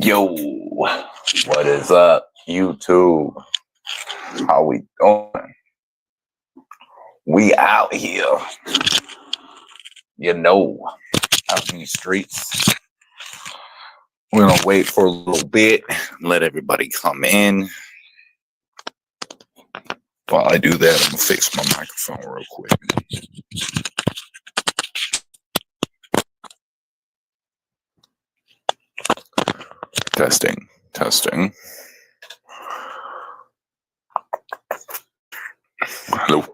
Yo, what is up, YouTube? How we doing? We out here, out in these streets. We're gonna wait for a little bit, let everybody come in. While I do that, I'm gonna fix my microphone real quick. Testing. Hello.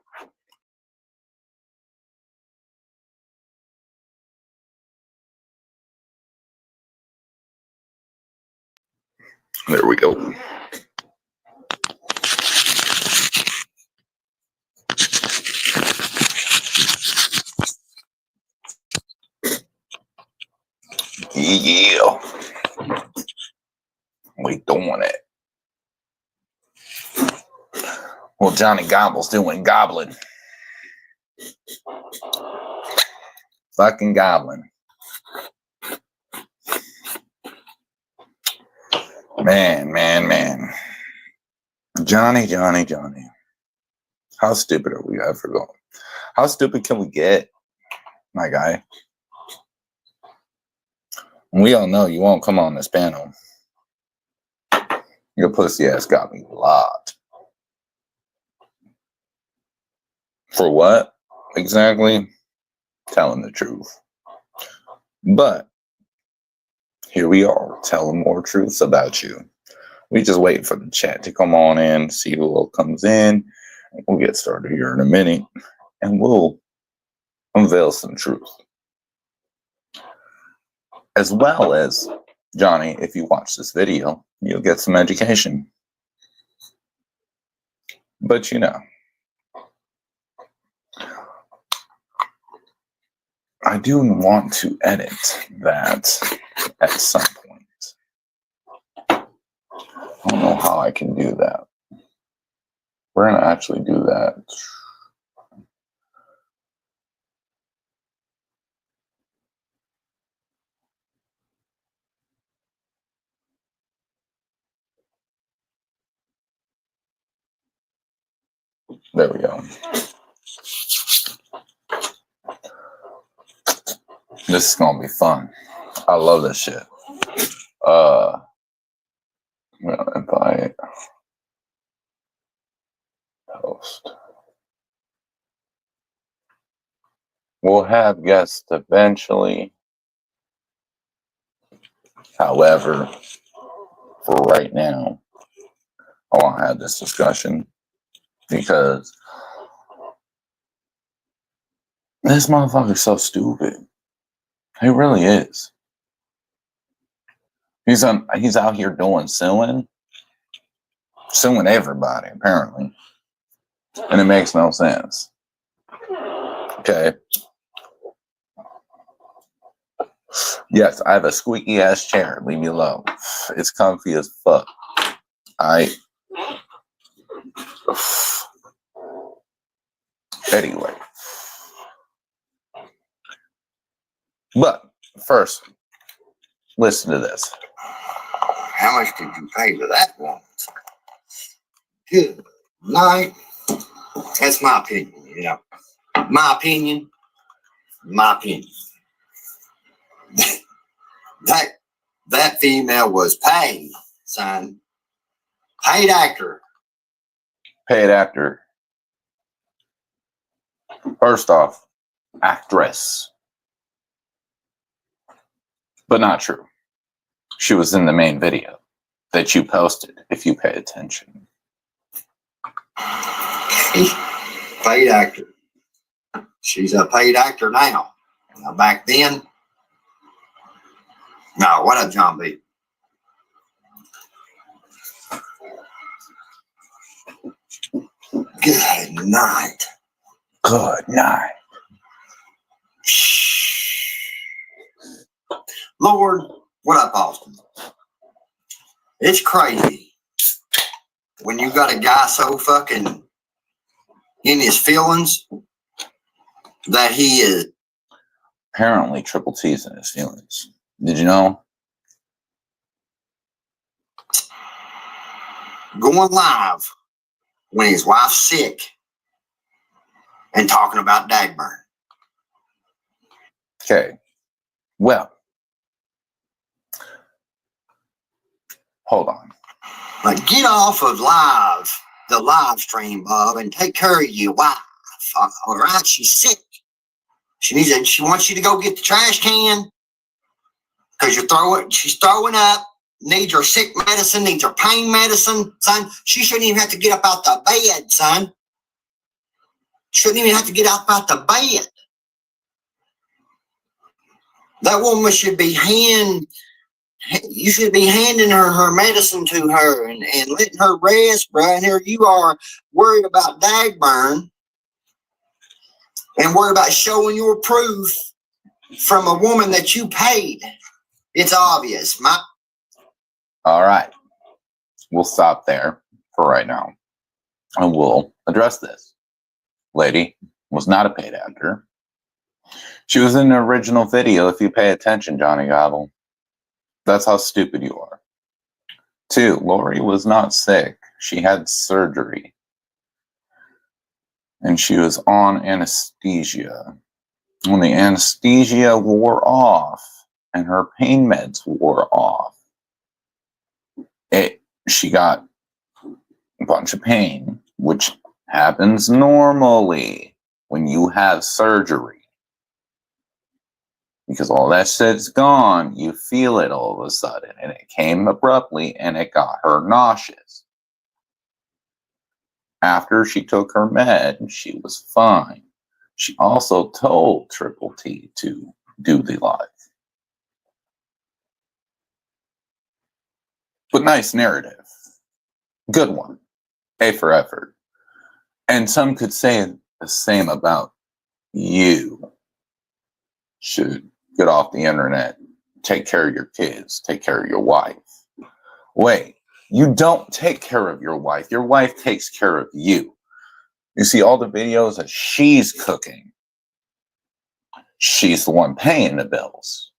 There we go. Yeah. We doing it. Well, Johnny Gobble's doing gobblin. Fucking gobblin. Man. Johnny. How stupid are we ever going? How stupid can we get, my guy? We all know you won't come on this panel. Your pussy ass got me blocked. For what? Exactly? Telling the truth. But here we are, telling more truths about you. We just waiting for the chat to come on in, see who all comes in. We'll get started here in a minute, and we'll unveil some truth. As well as, Johnny, if you watch this video, you'll get some education. But I do want to edit that at some point. I don't know how I can do that. We're going to actually do that. There we go. This is going to be fun. I love this shit. I'm going to invite host. We'll have guests eventually. However, for right now, I want to have this discussion because this motherfucker's so stupid. He really is. He's out here suing everybody, apparently. And it makes no sense. Okay. Yes, I have a squeaky ass chair. Leave me alone. It's comfy as fuck. Anyway. But first, listen to this. How much did you pay for that one? Good night. That's my opinion, My opinion. That female was paid, son. Paid actor. First off, actress. But not true. She was in the main video that you posted, if you pay attention. Paid actor. She's a paid actor now. Now back then, no, what up, John B? Good night. Good night. Lord, what up, Austin? It's crazy when you got a guy so fucking in his feelings that he is. Apparently, Triple T's in his feelings. Did you know? going live when his wife's sick and talking about Dagburn. Okay. Well, hold on. Like, get off of the live stream, Bob, and take care of your wife. All right, she's sick. She wants you to go get the trash can because she's throwing up. Needs her sick medicine. Needs her pain medicine, son. She shouldn't even have to get up out the bed, son. Shouldn't even have to get up out the bed. That woman should be you should be handing her medicine to her and letting her rest, bro. And here you are worried about Dagburn and worried about showing your proof from a woman that you paid. It's obvious. All right. We'll stop there for right now. And we'll address this. Lady was not a paid actor. She was in the original video, if you pay attention, Johnny Gobble. That's how stupid you are. 2, Lori was not sick. She had surgery. And she was on anesthesia. When the anesthesia wore off and her pain meds wore off, she got a bunch of pain, which happens normally when you have surgery. Because all that shit's gone, you feel it all of a sudden. And it came abruptly and it got her nauseous. After she took her med, she was fine. She also told Triple T to do the live. But nice narrative. Good one. A for effort. And some could say the same about you. Should get off the internet, take care of your kids, take care of your wife. Wait, you don't take care of your wife. Your wife takes care of you. You see all the videos that she's cooking. She's the one paying the bills.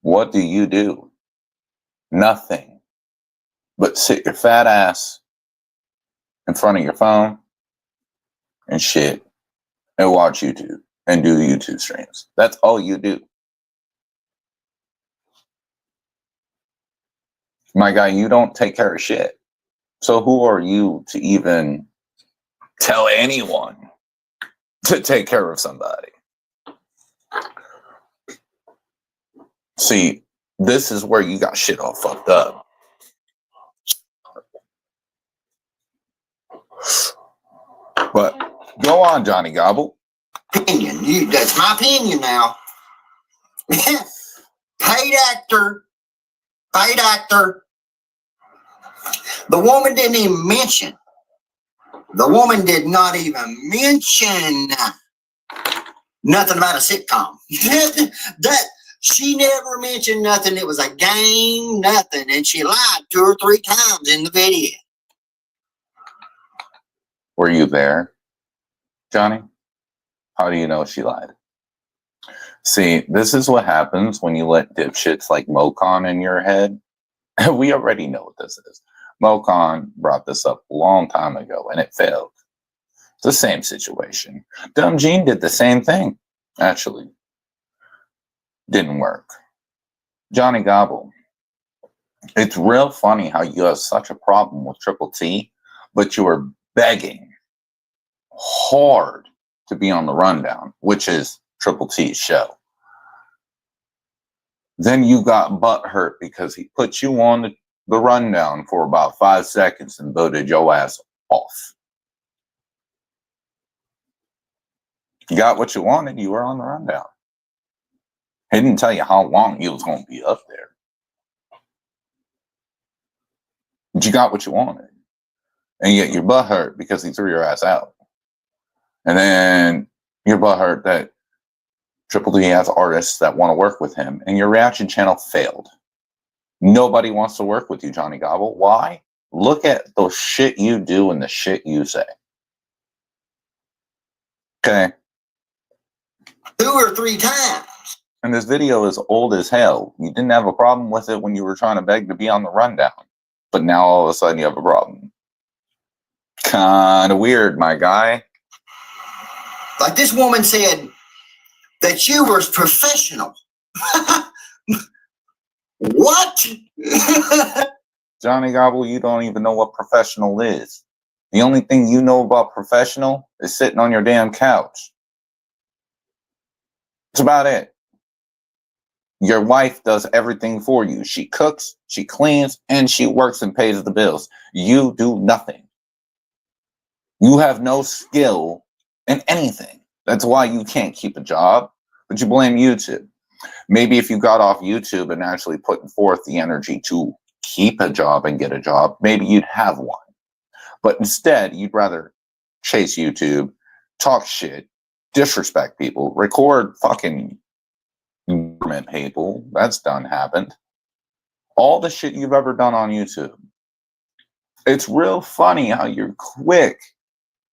What do? Nothing. But sit your fat ass in front of your phone and shit and watch YouTube and do YouTube streams. That's all you do. My guy, you don't take care of shit. So who are you to even tell anyone to take care of somebody? See, this is where you got shit all fucked up. But go on, Johnny Gobble. Opinion. That's my opinion now. Paid actor. The woman didn't even mention. The woman did not even mention nothing about a sitcom. that she never mentioned nothing. It was a game, nothing. And she lied 2 or 3 times in the video. Were you there, Johnny? How do you know she lied? See, this is what happens when you let dipshits like Mocon in your head. We already know what this is. Mocon brought this up a long time ago and it failed. It's the same situation. Dumb Gene did the same thing, actually. Didn't work. Johnny Gobble. It's real funny how you have such a problem with Triple T, but you are begging hard to be on the rundown, which is Triple T's show. Then you got butthurt because he put you on the rundown for about 5 seconds and voted your ass off. You got what you wanted, you were on the rundown. He didn't tell you how long he was going to be up there. But you got what you wanted. And yet your butt hurt because he threw your ass out. And then your butt hurt that Triple D has artists that want to work with him. And your reaction channel failed. Nobody wants to work with you, Johnny Gobble. Why? Look at the shit you do and the shit you say. Okay. 2 or 3 times. And this video is old as hell. You didn't have a problem with it when you were trying to beg to be on the rundown. but now all of a sudden you have a problem. Kind of weird, my guy. Like this woman said that you were professional. What? Johnny Gobble, you don't even know what professional is. The only thing you know about professional is sitting on your damn couch. That's about it. Your wife does everything for you. She cooks, she cleans, and she works and pays the bills. You do nothing. You have no skill in anything. That's why you can't keep a job, but you blame YouTube. Maybe if you got off YouTube and actually put forth the energy to keep a job and get a job, maybe you'd have one. But instead, you'd rather chase YouTube, talk shit, disrespect people, record fucking government people. That's done, happened. All the shit you've ever done on YouTube. It's real funny how you're quick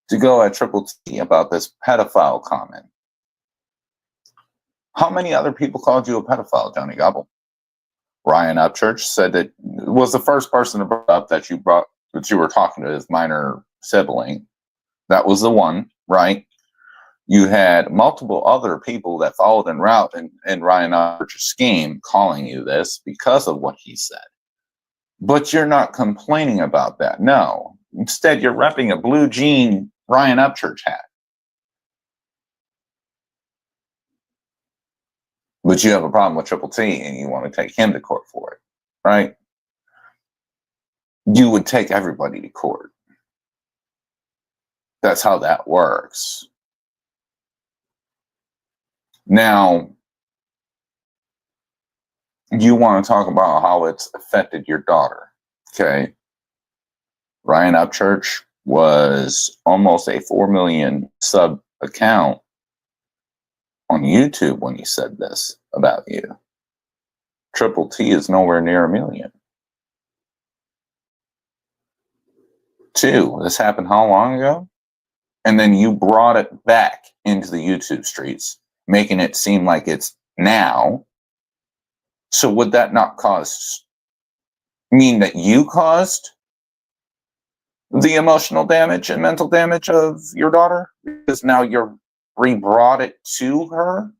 to go at Triple T about this pedophile comment. How many other people called you a pedophile, Johnny Gobble? Ryan Upchurch said that was the first person to bring up that you were talking to his minor sibling. That was the one, right? You had multiple other people that followed en route in Ryan Upchurch's scheme calling you this because of what he said. But you're not complaining about that. No. Instead, you're repping a blue jean Ryan Upchurch hat. But you have a problem with Triple T and you want to take him to court for it, right? You would take everybody to court. That's how that works. Now, you want to talk about how it's affected your daughter, okay? Ryan Upchurch was almost a 4 million sub account on YouTube when he said this about you. Triple T is nowhere near 1 million. 2, this happened how long ago? And then you brought it back into the YouTube streets, making it seem like it's now. So would that not mean that you caused the emotional damage and mental damage of your daughter? Because now you're re-brought it to her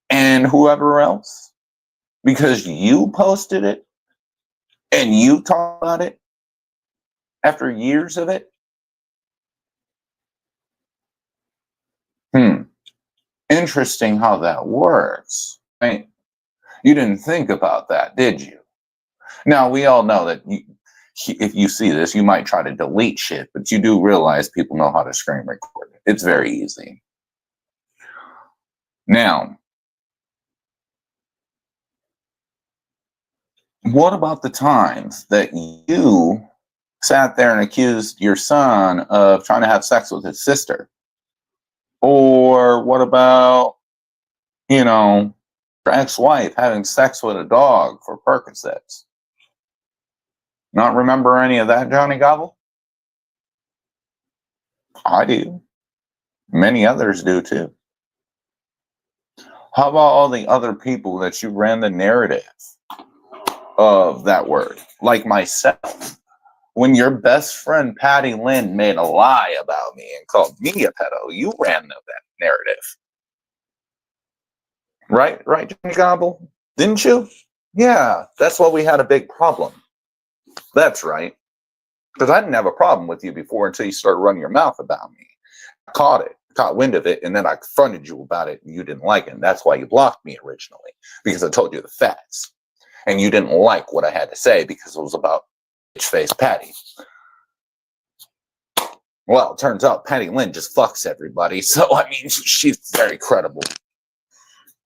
and whoever else? Because you posted it and you talked about it after years of it? Interesting how that works, right? You didn't think about that, did you? Now, we all know that if you see this, you might try to delete shit, but you do realize people know how to screen record. It's very easy. Now, what about the times that you sat there and accused your son of trying to have sex with his sister? Or what about, your ex-wife having sex with a dog for Percocets? Not remember any of that, Johnny Gobble? I do. Many others do too. How about all the other people that you ran the narrative of that word? Like myself. When your best friend Patty Lynn made a lie about me and called me a pedo, you ran that narrative. Right, Johnny Gobble? Didn't you? Yeah, that's why we had a big problem. That's right. Because I didn't have a problem with you before until you started running your mouth about me. I caught wind of it, and then I confronted you about it, and you didn't like it. And that's why you blocked me originally, because I told you the facts. And you didn't like what I had to say because it was about bitch-face Patty. Well, it turns out Patty Lynn just fucks everybody. So, I mean, she's very credible.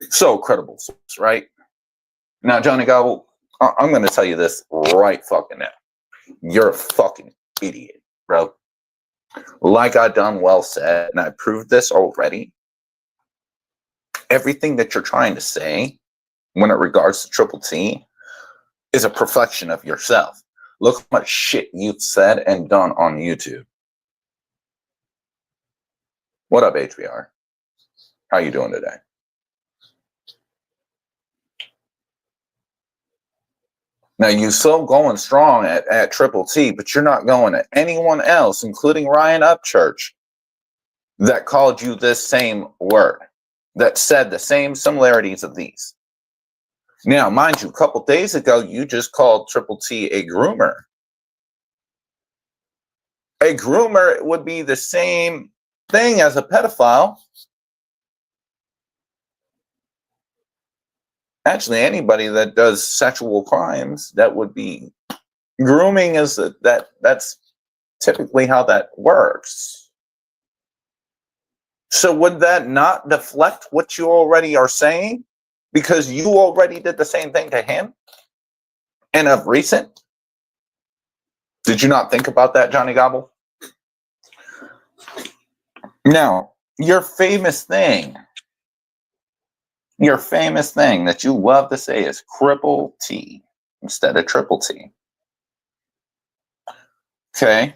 So credible, right? Now, Johnny Gobble, I'm going to tell you this right fucking now. You're a fucking idiot, bro. Like I done well said, and I proved this already. Everything that you're trying to say when it regards to Triple T is a reflection of yourself. Look how much shit you've said and done on YouTube. What up, HBR? How you doing today? Now, you still going strong at Triple T, but you're not going at anyone else, including Ryan Upchurch, that called you this same word, that said the same similarities of these. Now, mind you, a couple days ago, you just called Triple T a groomer. A groomer would be the same thing as a pedophile. Actually, anybody that does sexual crimes, that would be grooming. Is that's typically how that works. So would that not deflect what you already are saying? Because you already did the same thing to him? And of recent? Did you not think about that, Johnny Gobble? Now, your famous thing that you love to say is Cripple T instead of Triple T. Okay.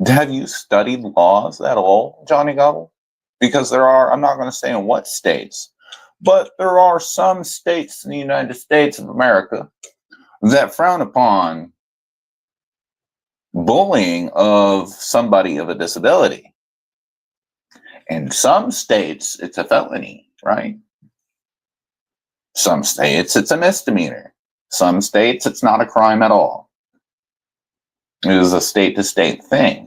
Have you studied laws at all, Johnny Gobble? Because there are, I'm not going to say in what states, but there are some states in the United States of America that frown upon bullying of somebody of a disability. In some states, it's a felony, right? Some states, it's a misdemeanor. Some states, it's not a crime at all. It is a state-to-state thing.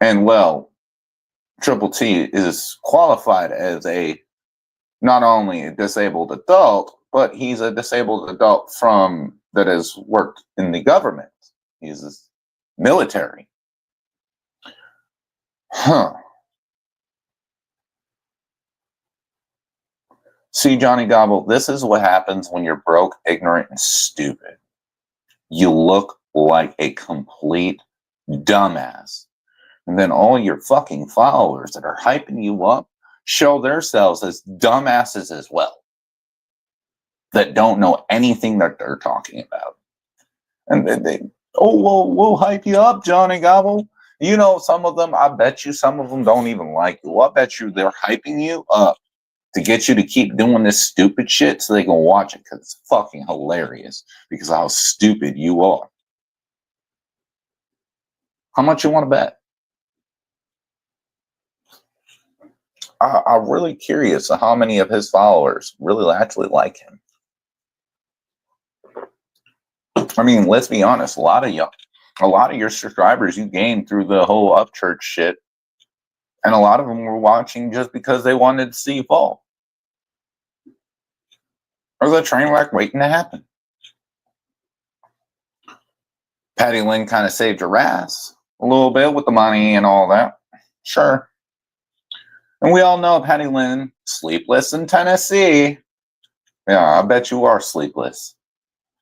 And well, Triple T is qualified as a not only a disabled adult, but he's a disabled adult that has worked in the government. He's military. See, Johnny Gobble, this is what happens when you're broke, ignorant, and stupid. You look like a complete dumbass. And then all your fucking followers that are hyping you up show themselves as dumbasses as well, that don't know anything that they're talking about. And we'll hype you up, Johnny Gobble. You know, some of them, I bet you some of them don't even like you. I bet you they're hyping you up to get you to keep doing this stupid shit so they can watch it because it's fucking hilarious because of how stupid you are. How much you want to bet? I'm really curious of how many of his followers really actually like him. I mean, let's be honest. A lot of your subscribers you gained through the whole Upchurch shit, and a lot of them were watching just because they wanted to see you fall. Or the train wreck waiting to happen. Patty Lynn kind of saved her ass a little bit with the money and all that. Sure. And we all know Patty Lynn, sleepless in Tennessee. Yeah, I bet you are sleepless.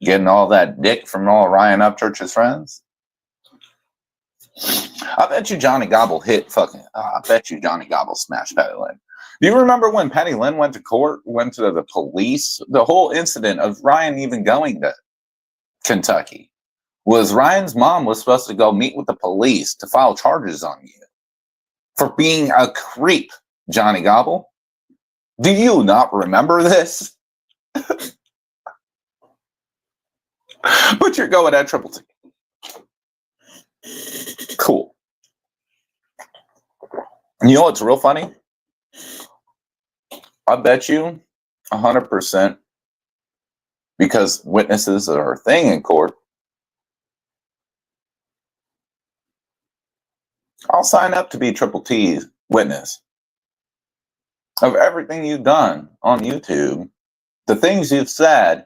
Getting all that dick from all Ryan Upchurch's friends. I bet you Johnny Gobble I bet you Johnny Gobble smashed Patty Lynn. Do you remember when Patty Lynn went to court, went to the police? The whole incident of Ryan even going to Kentucky was Ryan's mom was supposed to go meet with the police to file charges on you for being a creep, Johnny Gobble. Do you not remember this? But you're going at Triple T. Cool. You know what's real funny? I bet you 100%, because witnesses are a thing in court, I'll sign up to be Triple T's witness of everything you've done on YouTube, the things you've said,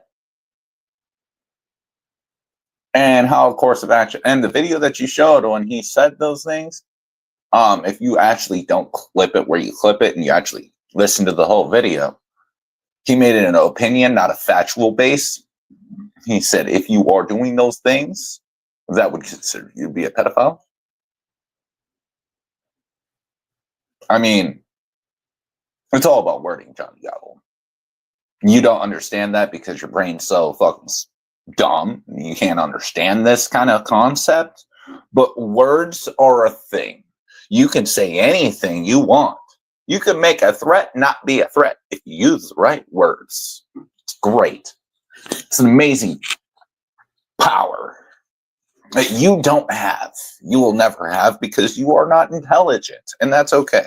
and how course of action, and the video that you showed when he said those things. If you actually don't clip it where you clip it and you actually listen to the whole video, he made it an opinion, not a factual base. He said, if you are doing those things, that would consider you to be a pedophile. I mean, it's all about wording, Johnny Gobble. You don't understand that because your brain's so fucking dumb. You can't understand this kind of concept. But words are a thing. You can say anything you want. You can make a threat not be a threat if you use the right words. It's great. It's an amazing power that you don't have. You will never have because you are not intelligent, and that's okay.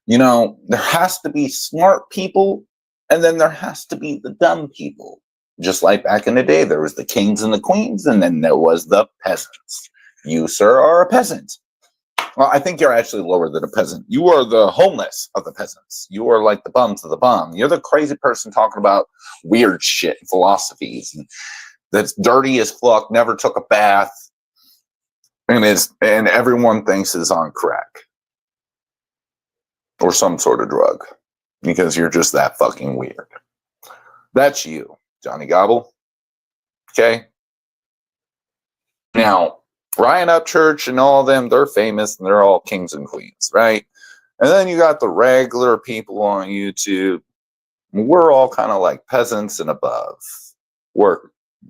You know, there has to be smart people, and then there has to be the dumb people. Just like back in the day, there was the kings and the queens, and then there was the peasants. You, sir, are a peasant. Well, I think you're actually lower than a peasant. You are the homeless of the peasants. You are like the bums of the bum. You're the crazy person talking about weird shit and philosophies and that's dirty as fuck, never took a bath, and everyone thinks is on crack or some sort of drug because you're just that fucking weird. That's you, Johnny Gobble. Okay? Now, Ryan Upchurch and all of them, they're famous and they're all kings and queens, right? And then you got the regular people on YouTube. We're all kind of like peasants and above. We're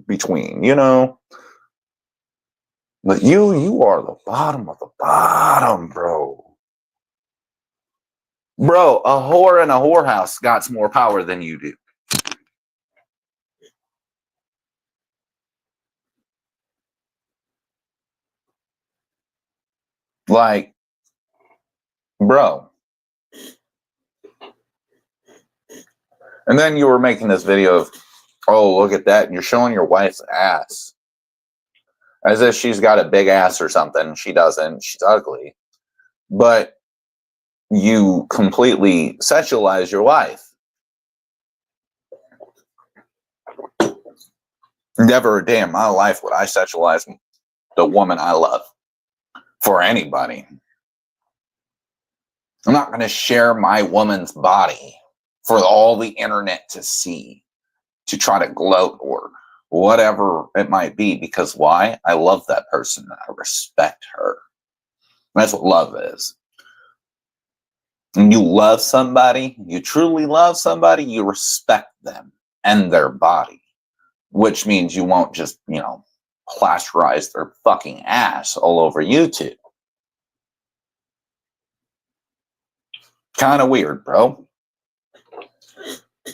between, you know? But you are the bottom of the bottom, bro. Bro, a whore in a whorehouse got more power than you do. Like, bro. And then you were making this video of, oh, look at that. And you're showing your wife's ass. As if she's got a big ass or something. She doesn't. She's ugly. But you completely sexualize your wife. Never a day in my life would I sexualize the woman I love for anybody. I'm not going to share my woman's body for all the internet to see, to try to gloat or whatever it might be. Because why? I love that person. I respect her. That's what love is. When you love somebody, you truly love somebody, you respect them and their body. Which means you won't just, plasterize their fucking ass all over YouTube. Kind of weird, bro.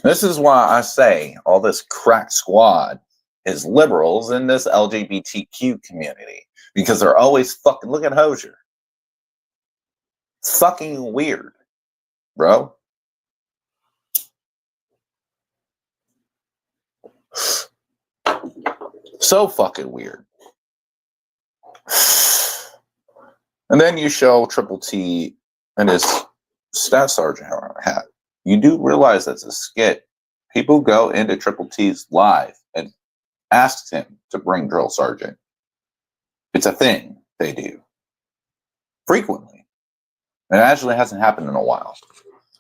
This is why I say all this crack squad is liberals in this LGBTQ community. Because they're always fucking, look at Hosier. It's fucking weird, bro. So fucking weird. And then you show Triple T and his staff sergeant hat. You do realize that's a skit. People go into Triple T's live and ask him to bring Drill Sergeant. It's a thing they do frequently. It actually hasn't happened in a while,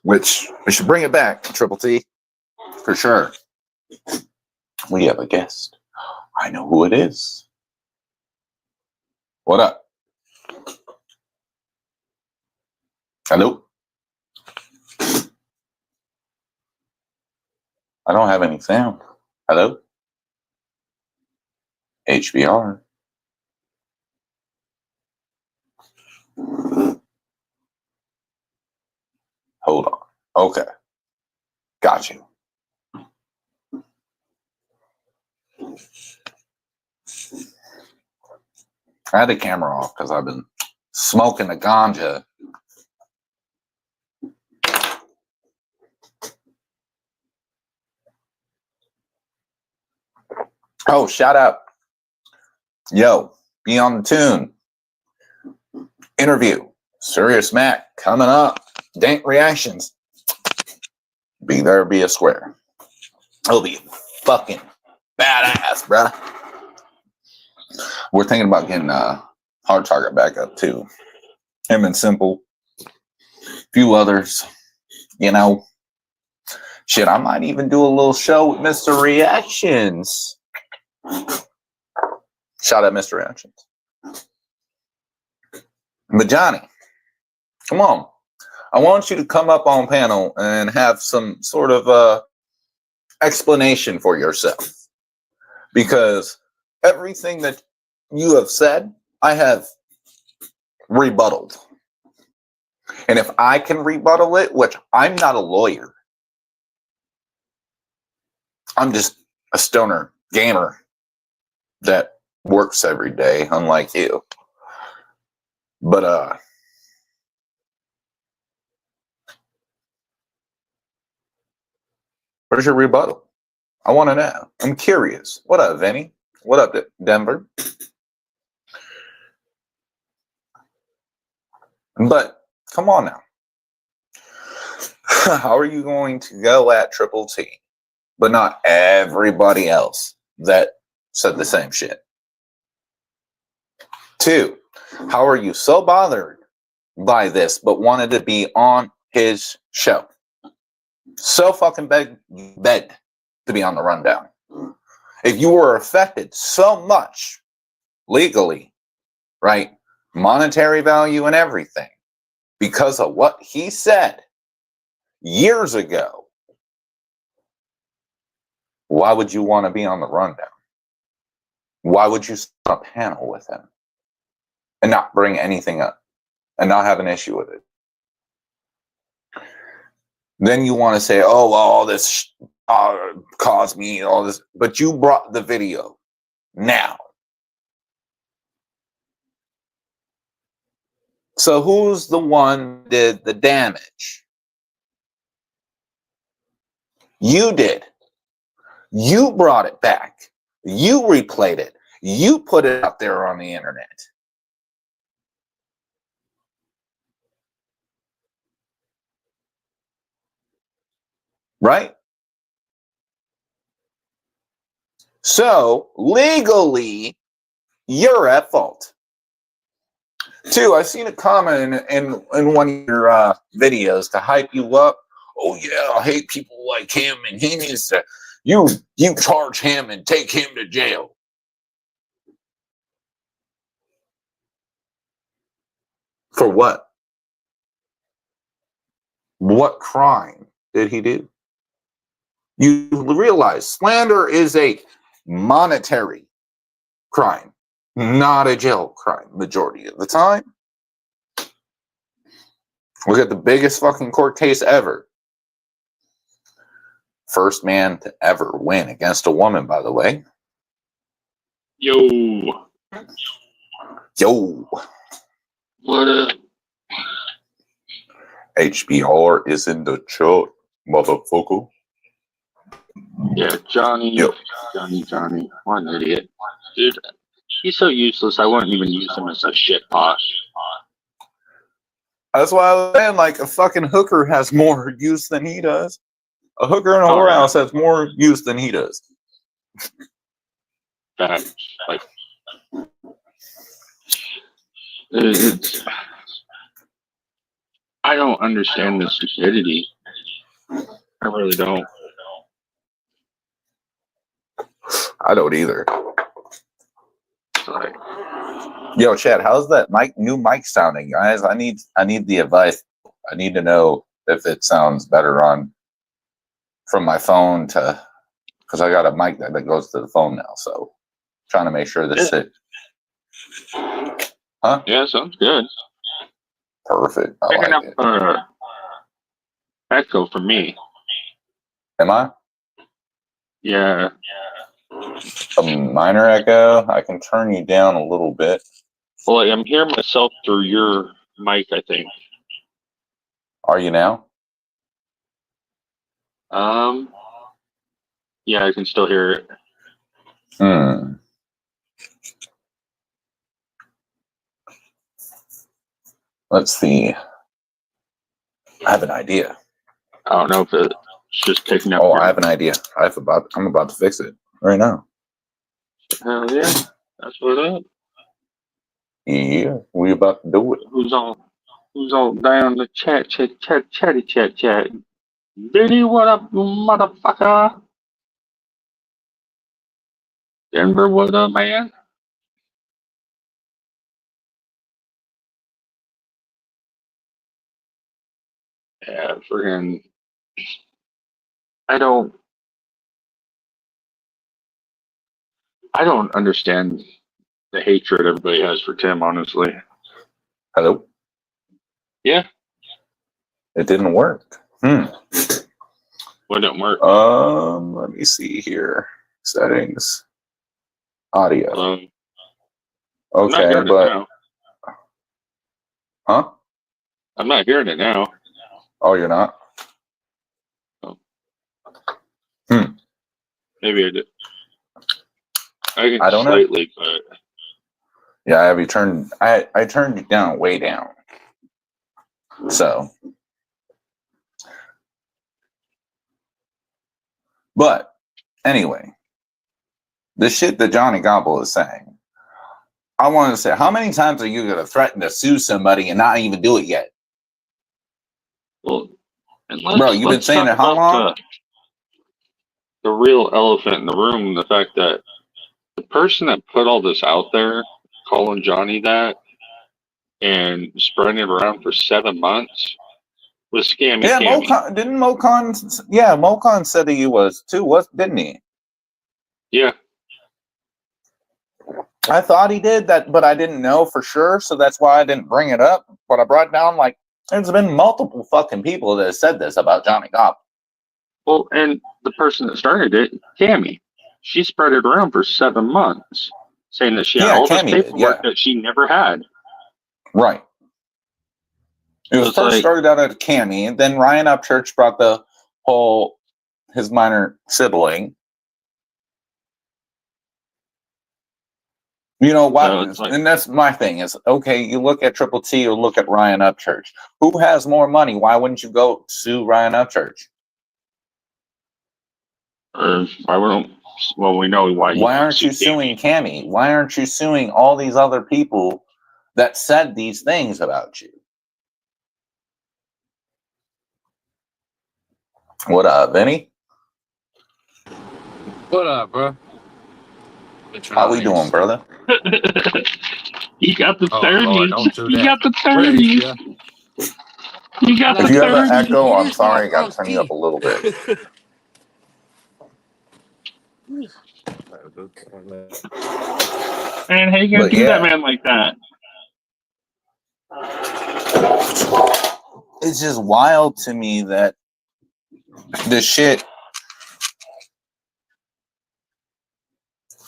which we should bring it back to Triple T for sure. We have a guest. I know who it is. What up? Hello? I don't have any sound. Hello? HBR. Hold on. Okay. Got you. I had the camera off because I've been smoking the ganja. Oh, shout out. Yo, be on the tune. Interview. Serious Mac coming up. Dank reactions. Be there, be a square. It'll be fucking badass, bruh. We're thinking about getting Hard Target back up too. Him and Simple. A few others. Shit, I might even do a little show with Mr. Reactions. Shout out Mr. Reactions. But Johnny, come on. I want you to come up on panel and have some sort of explanation for yourself. Because everything that you have said, I have rebutted. And if I can rebuttal it, which I'm not a lawyer, I'm just a stoner gamer that works every day, unlike you. But where's your rebuttal? I want to know. I'm curious. What up, Vinny? What up, Denver? But come on now. How are you going to go at Triple T, but not everybody else that said the same shit? 2, how are you so bothered by this, but wanted to be on his show? So fucking begged to be on the rundown. If you were affected so much legally, right, monetary value and everything, because of what he said years ago, why would you want to be on the rundown? Why would you sit on a panel with him and not bring anything up and not have an issue with it? Then you want to say, oh, well, all this caused me all this, but you brought the video now. So who's the one that did the damage? You did. You brought it back. You replayed it. You put it out there on the internet. Right? So legally, you're at fault. 2, I've seen a comment in one of your videos to hype you up. Oh yeah, I hate people like him, and he needs to. You charge him and take him to jail. For what? What crime did he do? You realize slander is a monetary crime, not a jail crime, majority of the time. Look at the biggest fucking court case ever. First man to ever win against a woman, by the way. Yo. What up? HBR is in the chat, motherfucker. Yeah, Johnny. Yo. Johnny. What an idiot. Dude, he's so useless, I wouldn't even use him as a shit pot. That's why I was saying, like, a fucking hooker has more use than he does. A hooker in a whorehouse has more use than he does. Facts. Like, it's, I don't understand the stupidity. I really don't. I don't either. Like, yo, Chad, how's that new mic sounding, guys? I need the advice. I need to know if it sounds better on from my phone to, because I got a mic that goes to the phone now. So trying to make sure this it. Huh? Yeah, sounds good. Perfect. Picking up echo for me. Am I? Yeah. A minor echo. I can turn you down a little bit. Well, like, I'm hearing myself through your mic, I think. Are you now? Yeah, I can still hear it. Let's see. I have an idea. I don't know if it's just picking up. Oh, I have an idea. I'm about to fix it right now. Hell yeah, that's what up. Yeah, we about to do it. Who's all down the chatty chat? Vinny, what up, motherfucker? Denver, what up, man? Yeah, friggin'. I don't understand the hatred everybody has for Tim, honestly. Hello? Yeah. It didn't work. What didn't work? Let me see here. Settings. Audio. I'm not Okay, hearing it but now. huh? I'm not hearing it now. Oh, you're not? Oh. Hmm. Maybe I did. I don't know. Slightly, but Yeah, I have you turned. I turned it down, way down. So, but anyway, the shit that Johnny Gobble is saying. I want to say, how many times are you going to threaten to sue somebody and not even do it yet? well, and Bro, you've been saying talk it how about long? the real elephant in the room, the fact that the person that put all this out there, calling Johnny that and spreading it around for 7 months, was Scammy Yeah, Cammy. Mocon, didn't Mocon, yeah, Mocon said that he was too, didn't he? Yeah. I thought he did that, but I didn't know for sure, so that's why I didn't bring it up. But I brought down, like, there's been multiple fucking people that have said this about Johnny Gobble. Well, and the person that started it, Cammy, she spread it around for 7 months, saying that she had all this paperwork that she never had. Right. It was So first started out at Cammy, and then Ryan Upchurch brought the whole his minor sibling. You know why? So and that's my thing is, okay, you look at Triple T or look at Ryan Upchurch. Who has more money? Why wouldn't you go sue Ryan Upchurch? why wouldn't? Well, we know why. Why aren't you suing Cammy? Why aren't you suing all these other people that said these things about you? What up, Vinny? What up, bro? How we doing, brother? You got the 30s. Oh, Lord, don't do that. You got the Praise 30s. ya. You got If the you have 30s. an echo, I'm It is sorry, I my got to turn you up a little bit. Man, how you gonna But do that, yeah, man, like that? it's just wild to me that the shit.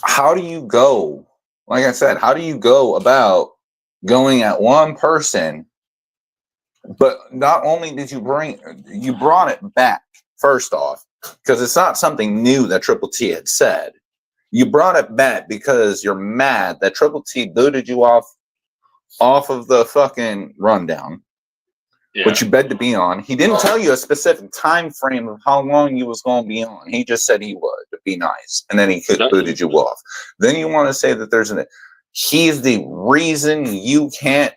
How do you go? Like I said, how do you go about going at one person? But not only did you brought it back, first off, because it's not something new that Triple T had said. You brought it back because you're mad that Triple T booted you off of the fucking rundown, which you begged to be on. He didn't tell you a specific time frame of how long you was going to be on. He just said he would, to be nice, and then he booted you off. Then you want to say that he's the reason you can't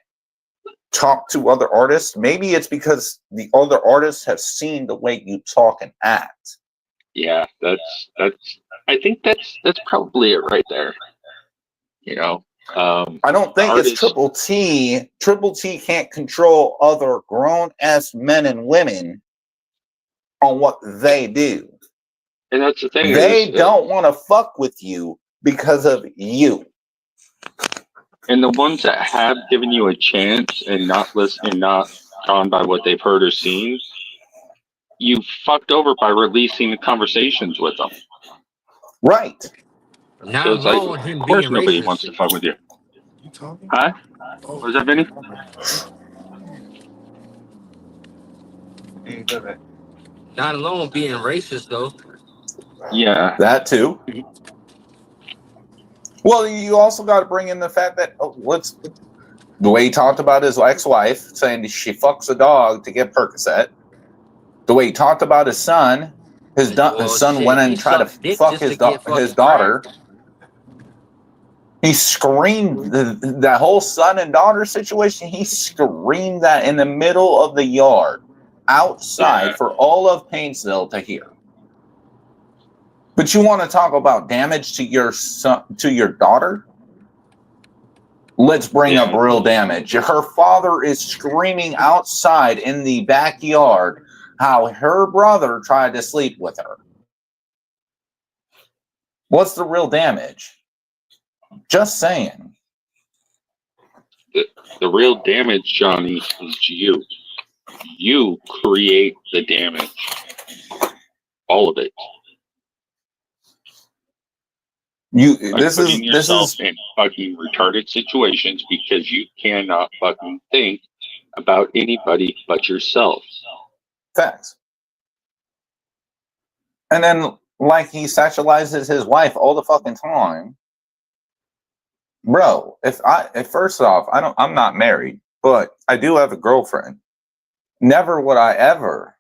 talk to other artists. Maybe it's because the other artists have seen the way you talk and act. Yeah, that's. I think that's probably it right there. You know, I don't think it's Triple T. Triple T can't control other grown-ass men and women on what they do. And that's the thing. They don't want to fuck with you because of you. And the ones that have given you a chance and not listened and not gone by what they've heard or seen, you fucked over by releasing the conversations with them. Right. Not So it's like, of course nobody wants to fuck with you. You talking? Huh? What was that, Vinny? Not alone being racist, though. Yeah. That too. Well, you also got to bring in the fact that the way he talked about his ex-wife, saying she fucks a dog to get Percocet. The way he talked about his son, his son went and tried to fuck his daughter. He screamed that whole son and daughter situation. He screamed that in the middle of the yard, outside, for all of Painesville to hear. But you want to talk about damage to your son, to your daughter? Let's bring up real damage. Her father is screaming outside in the backyard how her brother tried to sleep with her. What's the real damage? Just saying. The real damage, Johnny, is you. You create the damage. All of it. By This putting is yourself in fucking retarded situations because you cannot fucking think about anybody but yourself. facts. And then, like, he sexualizes his wife all the fucking time. Bro, if first off, I'm not married, but I do have a girlfriend. Never would I ever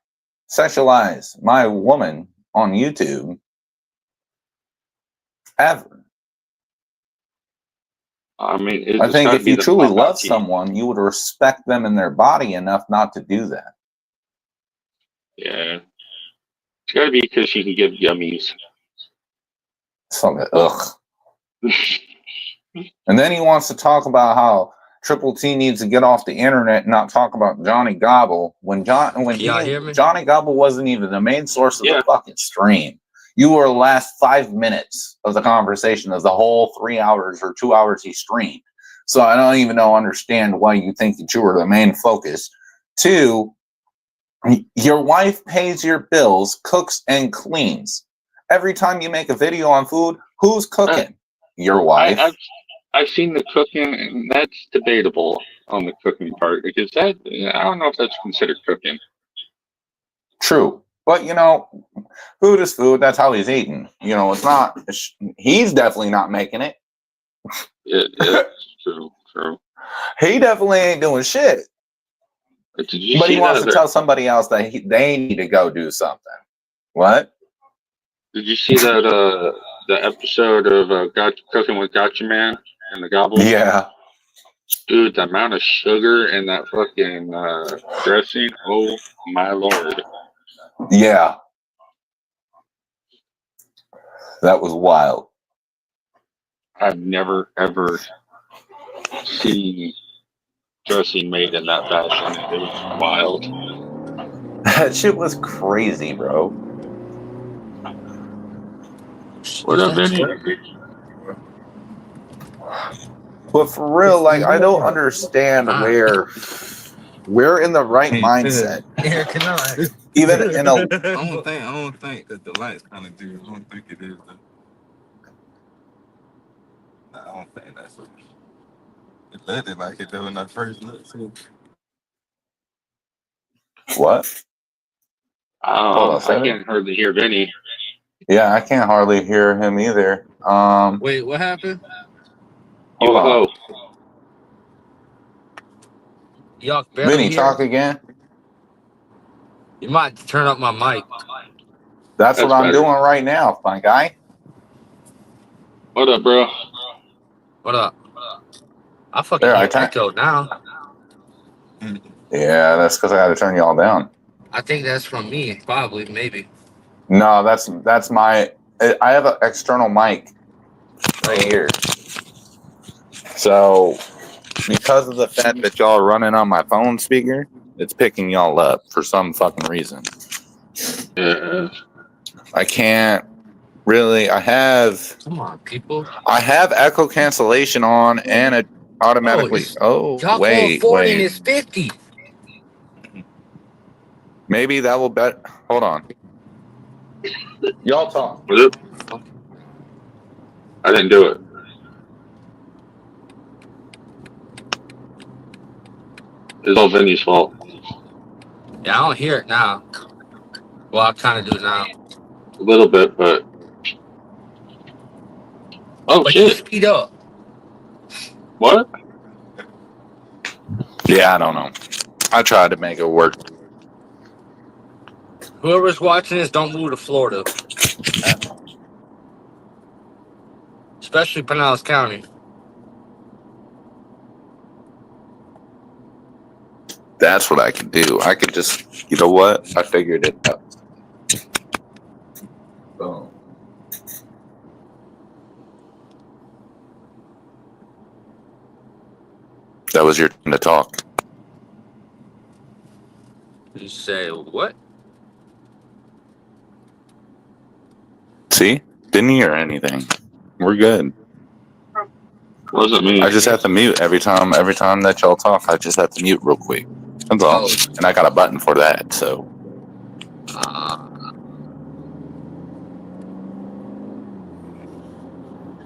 sexualize my woman on YouTube. Ever. I mean, I think gotta if be you the truly pop love out team. someone, you would respect them and their body enough not to do that. Yeah. It's gotta be because she can give yummies. So, ugh. And then he wants to talk about how Triple T needs to get off the internet and not talk about Johnny Gobble when Y'all hear me? Johnny Gobble wasn't even the main source of Yeah. the fucking stream. You were the last 5 minutes of the conversation of the whole 3 hours or 2 hours he streamed. So I don't even understand why you think that you were the main focus. 2, your wife pays your bills, cooks and cleans. Every time you make a video on food, who's cooking? Your wife. I've seen the cooking, and that's debatable on the cooking part because I don't know if that's considered cooking. True. But, food is food. That's how he's eating. It's not. He's definitely not making it. It's true. He definitely ain't doing shit. Did you But see he wants that? to tell somebody else that they need to go do something. What? Did you see that the episode of Cooking with Gotcha Man and the Gobble? Yeah. Dude, the amount of sugar in that fucking dressing, oh my lord. Yeah. That was wild. I've never ever seen dressing made in that fashion. It was wild. That shit was crazy, bro. What up, Benny? But for real, like, I don't understand where we're in the right mindset. Yeah, can I? Even in a I don't think that the lights kind of do. I don't think it is. I don't think that's what it looked like it though when I first looked. what? Hold on a I second. can't hardly hear Benny. Yeah, I can't hardly hear him either. Wait, what happened? Hold on. Y'all barely Vinny, hear? talk again. You might turn up my mic. That's what I'm better. doing right now, my guy. What up, bro? What up? I fucking There, hear echo now. Yeah, that's because I got to turn y'all down. I think that's from me, probably, maybe. No, that's my. I have an external mic right here. So, because of the fact that y'all are running on my phone speaker, it's picking y'all up for some fucking reason. Yeah. I can't really. Come on, people. I have echo cancellation on, and it automatically. Y'all going 40 and it's 50. Maybe that will bet. Hold on. Y'all talk. Was it? I didn't do it. It's all Vinny's fault. Yeah, I don't hear it now. Well, I kind of do now. A little bit, but. Oh, but shit. You speed up. What? Yeah, I don't know. I tried to make it work. Whoever's watching this, don't move to Florida. Especially Pinellas County. That's what I can do. I could just, you know what? I figured it out. Boom. That was your turn to talk. You say what? See? Didn't hear anything. We're good. Wasn't me. I just have to mute every time that y'all talk. I just have to mute real quick. That's all. And I got a button for that, so.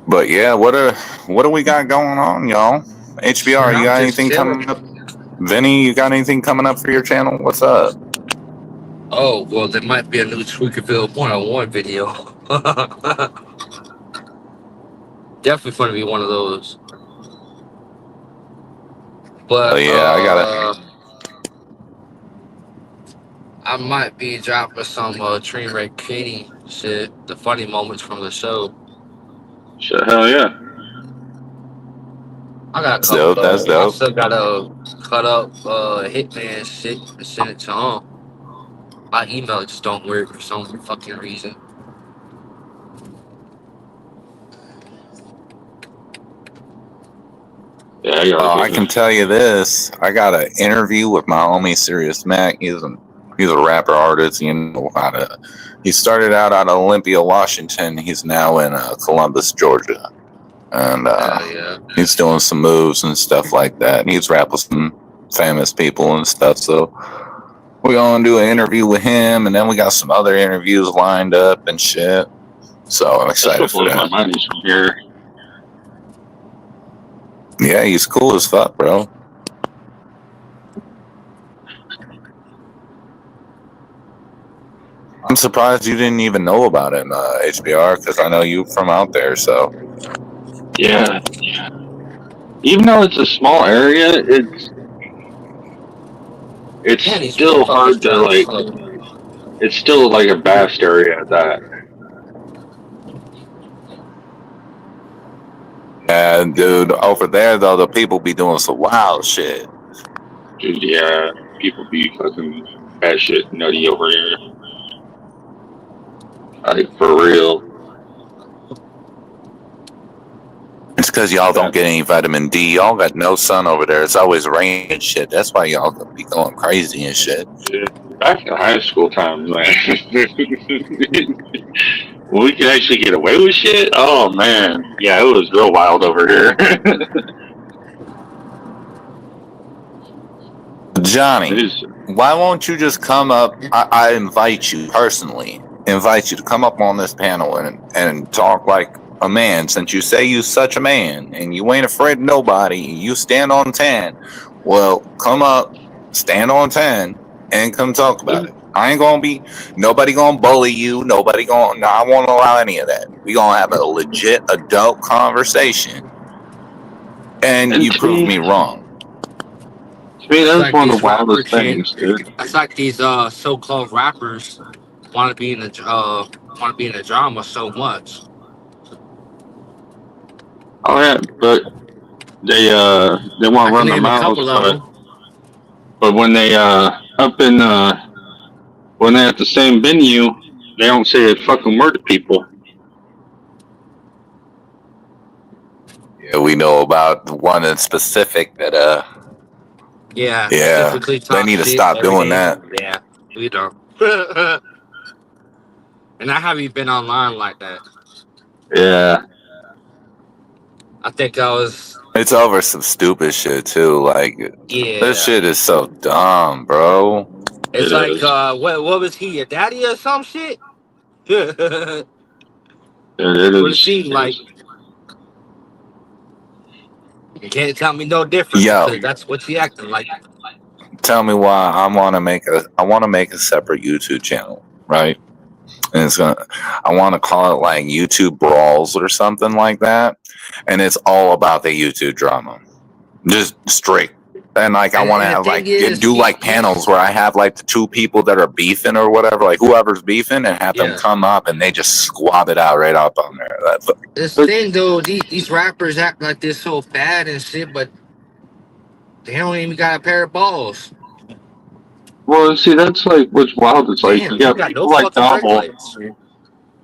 But yeah, what do we got going on, y'all? HBR, you got anything coming up? Vinny, you got anything coming up for your channel? What's up? Oh, well, there might be a new Tweakerville 101 video. Definitely going to be one of those. But yeah, I might be dropping some Train Wreck Kenny shit, the funny moments from the show. Shit, hell yeah. I got a That's couple dope. That's I dope. still gotta cut up Hitman shit and send it to him. My email just don't work for some fucking reason. Yeah, I can tell you this. I got an interview with my homie Sirius Mac. He's a rapper artist. You know how to. He started out of Olympia, Washington. He's now in Columbus, Georgia, and he's doing some moves and stuff like that. And he's rapping with some famous people and stuff. So we're gonna do an interview with him, and then we got some other interviews lined up and shit. So I'm excited for that. My mind is from here. Yeah, he's cool as fuck, bro. I'm surprised you didn't even know about him, HBR, because I know you from out there, so. Yeah. Even though it's a small area, it's still hard to, like, it's still like a vast area at that. Yeah, dude, over there, though, the people be doing some wild shit. Dude, yeah, people be fucking batshit nutty over here. Like, for real. It's because y'all don't get any vitamin D. Y'all got no sun over there. It's always raining and shit. That's why y'all be going crazy and shit. Back in high school times, man. When we could actually get away with shit, oh man. Yeah, it was real wild over here. Johnny, why won't you just come up? I invite you personally, invite you to come up on this panel and talk like a man, since you say you such a man and you ain't afraid of nobody. You stand on 10. Well, come up, stand on 10, and come talk about it. I ain't gonna be, nobody gonna bully you. I won't allow any of that. We gonna have a legit adult conversation, and you prove me wrong. To me, that's like one of the wildest things, dude. It's like these so-called rappers want to be in the drama so much. Oh yeah, but they want to run their mouths, but when they when they're at the same venue, they don't say a fucking word to people. Yeah, we know about the one in specific that yeah, they need to stop doing that. Yeah, we don't. And I haven't been online like that. Yeah. I think I was. It's over some stupid shit too. Like, this shit is so dumb, bro. It's like, what was he, your daddy or some shit? It seemed like. You can't tell me no different. Because that's what he acting like. Tell me why I want to make a separate YouTube channel, right? And I want to call it like YouTube Brawls or something like that, and it's all about the YouTube drama, just straight. And like, I want to have like do like panels where I have like the two people that are beefing or whatever, like whoever's beefing, and have them come up and they just squab it out right up on there. This thing though, these rappers act like they're so bad and shit, but they don't even got a pair of balls. Well, see, that's like what's wild. It's like you got people like Gobble.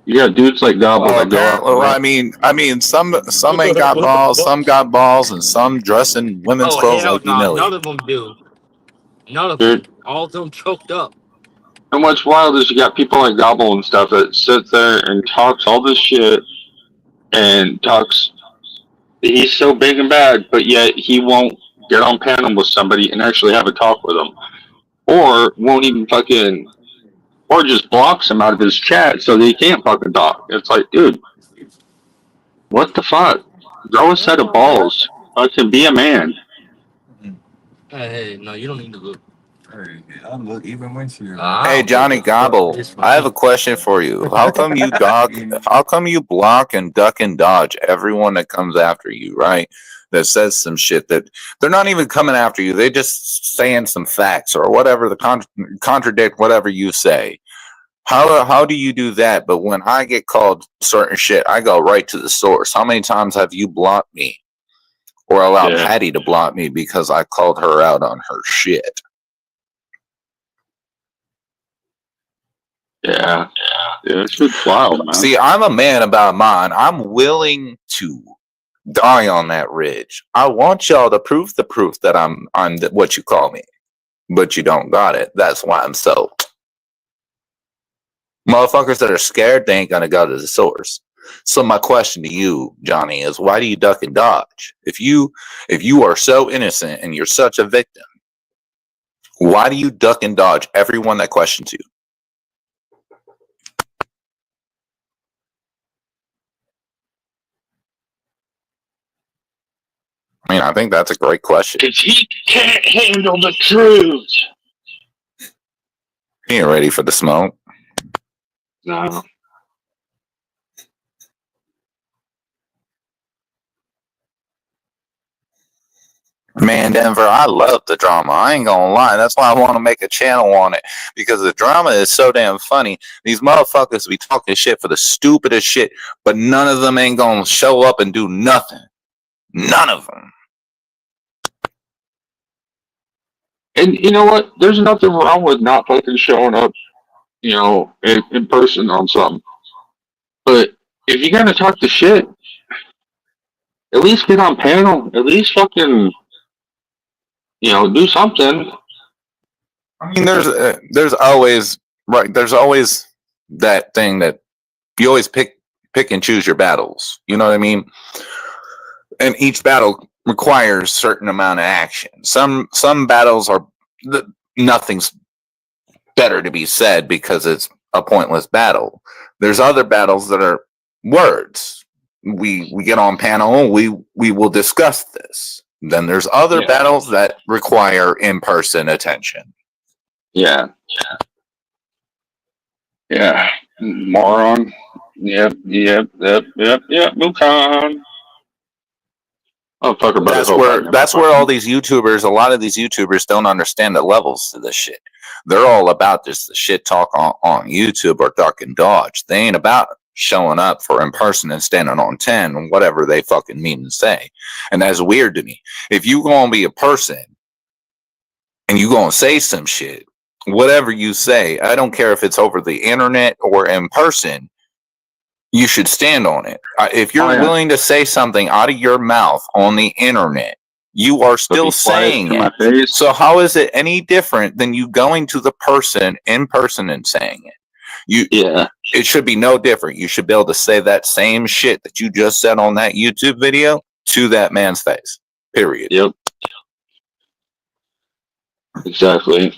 You got dudes like Gobble that go out. Well, I mean, some ain't got balls, some got balls, and some dress in women's clothes like none of them do. None of them. All of them choked up. And what's wild is you got people like Gobble and stuff that sit there and talks all this shit and talks. He's so big and bad, but yet he won't get on panel with somebody and actually have a talk with them, or won't even fucking, or just blocks him out of his chat so that he can't fucking talk. It's like, dude, what the fuck? Grow a set of balls. Fucking be a man. Hey, no, you don't need to look. Hey, I look even with you. Hey, Johnny Gobble, I have a question for you. How come you how come you block and duck and dodge everyone that comes after you, right? That says some shit that they're not even coming after you. They just saying some facts or whatever, contradict whatever you say. How do you do that? But when I get called certain shit, I go right to the source. How many times have you blocked me or allowed Yeah. Patty to block me because I called her out on her shit? Yeah. Yeah, it's good wild, man. See, I'm a man about mine. I'm willing to die on that ridge. I want y'all to prove that I'm what you call me, but you don't got it. That's why I'm so. Motherfuckers that are scared, they ain't gonna go to the source. So my question to you, Johnny, is why do you duck and dodge? If you are so innocent and you're such a victim, why do you duck and dodge everyone that questions you? I mean, I think that's a great question. Because he can't handle the truth. He ain't ready for the smoke. No. Man, Denver, I love the drama. I ain't gonna lie. That's why I want to make a channel on it. Because the drama is so damn funny. These motherfuckers be talking shit for the stupidest shit, but none of them ain't gonna show up and do nothing. None of them. And you know what? There's nothing wrong with not fucking showing up, in person on something. But if you're gonna talk the shit, at least get on panel. At least fucking, do something. I mean, there's always right. There's always that thing that you always pick and choose your battles. You know what I mean? And each battle requires certain amount of action. Some battles are nothing's better to be said because it's a pointless battle. There's other battles that are words. We get on panel. We will discuss this. Then there's other battles that require in-person attention. Yeah. Moron. Yep. Move on. That's where all these YouTubers, a lot of these YouTubers don't understand the levels to this shit. They're all about just the shit talk on YouTube or duck and dodge. They ain't about showing up for in person and standing on 10, whatever they fucking mean to say. And that's weird to me. If you gonna be a person and you gonna say some shit, whatever you say, I don't care if it's over the internet or in person, you should stand on it. If you're willing to say something out of your mouth on the internet, you are still saying it. So how is it any different than you going to the person in person and saying it? It should be no different. You should be able to say that same shit that you just said on that YouTube video to that man's face. Period. Yep. Exactly.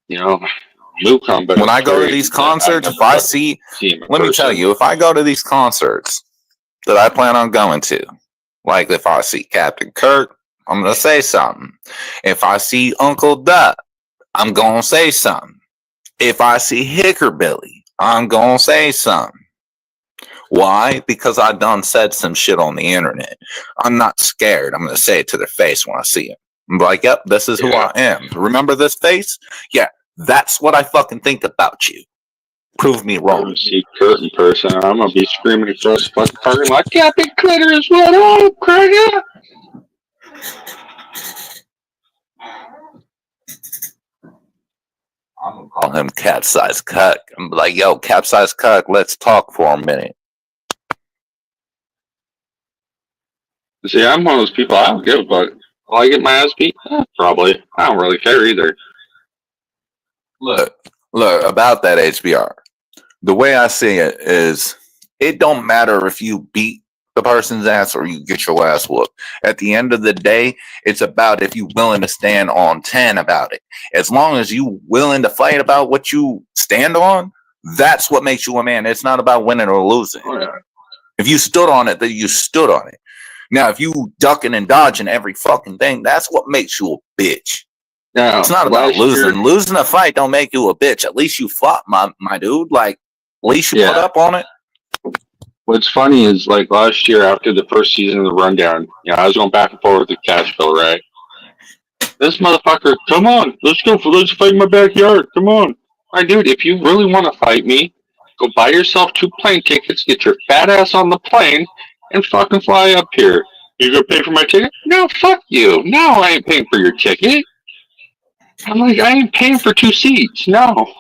When I go to these concerts, if I see, let me tell you, if I go to these concerts that I plan on going to, like if I see Captain Kirk, I'm going to say something. If I see Uncle Duck, I'm going to say something. If I see Hickerbilly, I'm going to say something. Why? Because I done said some shit on the internet. I'm not scared. I'm going to say it to their face when I see them. I'm like, yep, this is who I am. Remember this face? Yeah, that's what I fucking think about you. Prove me wrong. See Kurt in person, I'm going to be screaming across the fucking parking lot, Captain Clitoris, what up, Craig? I'm gonna call him Capsize Cuck. I'm like, yo, Capsize Cuck, let's talk for a minute. See, I'm one of those people, I don't give a fuck. Will I get my ass beat? Probably. I don't really care either. Look, about that HBR. The way I see it is, it don't matter if you beat the person's ass or you get your ass whooped. At the end of the day, it's about if you willing to stand on 10 about it. As long as you willing to fight about what you stand on, that's what makes you a man. It's not about winning or losing. Oh, yeah. If you stood on it, then you stood on it. Now, if you ducking and dodging every fucking thing, that's what makes you a bitch. Now, It's not about last losing. year- Losing a fight don't make you a bitch. At least you fought, my dude. Like, at least you put Yeah. up on it. What's funny is like last year after the first season of the rundown, I was going back and forth with Cashville, right? This motherfucker, come on, let's fight in my backyard. Come on. My dude, if you really want to fight me, go buy yourself 2 plane tickets, get your fat ass on the plane, and fucking fly up here. You gonna pay for my ticket? No, fuck you. No, I ain't paying for your ticket. I'm like, I ain't paying for 2 seats. No.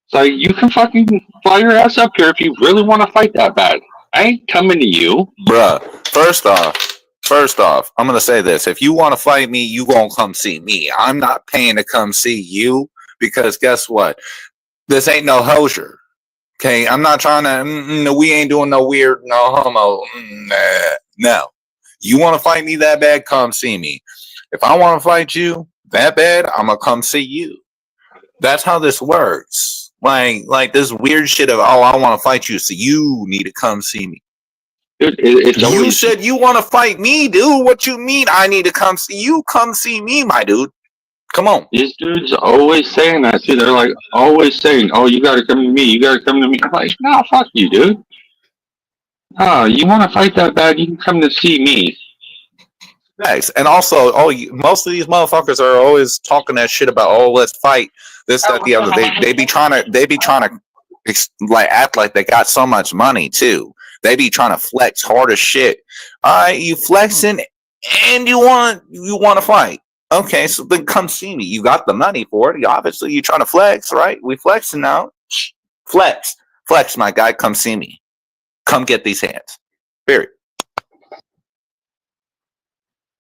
So you can fucking fly your ass up here if you really want to fight that bad. I ain't coming to you. Bruh, first off, I'm going to say this. If you want to fight me, you going to come see me. I'm not paying to come see you because guess what? This ain't no hosier. Okay, I'm not trying to, we ain't doing no weird, no homo. No. You want to fight me that bad, come see me. If I want to fight you that bad, I'm going to come see you. That's how this works. Like this weird shit of, oh, I want to fight you, so you need to come see me. Dude, it's You always, said you want to fight me, dude. What you mean I need to come see you? Come see me, my dude. Come on. these dudes are always saying that too. They're like always saying, "Oh, you gotta come to me. You gotta come to me." I'm like, "No, fuck you, dude. Oh, you want to fight that bad? You can come to see me." Thanks. And also, most of these motherfuckers are always talking that shit about, oh, let's fight this, that, the other. They be trying to like act like they got so much money too. They be trying to flex hard as shit. All right, you flexing and you want to fight. Okay, so then come see me. You got the money for it. Obviously, you trying to flex, right? We flexing now. Flex, my guy. Come see me. Come get these hands. Period.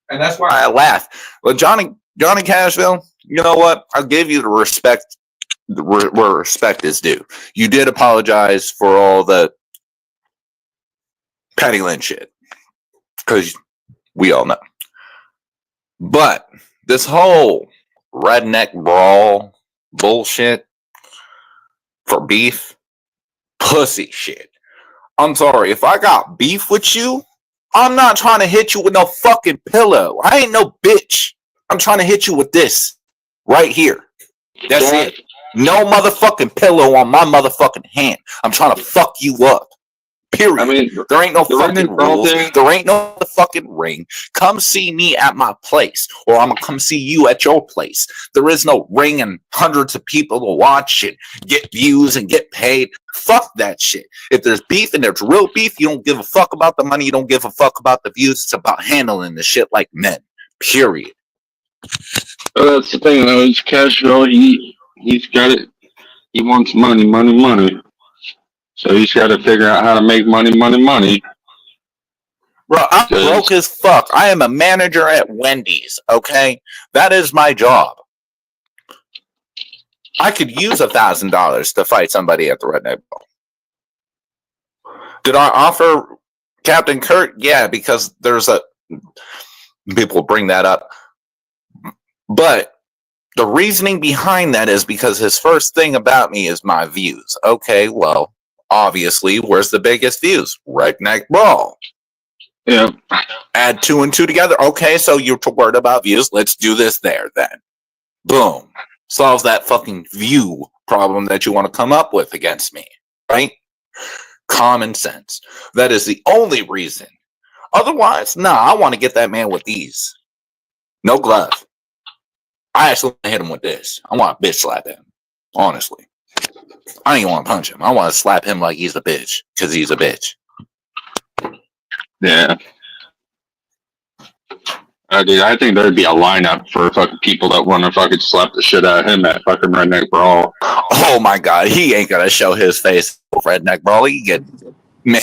And that's why I laugh. Well, Johnny Cashville, you know what? I'll give you the respect where respect is due. You did apologize for all the Patty Lynn shit, because we all know. But this whole redneck brawl bullshit for beef, pussy shit. I'm sorry, if I got beef with you, I'm not trying to hit you with no fucking pillow. I ain't no bitch. I'm trying to hit you with this right here. That's it. No motherfucking pillow on my motherfucking hand. I'm trying to fuck you up. Period. I mean, there ain't no the fucking redneck brawl rules. thing- There ain't no fucking ring. Come see me at my place, or I'm gonna come see you at your place. There is no ring and hundreds of people to watch and get views and get paid. Fuck that shit. If there's beef and there's real beef, you don't give a fuck about the money. You don't give a fuck about the views. It's about handling the shit like men. Period. Well, that's the thing, though. It's Cashville. He's got it. He wants money. So he's got to figure out how to make money. Bro, I'm broke as fuck. I am a manager at Wendy's, okay? That is my job. I could use $1,000 to fight somebody at the Redneck Bowl. Did I offer Captain Kurt? Yeah, because there's people bring that up. But the reasoning behind that is because his first thing about me is my views. Okay, well, obviously, where's the biggest views? Redneck Brawl. Yeah. Add 2 and 2 together. Okay, so you're worried about views. Let's do this there then. Boom. Solves that fucking view problem that you want to come up with against me. Right? Common sense. That is the only reason. Otherwise, I want to get that man with these. No glove. I actually want to hit him with this. I want to bitch slap him. Honestly. I don't even want to punch him. I want to slap him like he's a bitch. Because he's a bitch. Yeah. Dude, I think there'd be a lineup for fucking people that want to fucking slap the shit out of him at fucking Redneck Brawl. Oh my god, he ain't gonna show his face Redneck Brawl. He get man.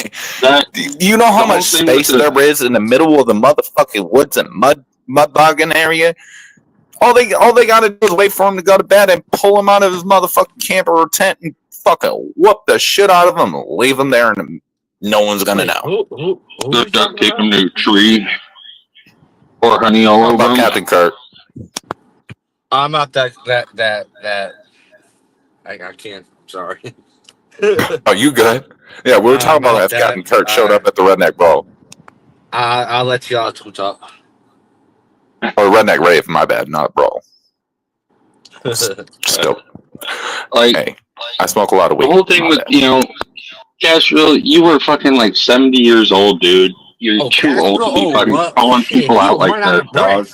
You know how much space there is in the middle of the motherfucking woods and mud bogging area? All they gotta do is wait for him to go to bed and pull him out of his motherfucking camper or tent and fucking whoop the shit out of him and leave him there in No one's gonna Wait, know. who The you duct talking tape about? him to a tree. Or honey all How over about him. Captain Kirk? I'm not that. I can't. Sorry. Oh, you good? Yeah, we were talking I'm about not if that. Captain Kirk showed up at the Redneck Ball I'll let y'all two talk. or Redneck Rave. My bad, not Brawl. Still, Like, hey, I smoke a lot of the weed. whole thing My with, bad. Cashville, you were fucking like 70 years old, dude. You're Oh, too old Castro. to be Oh, fucking what? Oh, calling shit. people He out was like running out this, of dog.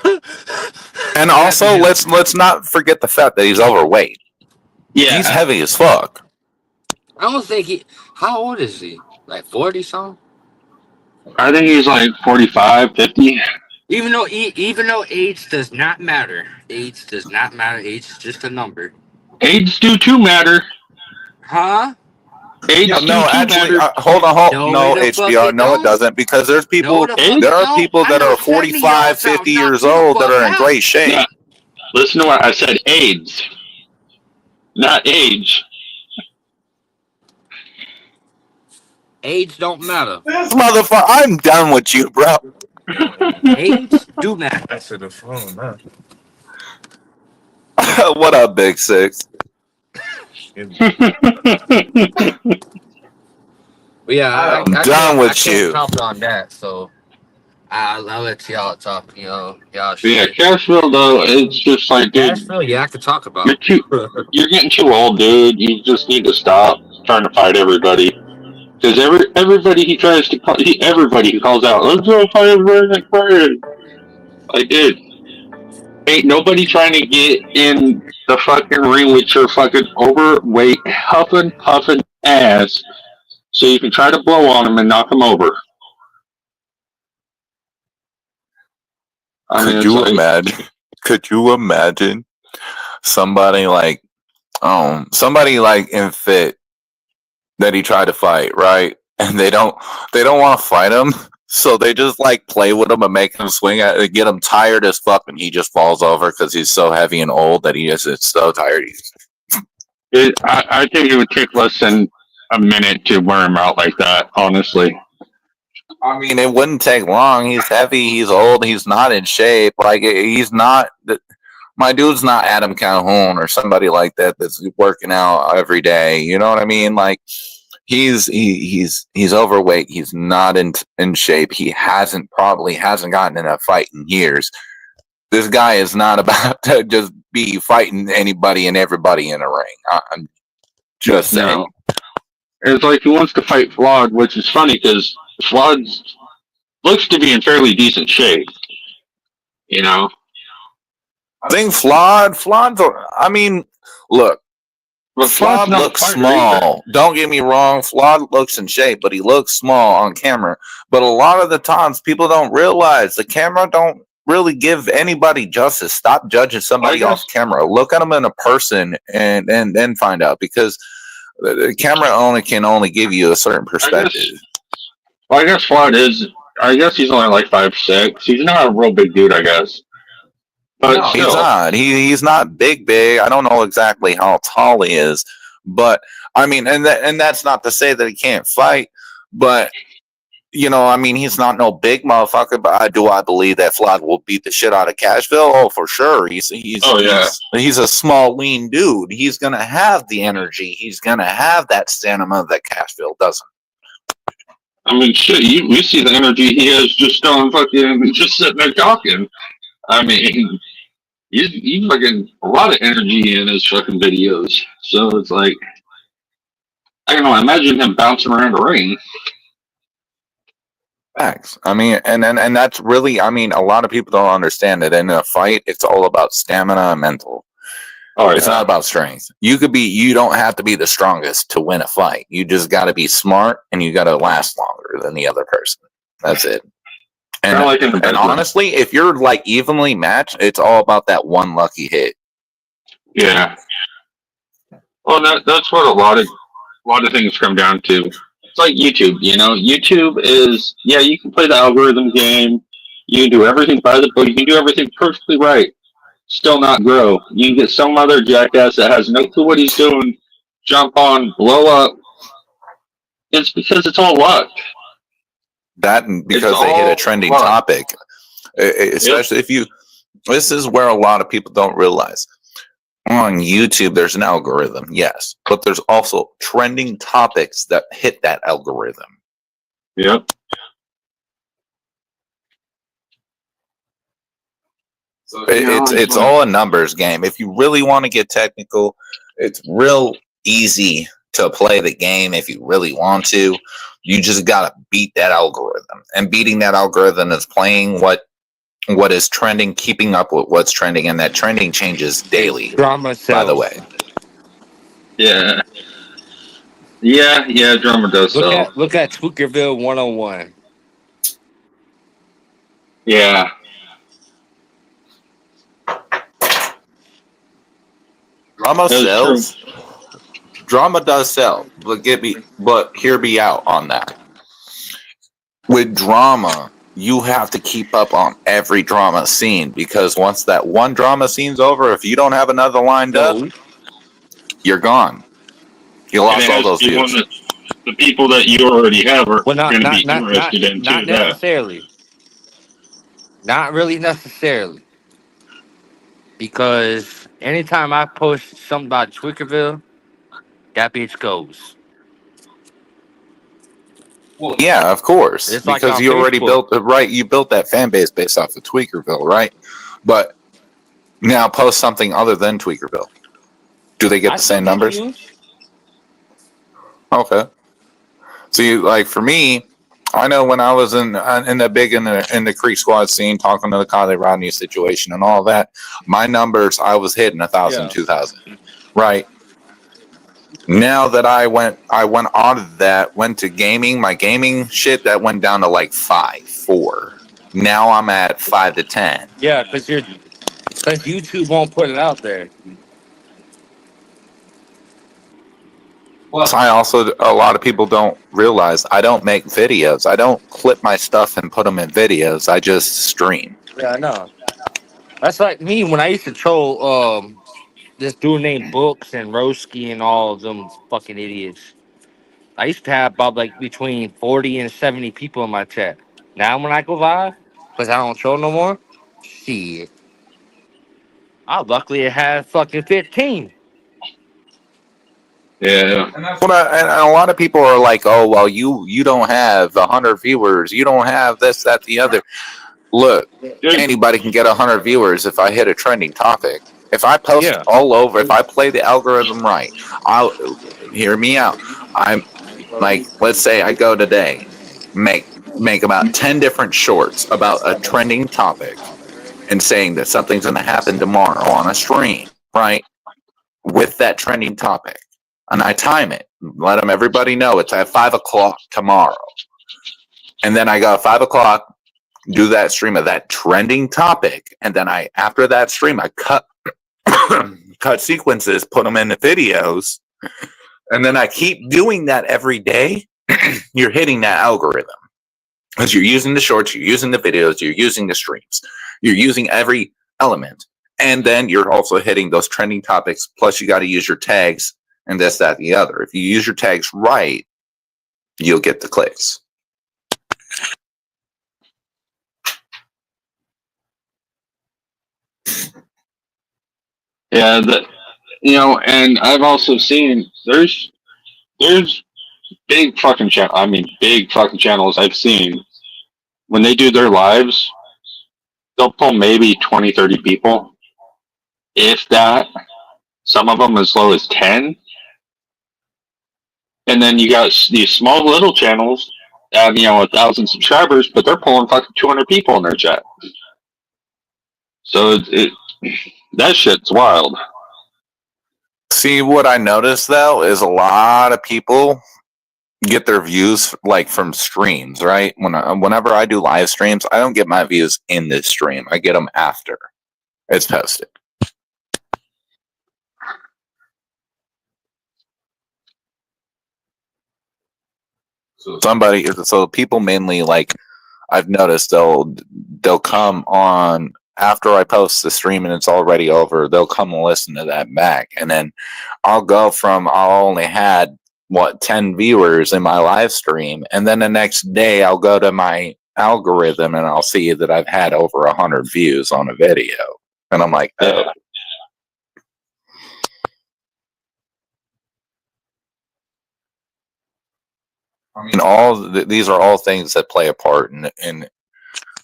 breath. And Happy also, him. let's not forget the fact that he's overweight. Yeah. He's heavy as fuck. I don't think he. How old is he? Like 40 something? I think he's like 45, 50. Even though age does not matter. Age does not matter. Age is just a number. Age do too matter. Huh? Age do No, too actually, matter. hold on, No, no, the fuck HBR, it no, it don't. doesn't, because there's No, people, the fuck Age? there it are don't. people I that know are 70 year 45, olds out. 50 Knock years you the old that fuck are in out. great shape. Yeah. Listen to what I said. AIDS, not age. Age don't matter. This motherfucker, I'm done with you, bro. Age do matter. Answer the phone, huh? What up, Big Six? But yeah, I'm I done can't with you. comment on that. So I'll let y'all talk. Y'all Yeah, shit. Cashville though, it's just like, dude, Nashville, yeah, I could talk you're about. you're getting too old, dude. You just need to stop trying to fight everybody. Because everybody he tries to call, everybody he calls out, let's go fight everybody like Brian. Like, dude, ain't nobody trying to get in the fucking ring with your fucking overweight, huffing, puffing ass so you can try to blow on him and knock him over. I mean, Could it's you like, imagine? Could you imagine somebody like, somebody like in Fit that he tried to fight, right? And they don't want to fight him, so they just like play with him and make him swing at it, get him tired as fuck, and he just falls over because he's so heavy and old that he is so tired. I think it would take less than a minute to wear him out like that, honestly. I mean, it wouldn't take long. He's heavy. He's old. He's not in shape. Like he's not. My dude's not Adam Calhoun or somebody like that that's working out every day. You know what I mean? Like he's overweight. He's not in shape. He probably hasn't gotten in a fight in years. This guy is not about to just be fighting anybody and everybody in a ring. I'm just saying. No. It's like he wants to fight Flawed, which is funny because Flawed looks to be in fairly decent shape. You know? I think Flood's. I mean, look. But Flawed's Flawed not a looks fighter small. either. Don't get me wrong. Flawed looks in shape, but he looks small on camera. But a lot of the times, people don't realize the camera don't really give anybody justice. Stop judging somebody off camera. Look at them in a person and then find out, because the camera can only give you a certain perspective. I guess Flawed is. I guess he's only like 5'6". He's not a real big dude, I guess. But No, still, he's not. He's not big. I don't know exactly how tall he is, but I mean, and that's not to say that he can't fight, but I mean, he's not no big motherfucker. But I believe that Flood will beat the shit out of Cashville. Oh, for sure. He's a small, lean dude. He's gonna have the energy. He's gonna have that stamina that Cashville doesn't. I mean, shit. You see the energy he has just on fucking just sitting there talking. I mean, he's fucking a lot of energy in his fucking videos. So it's like, I don't know. Imagine him bouncing around a ring. Facts. I mean, and that's really. I mean, a lot of people don't understand that in a fight, it's all about stamina and mental. Oh, yeah. It's not about strength. You don't have to be the strongest to win a fight. You just got to be smart, and you got to last longer than the other person. That's it. And, like and honestly, if you're like evenly matched, it's all about that one lucky hit. Yeah. Well, that's what a lot of things come down to. It's like YouTube. YouTube is, you can play the algorithm game. You can do everything by the book. You can do everything perfectly right. Still not grow. You can get some other jackass that has no clue what he's doing, jump on, blow up, It's because it's all luck. That and because It's they hit a all trending luck. topic, especially if you. This is where a lot of people don't realize. On YouTube, there's an algorithm, yes, but there's also trending topics that hit that algorithm. Yep. So it's all a numbers game. If you really want to get technical, it's real easy to play the game. If you really want to, you just gotta beat that algorithm, and beating that algorithm is playing what is trending, keeping up with what's trending, and that trending changes daily. Drama By the sells. way, Yeah. Drummer does Look sell. at Tweakerville 101. Yeah. drama That is sells. true. Drama does sell, but hear me out on that. With drama, you have to keep up on every drama scene, because once that one drama scene's over, if you don't have another lined up, you're gone. You And lost it all has to those be one views. that the people that you already have are Well, going to be interested in not too. That. necessarily. Not really necessarily. Because anytime I post something about Twickerville, that bitch goes. Well, yeah, of course, It's like because on you already Facebook. you built that fan base based off of Tweakerville, right? But now post something other than Tweakerville. Do they get I the still same get numbers? views. Okay. See, like for me, I know when I was in the Creek Squad scene, talking to the Kyle Rodney situation and all that, my numbers I was hitting 1,000, Yeah. 2,000, right? Now that I went out of that, went to gaming, my gaming shit that went down to like 5, 4. Now I'm at 5 to 10. Yeah, because YouTube won't put it out there. Plus, I also, a lot of people don't realize I don't make videos. I don't clip my stuff and put them in videos. I just stream. Yeah, I know. That's like me when I used to troll this dude named Books and Roski and all of them fucking idiots. I used to have about like between 40 and 70 people in my chat. Now when I go live, because I don't troll no more, shit. I luckily had fucking 15. Yeah. And that's what and a lot of people are like, oh, well, you don't have 100 viewers. You don't have this, that, the other. Look, Dude, anybody can get 100 viewers if I hit a trending topic. If I post Yeah. all over, if I play the algorithm right, I'll hear me out. I'm like, let's say I go today, make about 10 different shorts about a trending topic and saying that something's going to happen tomorrow on a stream, right? With that trending topic. And I time it, let them everybody know it's at 5 o'clock tomorrow. And then I go 5 o'clock, do that stream of that trending topic, and then after that stream I cut cut sequences, put them into videos, and then I keep doing that every day. You're hitting that algorithm because you're using the shorts, you're using the videos, you're using the streams, you're using every element, and then you're also hitting those trending topics. Plus, you got to use your tags and this, that, the other. If you use your tags right, you'll get the clicks. yeah, and I've also seen there's big fucking big fucking channels I've seen when they do their lives, they'll pull maybe 20, 30 people, if that. Some of them as low as 10. And then you got these small little channels that have, 1,000 subscribers, but they're pulling fucking 200 people in their chat. So that shit's wild. See, what I noticed though is a lot of people get their views like from streams, right? Whenever I do live streams, I don't get my views in this stream. I get them after it's posted. So people mainly, like, I've noticed they'll come on after I post the stream and it's already over. They'll come and listen to that back, and then I'll go from I only had what, 10 viewers in my live stream, and then the next day I'll go to my algorithm and I'll see that I've had over 100 views on a video, and I'm like, oh. Yeah. I mean, these are all things that play a part in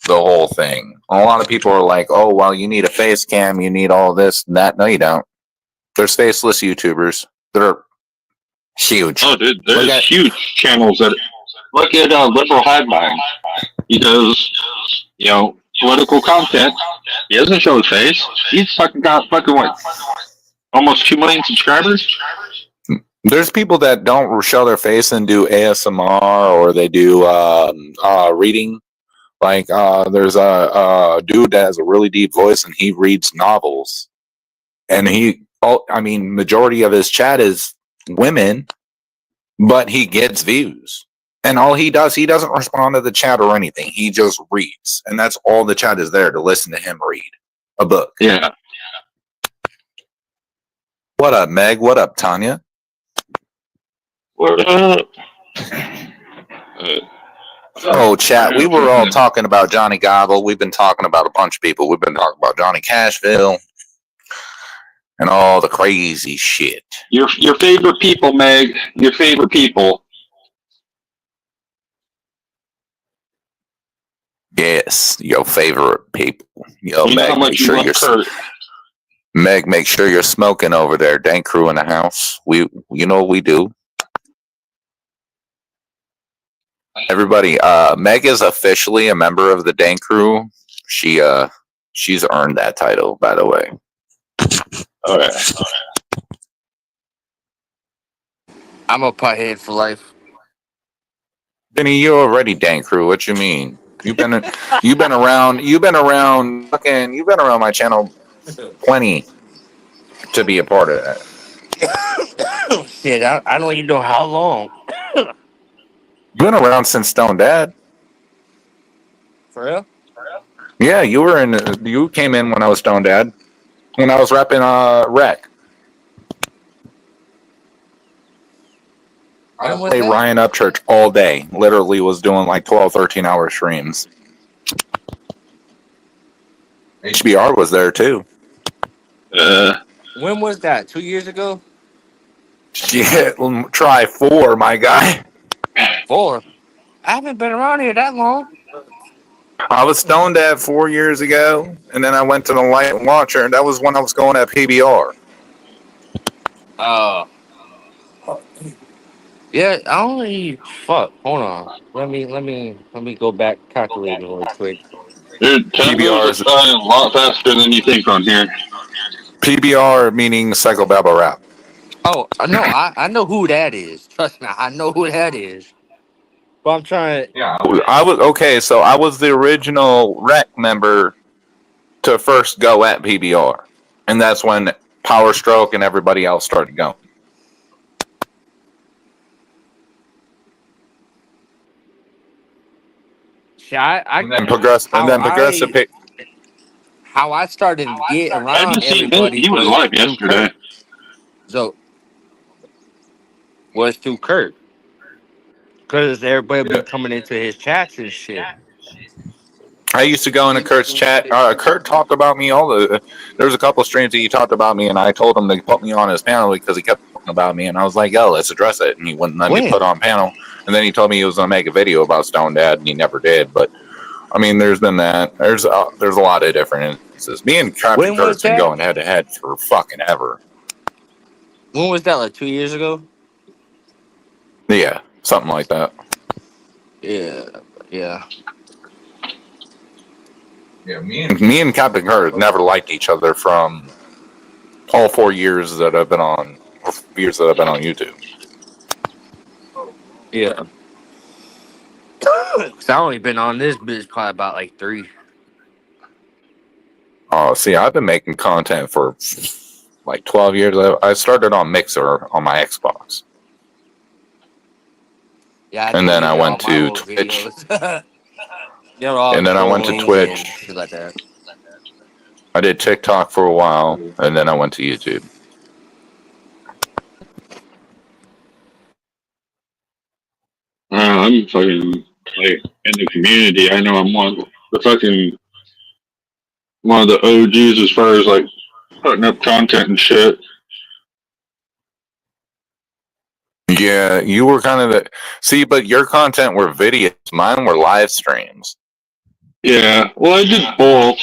the whole thing. A lot of people are like, oh, well, you need a face cam, you need all this and that. No, you don't. There's faceless YouTubers that are huge. Oh, dude, there's huge channels that look at Liberal Headline. He does, political content. He doesn't show his face. He's fucking got what, almost 2 million subscribers. There's people that don't show their face and do ASMR, or they do reading. Like there's a dude that has a really deep voice and he reads novels, and majority of his chat is women, but he gets views. And all he does, he doesn't respond to the chat or anything. He just reads, and that's all the chat is there, to listen to him read a book. Yeah. What up, Meg? What up, Tanya? What up? Oh, chat. We were all talking about Johnny Gobble. We've been talking about a bunch of people. We've been talking about Johnny Cashville and all the crazy shit. Your favorite people, Meg. Your favorite people. Yes, your favorite people. Yo, You know Meg, how much you love Kurt. Meg, make sure you're smoking over there. Dank crew in the house. You know what we do. Everybody, Meg is officially a member of the Dank crew. She's earned that title, by the way. All right. I'm a pothead for life. Benny, you're already Dank crew. What you mean? You've been around my channel plenty to be a part of that. Shit, I don't even know how long. You've been around since Stone Dad. For real? Yeah, you came in when I was Stone Dad. When I was repping Rec. I played Ryan Upchurch all day. Literally was doing like 12, 13-hour streams. HBR was there too. When was that? 2 years ago? Shit, try 4, my guy. 4? I haven't been around here that long. I was Stone Dad 4 years ago, and then I went to the Light Launcher, and that was when I was going at PBR. Yeah, I only hold on. Let me go back calculating real quick. Dude, PBR is a lot faster than you think on here. PBR meaning Psychobabble Rap. Oh no, I know who that is. Trust me, I know who that is. But I'm trying. Yeah, I was okay. So I was the original Rec member to first go at PBR, and that's when Power Stroke and everybody else started going. Yeah, And then Progressive. How I started to get around everybody. He was live yesterday. So was through Kurt, because everybody was coming into his chats and shit. I used to go into Kurt's chat. Kurt talked about me there was a couple of streams that he talked about me, and I told him to put me on his panel because he kept talking about me, and I was like, yo, let's address it. And he wouldn't let me put on panel. And then he told me he was going to make a video about Stone Dad, and he never did. But I mean, there's been that. There's a lot of different instances. Me and Captain Kurt's been going head to head for fucking ever. When was that? Like 2 years ago? Yeah, something like that. Yeah. Yeah, me and Captain Kurt never liked each other from all 4 years that I've been on, YouTube. Yeah. Cause I only been on this bitch probably about like 3. Oh, see, I've been making content for like 12 years. I started on Mixer on my Xbox. Yeah. And then I went to Twitch. And then I went to Twitch. Like that. I did TikTok for a while, and then I went to YouTube. fucking like in the community. I know I'm one of the OGs as far as like putting up content and shit. Yeah, you were kind of the see, but your content were videos. Mine were live streams. Yeah, well, I did both.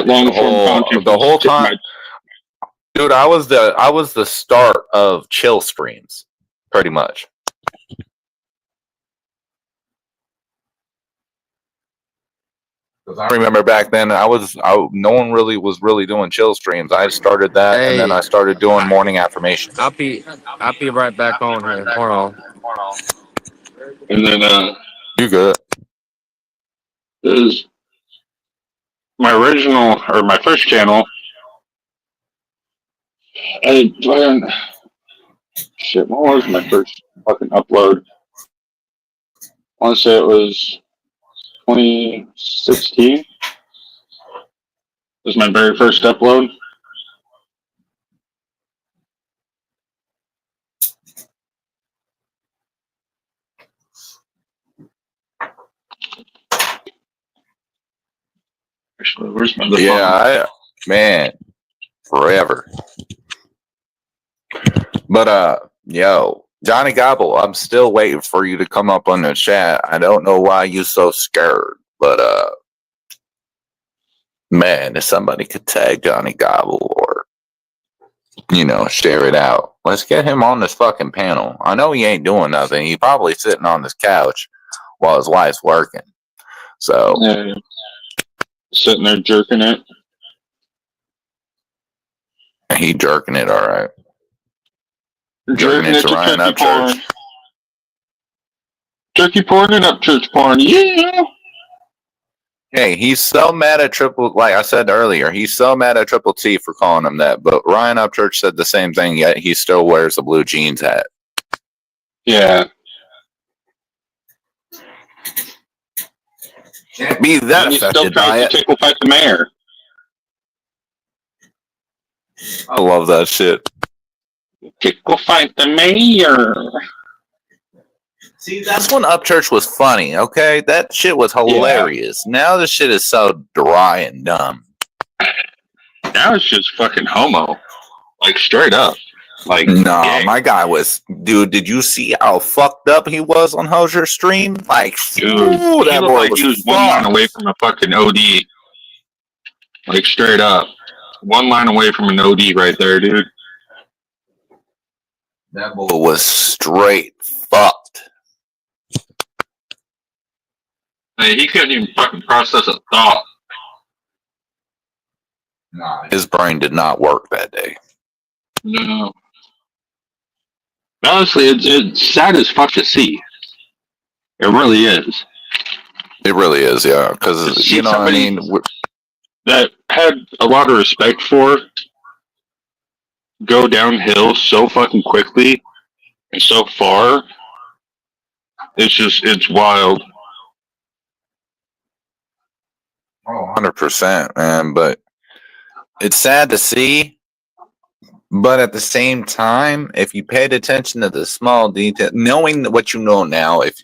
Long form content. The whole time, dude. I was the start of chill streams, pretty much. Because I remember back then, no one really was really doing chill streams. I started that, and then Hey, I started doing morning affirmations. I'll be right back on here. Hold on. And then You good? there's my original or my first channel. I fucking shit. What was my first fucking upload? I want to say it was 2016. Was my very first upload. Actually, where's my phone? Yeah, man, forever. But yo, Johnny Gobble, I'm still waiting for you to come up on the chat. I don't know why you so scared, but man, if somebody could tag Johnny Gobble or share it out. Let's get him on this fucking panel. I know he ain't doing nothing. He probably sitting on this couch while his wife's working. So Yeah, sitting there jerking it. he jerking it all right. Jerking it to Ryan turkey Upchurch. porn. Turkey porn and Upchurch porn. Yeah. Hey, he's so mad at like I said earlier, he's so mad at Triple T for calling him that. But Ryan Upchurch said the same thing, yet he still wears a blue jeans hat. Yeah. Can't be that And he still affected by tries it. to tickle fight the mayor. I love that shit. Tickle fight the mayor. See, that's when Upchurch was funny, okay? That shit was hilarious. Yeah. Now this shit is so dry and dumb. Now it's just fucking homo. Like, straight up. Like, no, gay. My guy was, dude, did you see how fucked up he was on Hosier's stream? Like, dude, ooh, that boy like he was 1 line away from a fucking OD. Like, straight up. 1 line away from an OD right there, dude. That boy was straight fucked. Hey, he couldn't even fucking process a thought. Nah, his brain did not work that day. No. Honestly, it's sad as fuck to see. It really is. It really is, yeah. Because, you know what I mean? That had a lot of respect for go downhill so fucking quickly and so far. It's wild. Oh, 100%, man. But it's sad to see. But at the same time, if you paid attention to the small detail, knowing what you know now, if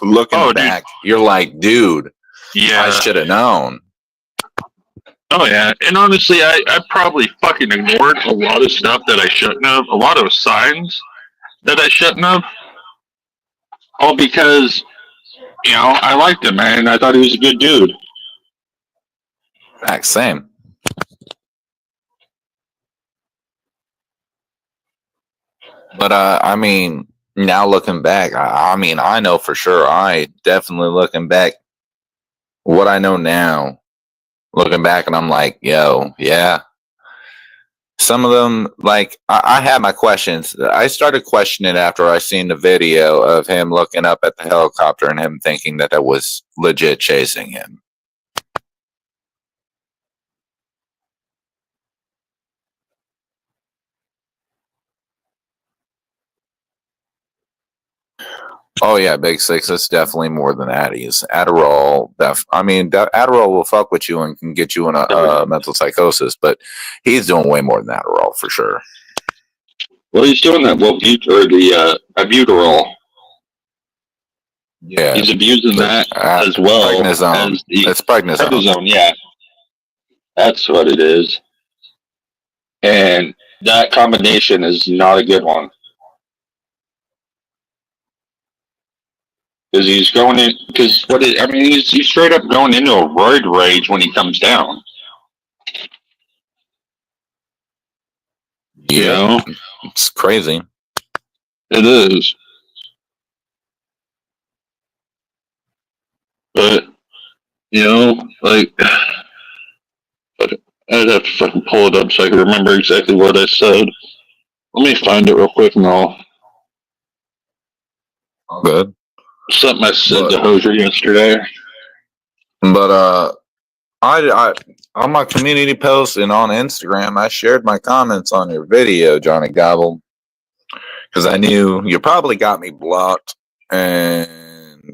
looking back, you're like, dude, yeah, I should have known. Oh, yeah. And honestly, I probably fucking ignored a lot of stuff that I shouldn't have, a lot of signs that I shouldn't have. All because, I liked him, man. I thought he was a good dude. Back, same. But, I mean, now looking back, I mean, I know for sure, I definitely looking back, what I know now, looking back, and I'm like, yo, yeah. Some of them, like, I had my questions. I started questioning after I seen the video of him looking up at the helicopter and him thinking that it was legit chasing him. Oh yeah, Big Six. It's definitely more than Addies. Adderall. Adderall will fuck with you and can get you in a mental psychosis, but he's doing way more than Adderall for sure. Well, he's doing that the albuterol. Yeah, He's abusing that as well prednisone. as the It's prednisone. prednisone. Yeah, that's what it is. And that combination is not a good one. Because he's going in. Because he's straight up going into a roid rage when he comes down. Yeah, You know, it's crazy. it is. But like, I'd have to fucking pull it up so I can remember exactly what I said. Let me find it real quick, and I'll. Good. Something I said to Hosier yesterday. But I on my community post and on Instagram, I shared my comments on your video, Johnny Gobble, because I knew you probably got me blocked, and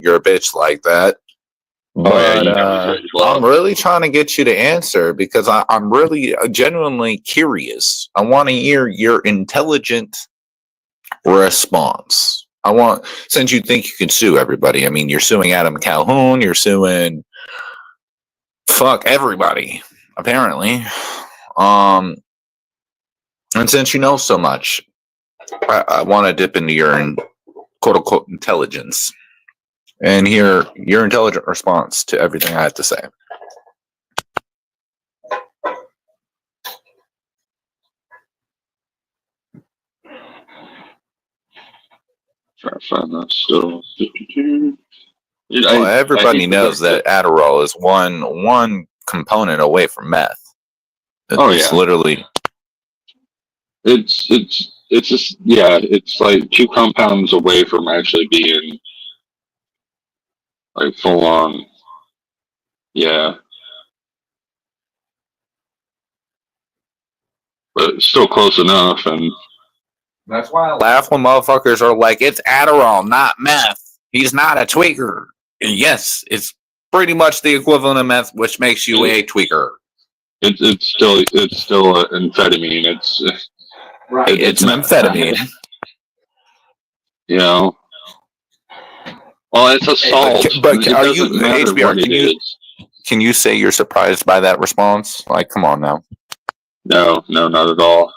you're a bitch like that. But I'm really trying to get you to answer because I'm really genuinely curious. I want to hear your intelligent response. Since you think you can sue everybody, I mean, you're suing Adam Calhoun, you're suing fuck everybody, apparently. And since you know so much, I want to dip into your quote unquote intelligence and hear your intelligent response to everything I have to say. Try to find that still. Well, everybody knows that Adderall is one component away from meth. It's literally. It's just it's like 2 compounds away from actually being like full on. Yeah. But it's still close enough, and that's why I laugh when motherfuckers are like, "It's Adderall, not meth. He's not a tweaker." And yes, it's pretty much the equivalent of meth, which makes you a tweaker. It's still an amphetamine. It's an amphetamine. You know. Well, it's a salt. But are you HBR? Can you say you're surprised by that response? Like, come on now. No, not at all.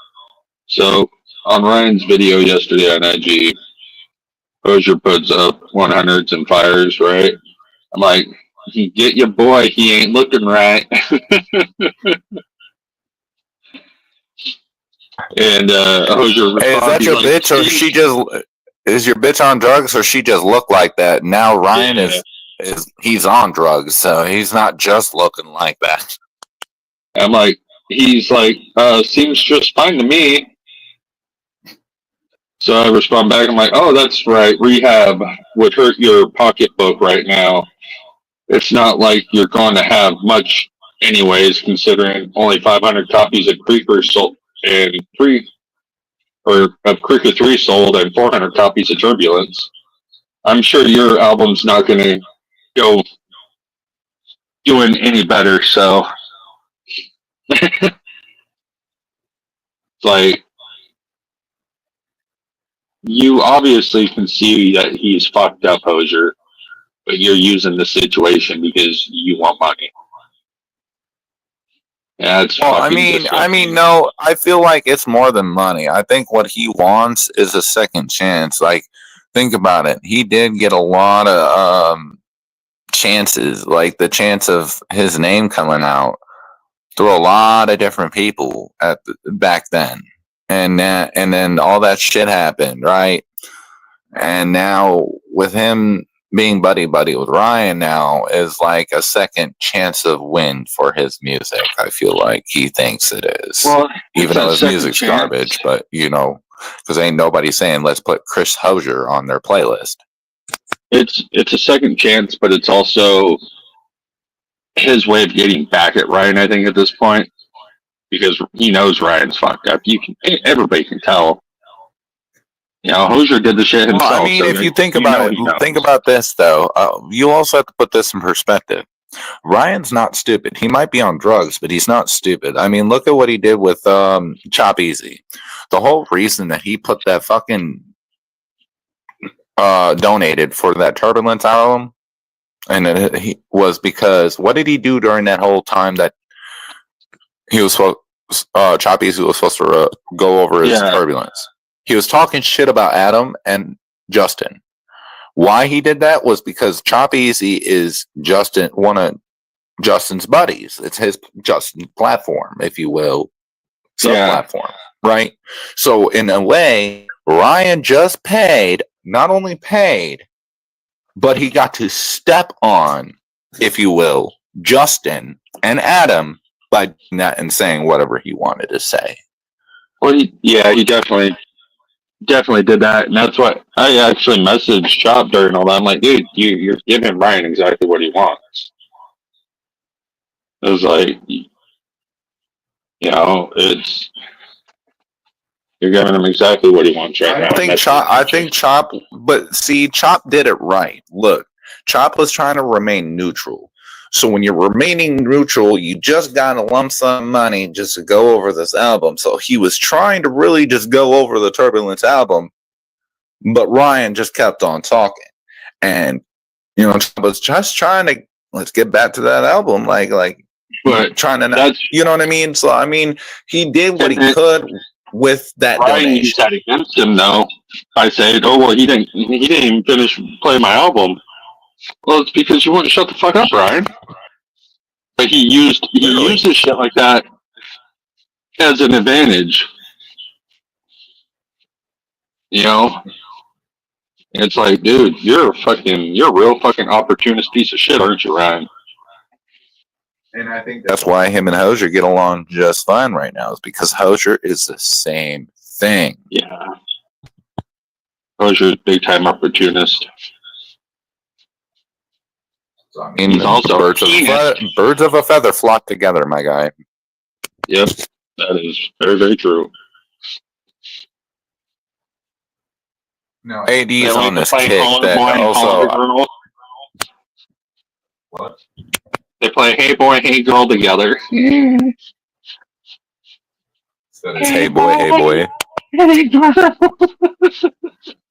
So on Ryan's video yesterday on IG, Hosier puts up 100s and fires, right? I'm like, get your boy, he ain't looking right. And Hosier responds, is that your bitch, or she just is your bitch on drugs, or she just look like that? Now Ryan is he's on drugs, so he's not just looking like that. I'm like, he's like, seems just fine to me. So I respond back, I'm like, oh, that's right, rehab would hurt your pocketbook right now. It's not like you're going to have much anyways, considering only 500 copies of Creeper sold and of Creeper 3 sold and 400 copies of Turbulence. I'm sure your album's not going to go doing any better, so it's like, you obviously can see that he's fucked up, Hosier, but you're using the situation because you want money. Yeah, it's well, I mean, no, I feel like it's more than money. I think what he wants is a second chance. Like, think about it. He did get a lot of chances, like the chance of his name coming out through a lot of different people back then, and then all that shit happened, right? And now with him being buddy with Ryan now is like a second chance of win for his music. I feel like he thinks it is, even though his music's garbage. But because ain't nobody saying let's put Chris Hosier on their playlist. It's a second chance, but it's also his way of getting back at Ryan, I think, at this point, because he knows Ryan's fucked up. Everybody can tell. Hosier did the shit himself. Well, I mean, if you think about it, think about this though. You also have to put this in perspective. Ryan's not stupid. He might be on drugs, but he's not stupid. I mean, look at what he did with Chop Easy. The whole reason that he put that fucking donated for that Turbulence album, and he was because what did he do during that whole time that he was supposed Chop Easy was supposed to go over his Turbulence? He was talking shit about Adam and Justin. Why he did that was because Chop Easy is Justin, one of Justin's buddies. It's his Justin platform, if you will, sub-platform, right? So in a way, Ryan just not only paid, but he got to step on, if you will, Justin and Adam by doing that and saying whatever he wanted to say. Well, he definitely did that, and that's what I actually messaged Chop during all that. I'm like, dude, you're giving Ryan exactly what he wants. It was like, it's you're giving him exactly what he wants right now. I think Chop, but see, Chop did it right. Look, Chop was trying to remain neutral. So when you're remaining neutral, you just got a lump sum money just to go over this album. So he was trying to really just go over the Turbulence album, but Ryan just kept on talking. And, Chop was just trying to, let's get back to that album. But trying to, you know what I mean? So, I mean, he did what he could with that Ryan donation. used that against him, though. I said, oh, well, he didn't even finish playing my album. Well, it's because you wouldn't shut the fuck up, Ryan. But he used this shit like that as an advantage. It's like, dude, you're a real fucking opportunist piece of shit, aren't you, Ryan? And I think that's why him and Hosier get along just fine right now, is because Hosier is the same thing. Yeah. Hosier's big time opportunist. So, I mean, he's also birds of a feather flock together, my guy. Yep, that is very, very true. No, AD's on this kick that also. What? They play Hey Boy, Hey Girl together. So it's Hey Boy, Hey Boy.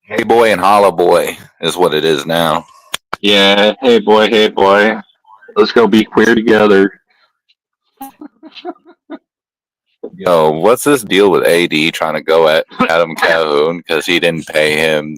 Hey Boy and Holla Boy is what it is now. Yeah, hey boy, let's go be queer together. Yo, what's this deal with AD trying to go at Adam Calhoun because he didn't pay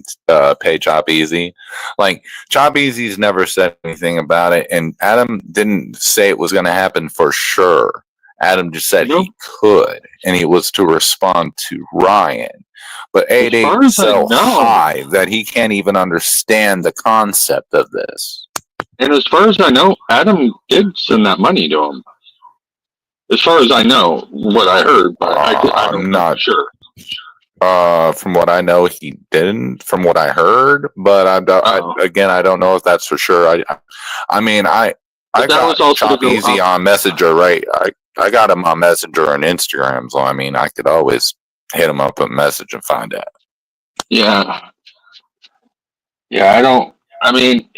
Chop Easy? Like, Chop Easy's never said anything about it, and Adam didn't say it was going to happen for sure. Adam just said he could, and he was to respond to Ryan. But AD is so high that he can't even understand the concept of this. And as far as I know, Adam did send that money to him. As far as I know, what I heard, but I'm not sure. From what I know, he didn't. From what I heard, but I don't know if that's for sure. I got Chop Easy on Messenger, right? I got him on Messenger and Instagram, so I mean, I could always hit him up and message and find out. Yeah. I don't. I mean,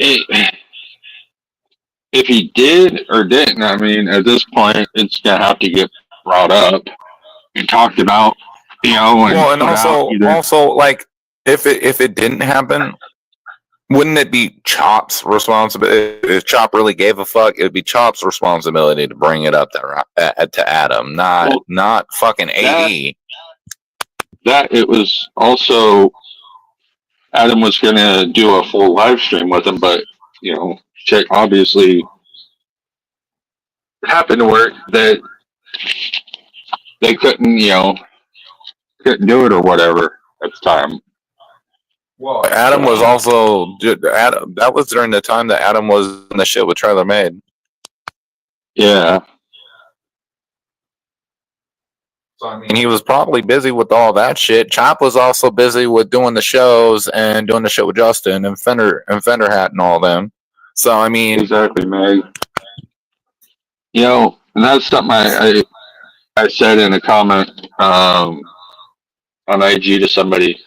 if he did or didn't, I mean, at this point, it's gonna have to get brought up and talked about, And also, like, if it didn't happen, wouldn't it be Chop's responsibility? If Chop really gave a fuck, it would be Chop's responsibility to bring it up there to Adam, not fucking AE. That it was also Adam was gonna do a full live stream with him, but shit obviously happened to work that they couldn't do it or whatever at the time. Well, Adam was also that was during the time that Adam was in the shit with Trailer Made. Yeah. So, I mean, he was probably busy with all that shit. Chop was also busy with doing the shows and doing the shit with Justin and Fender Hat and all them. So, I mean, exactly, Meg. And that's something I said in a comment on IG to somebody.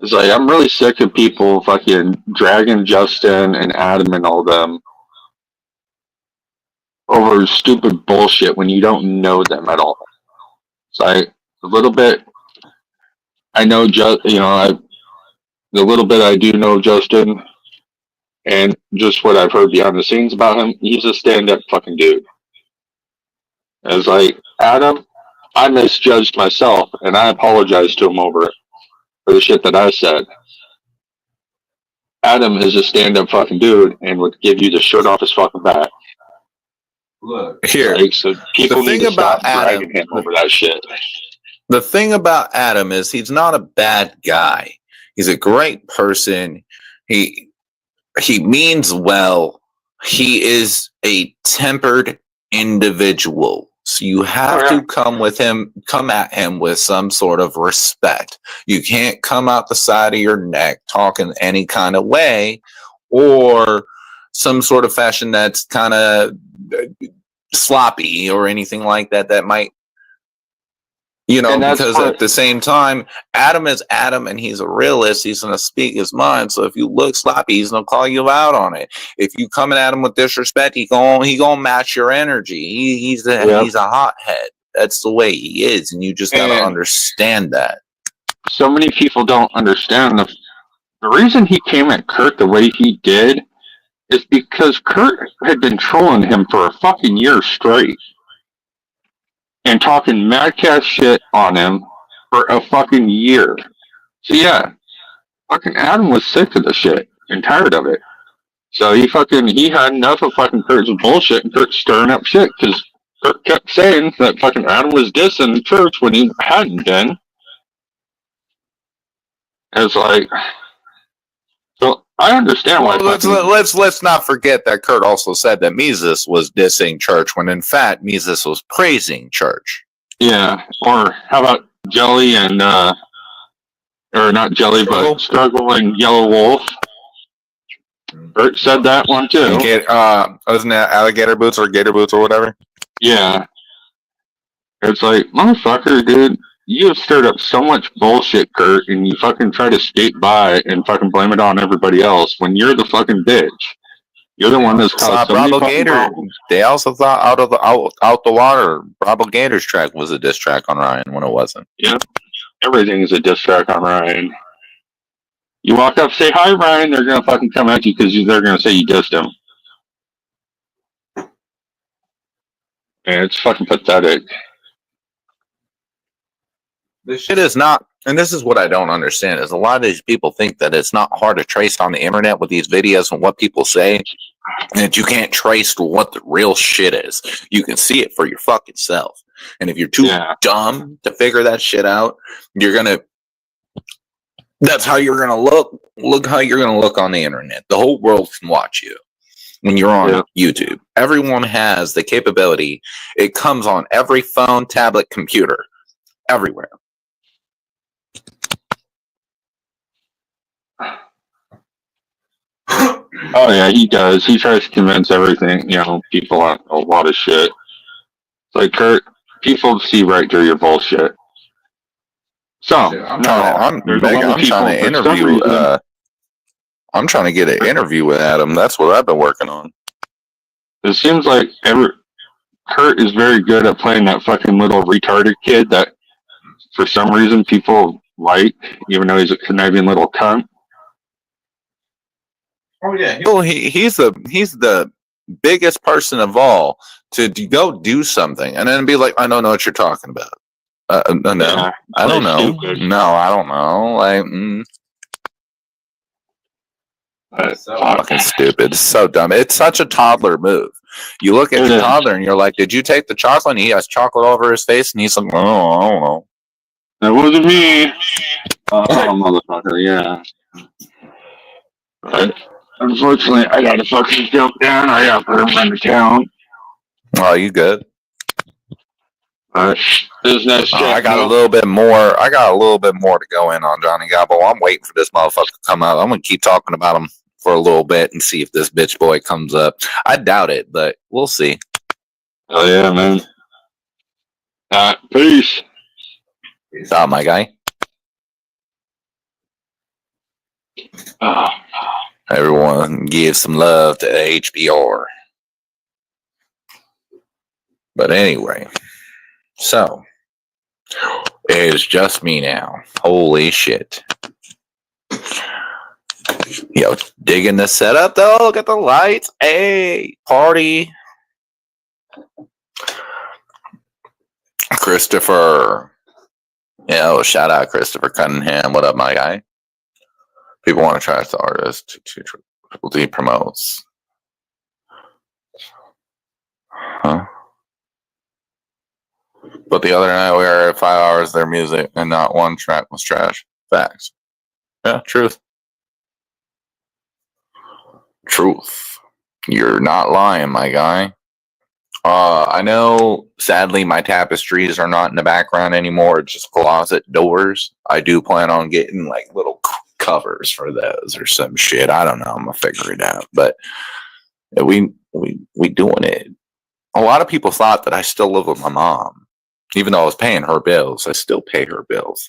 It's like, I'm really sick of people fucking dragging Justin and Adam and all them over stupid bullshit when you don't know them at all. So a little bit, I know, the little bit I do know Justin, and just what I've heard behind the scenes about him, he's a stand-up fucking dude. It's like, Adam, I misjudged myself, and I apologize to him over it for the shit that I said. Adam is a stand-up fucking dude and would give you the shirt off his fucking back. Look, here. Like, so people need to stop dragging him over that shit. The thing about Adam is he's not a bad guy. He's a great person. He means well. He is a tempered individual. So you have to come at him with some sort of respect. You can't come out the side of your neck talking any kind of way or some sort of fashion that's kind of sloppy or anything like that that might, because at the same time, Adam is Adam and he's a realist. He's going to speak his mind. So if you look sloppy, he's going to call you out on it. If you coming at him with disrespect, he gonna match your energy. He's a hothead. That's the way he is. And you just got to understand that. So many people don't understand the reason he came at Kurt the way he did is because Kurt had been trolling him for a fucking year straight. And talking madcast shit on him for a fucking year. So yeah, fucking Adam was sick of the shit and tired of it. So he had enough of fucking Kurt's bullshit and Kurt stirring up shit because Kurt kept saying that fucking Adam was dissing the church when he hadn't been. It's like, so I understand why. Let's not forget that Kurt also said that Mises was dissing church when in fact Mises was praising church. Yeah, or how about Jelly and or not Jelly, but Struggle and Yellow Wolf? Kurt said that one too. Wasn't that Alligator Boots or Gator Boots or whatever? Yeah. It's like, motherfucker, dude, you have stirred up so much bullshit, Kurt, and you fucking try to skate by and fucking blame it on everybody else when you're the fucking bitch. You're the one that's caused so many fucking problems. They also thought out the water. Bravo Gator's track was a diss track on Ryan when it wasn't. Yeah, everything is a diss track on Ryan. You walk up, say hi, Ryan. They're gonna fucking come at you because they're gonna say you dissed him. And it's fucking pathetic. This shit is not, and this is what I don't understand, is a lot of these people think that it's not hard to trace on the internet with these videos and what people say, and that you can't trace what the real shit is. You can see it for your fucking self. And if you're too dumb to figure that shit out, that's how you're gonna look how you're gonna look on the internet. The whole world can watch you when you're on YouTube. Everyone has the capability. It comes on every phone, tablet, computer, everywhere. Oh yeah, he does. He tries to convince people on a lot of shit. It's like, Kurt, people see right through your bullshit. So I'm trying to interview. I'm trying to get an interview with Adam. That's what I've been working on. It seems like Kurt is very good at playing that fucking little retarded kid that, for some reason, people like, even though he's a conniving little cunt. Oh yeah, he's the biggest person of all to go do something and then be like, I don't know what you're talking about. No, yeah, I don't know. Stupid. No, I don't know. Like, so fucking stupid. So dumb. It's such a toddler move. You look at the toddler and you're like, did you take the chocolate? And he has chocolate all over his face and he's like, oh, I don't know. That wasn't me. Oh, motherfucker, yeah. But unfortunately, I gotta fucking jump down. I gotta put him into town. Oh, you good? Business. I got a little bit more. I got a little bit more to go in on Johnny Gobble. I'm waiting for this motherfucker to come out. I'm gonna keep talking about him for a little bit and see if this bitch boy comes up. I doubt it, but we'll see. Oh yeah, man. Peace. Peace out, my guy. Everyone give some love to HBR. But anyway, so it's just me now. Holy shit. Yo, digging the setup though. Look at the lights. Hey, party. Christopher. Yo, shout out Christopher Cunningham. What up, my guy? People want to trash the artist. Triple D promotes. Huh? But the other night we heard 5 hours of their music and not one track was trash. Facts. Yeah, truth. Truth. You're not lying, my guy. I know, sadly, my tapestries are not in the background anymore. It's just closet doors. I do plan on getting like little covers for those or some shit. I don't know. I'm gonna figure it out. But we doing it. A lot of people thought that I still live with my mom, even though I was paying her bills. I still pay her bills,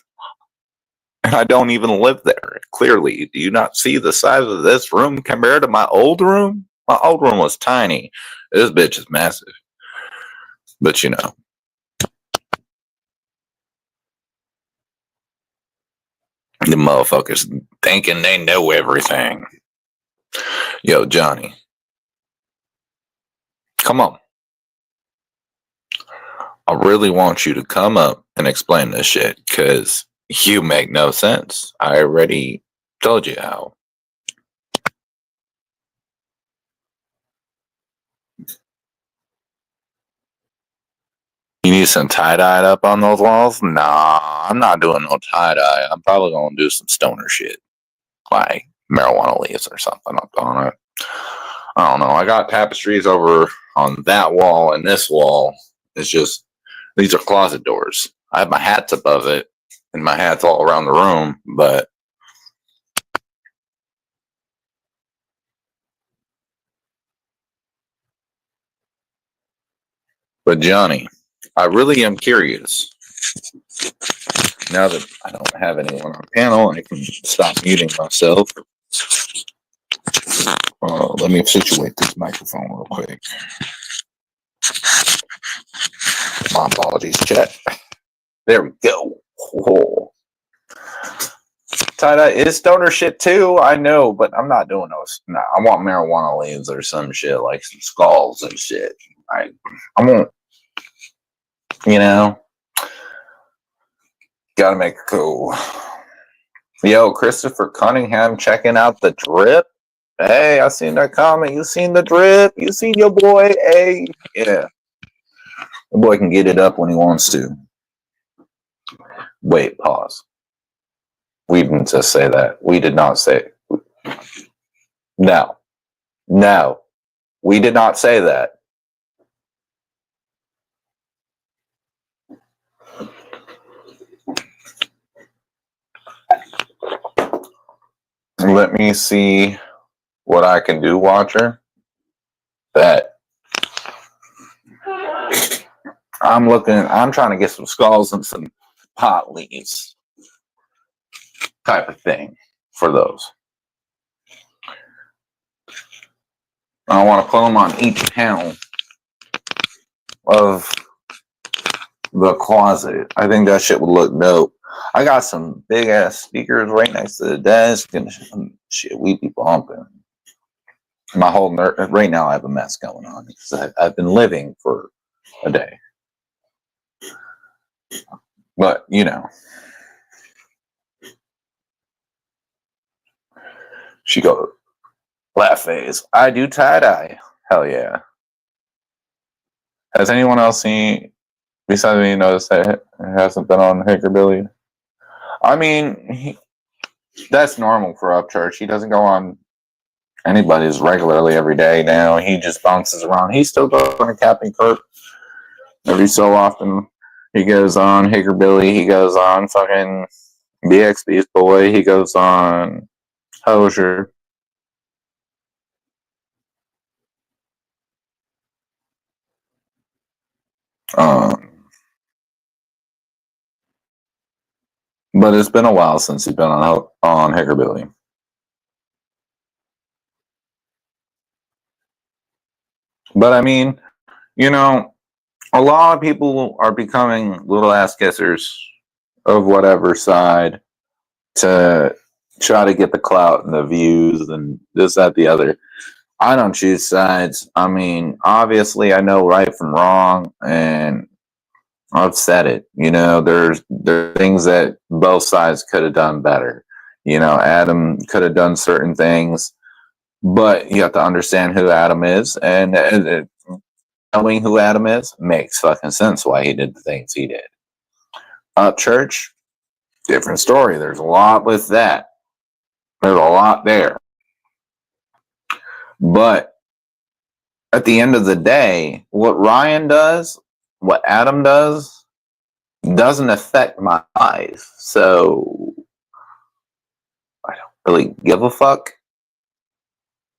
and I don't even live there. Clearly, do you not see the size of this room compared to my old room? My old room was tiny. This bitch is massive. But you know. The motherfuckers thinking they know everything. Yo, Johnny. Come on. I really want you to come up and explain this shit, because you make no sense. I already told you how. You need some tie-dye up on those walls? Nah, I'm not doing no tie-dye. I'm probably going to do some stoner shit. Like marijuana leaves or something up on it. I don't know. I got tapestries over on that wall and this wall. It's just, these are closet doors. I have my hats above it, and my hats all around the room, but Johnny, I really am curious. Now that I don't have anyone on panel, I can stop muting myself. Let me situate this microphone real quick. My apologies, chat. There we go. Oh. Tie-dye is stoner shit too, I know, but I'm not doing those. Nah, I want marijuana leaves or some shit, like some skulls and shit. I won't, you know, gotta make it cool. Yo, Christopher Cunningham checking out the drip. Hey, I seen that comment. You seen the drip? You seen your boy? Hey, yeah. The boy can get it up when he wants to. Wait, pause. We didn't just say that. We did not say. No. No. We did not say that. Let me see what I can do, Watcher. Bet. I'm trying to get some skulls and some pot leaves type of thing for those. I want to put them on each panel of the closet. I think that shit would look dope. I got some big ass speakers right next to the desk, and shit, we be bumping. My whole right now, I have a mess going on because I've been living for a day. But you know, she goes, laugh face. I do tie-dye. Hell yeah. Has anyone else seen, besides me, noticed that it hasn't been on Hickerbilly? I mean, that's normal for Upchurch. He doesn't go on anybody's regularly every day now. He just bounces around. He's still going to Captain Kirk every so often. He goes on Hickerbilly. He goes on fucking BXB's Boy. He goes on Hosier. But it's been a while since he's been on Hickerbilly. But I mean, you know, A lot of people are becoming little ass kissers of whatever side to try to get the clout and the views and this, that, the other. I don't choose sides. I mean, obviously, I know right from wrong, and I've said it. You know, there's things that both sides could have done better. You know, Adam could have done certain things, but you have to understand who Adam is, and knowing who Adam is makes fucking sense why he did the things he did. Church, different story. There's a lot with that. There's a lot there, but at the end of the day, what Ryan does, what Adam does, doesn't affect my life. So I don't really give a fuck.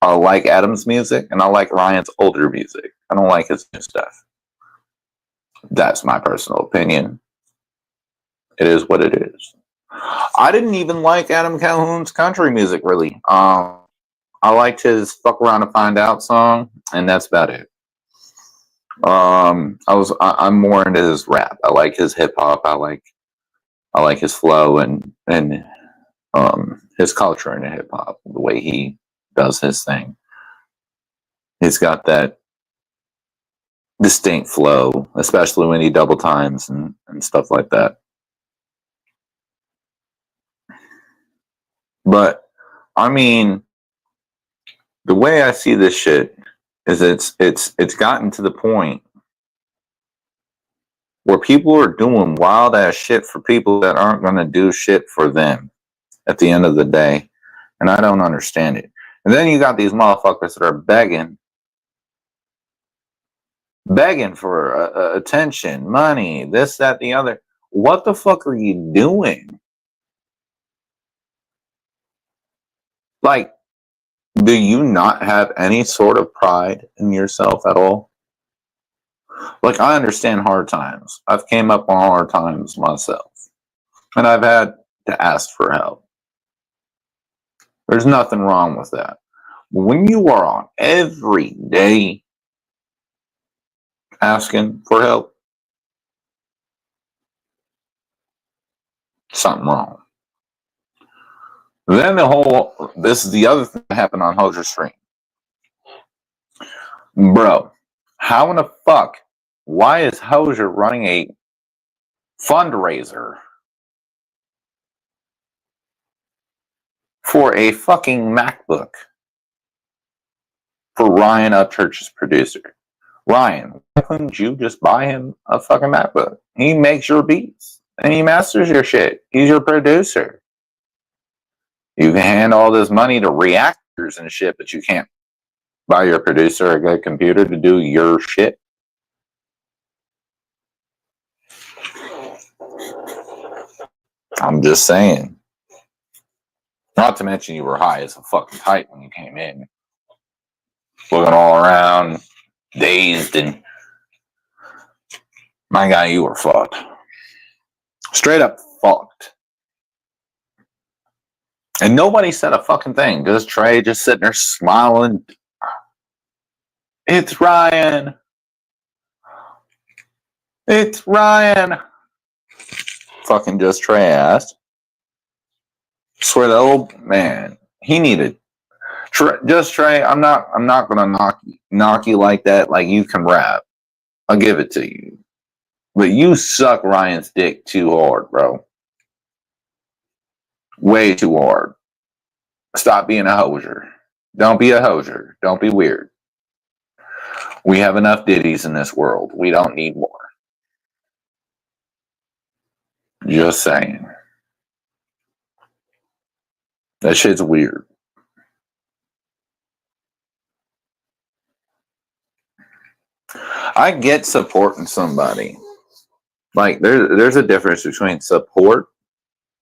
I like Adam's music and I like Ryan's older music. I don't like his new stuff. That's my personal opinion. It is what it is. I didn't even like Adam Calhoun's country music really. I liked his "Fuck Around and Find Out" song, and that's about it. I'm more into his rap. I like his hip hop. I like his flow and his culture in hip hop, the way he does his thing. He's got that distinct flow, especially when he double times and stuff like that. But I mean, the way I see this shit is it's gotten to the point where people are doing wild ass shit for people that aren't going to do shit for them at the end of the day. And I don't understand it. And then you got these motherfuckers that are begging for attention, money, this, that, the other. What the fuck are you doing? Like, do you not have any sort of pride in yourself at all? Like, I understand hard times. I've came up on hard times myself. And I've had to ask for help. There's nothing wrong with that. But when you are on every day asking for help, something wrong. Then this is the other thing that happened on Hoser Stream. Bro, how in the fuck, why is Hoser running a fundraiser for a fucking MacBook for Ryan Upchurch's producer? Ryan, why couldn't you just buy him a fucking MacBook? He makes your beats and he masters your shit. He's your producer. You can hand all this money to reactors and shit, but you can't buy your producer a good computer to do your shit. I'm just saying. Not to mention you were high as a fucking kite when you came in. Looking all around, dazed, and my guy, you were fucked. Straight up fucked. And nobody said a fucking thing. Just Trey just sitting there smiling. It's Ryan. It's Ryan. Fucking just Trey asked. Swear the old man, he needed just Trey. I'm not gonna knock you like that. Like, you can rap. I'll give it to you. But you suck Ryan's dick too hard, bro. Way too hard. Stop being a hoser. Don't be a hoser. Don't be weird. We have enough ditties in this world. We don't need more. Just saying. That shit's weird. I get supporting somebody. Like, there's a difference between support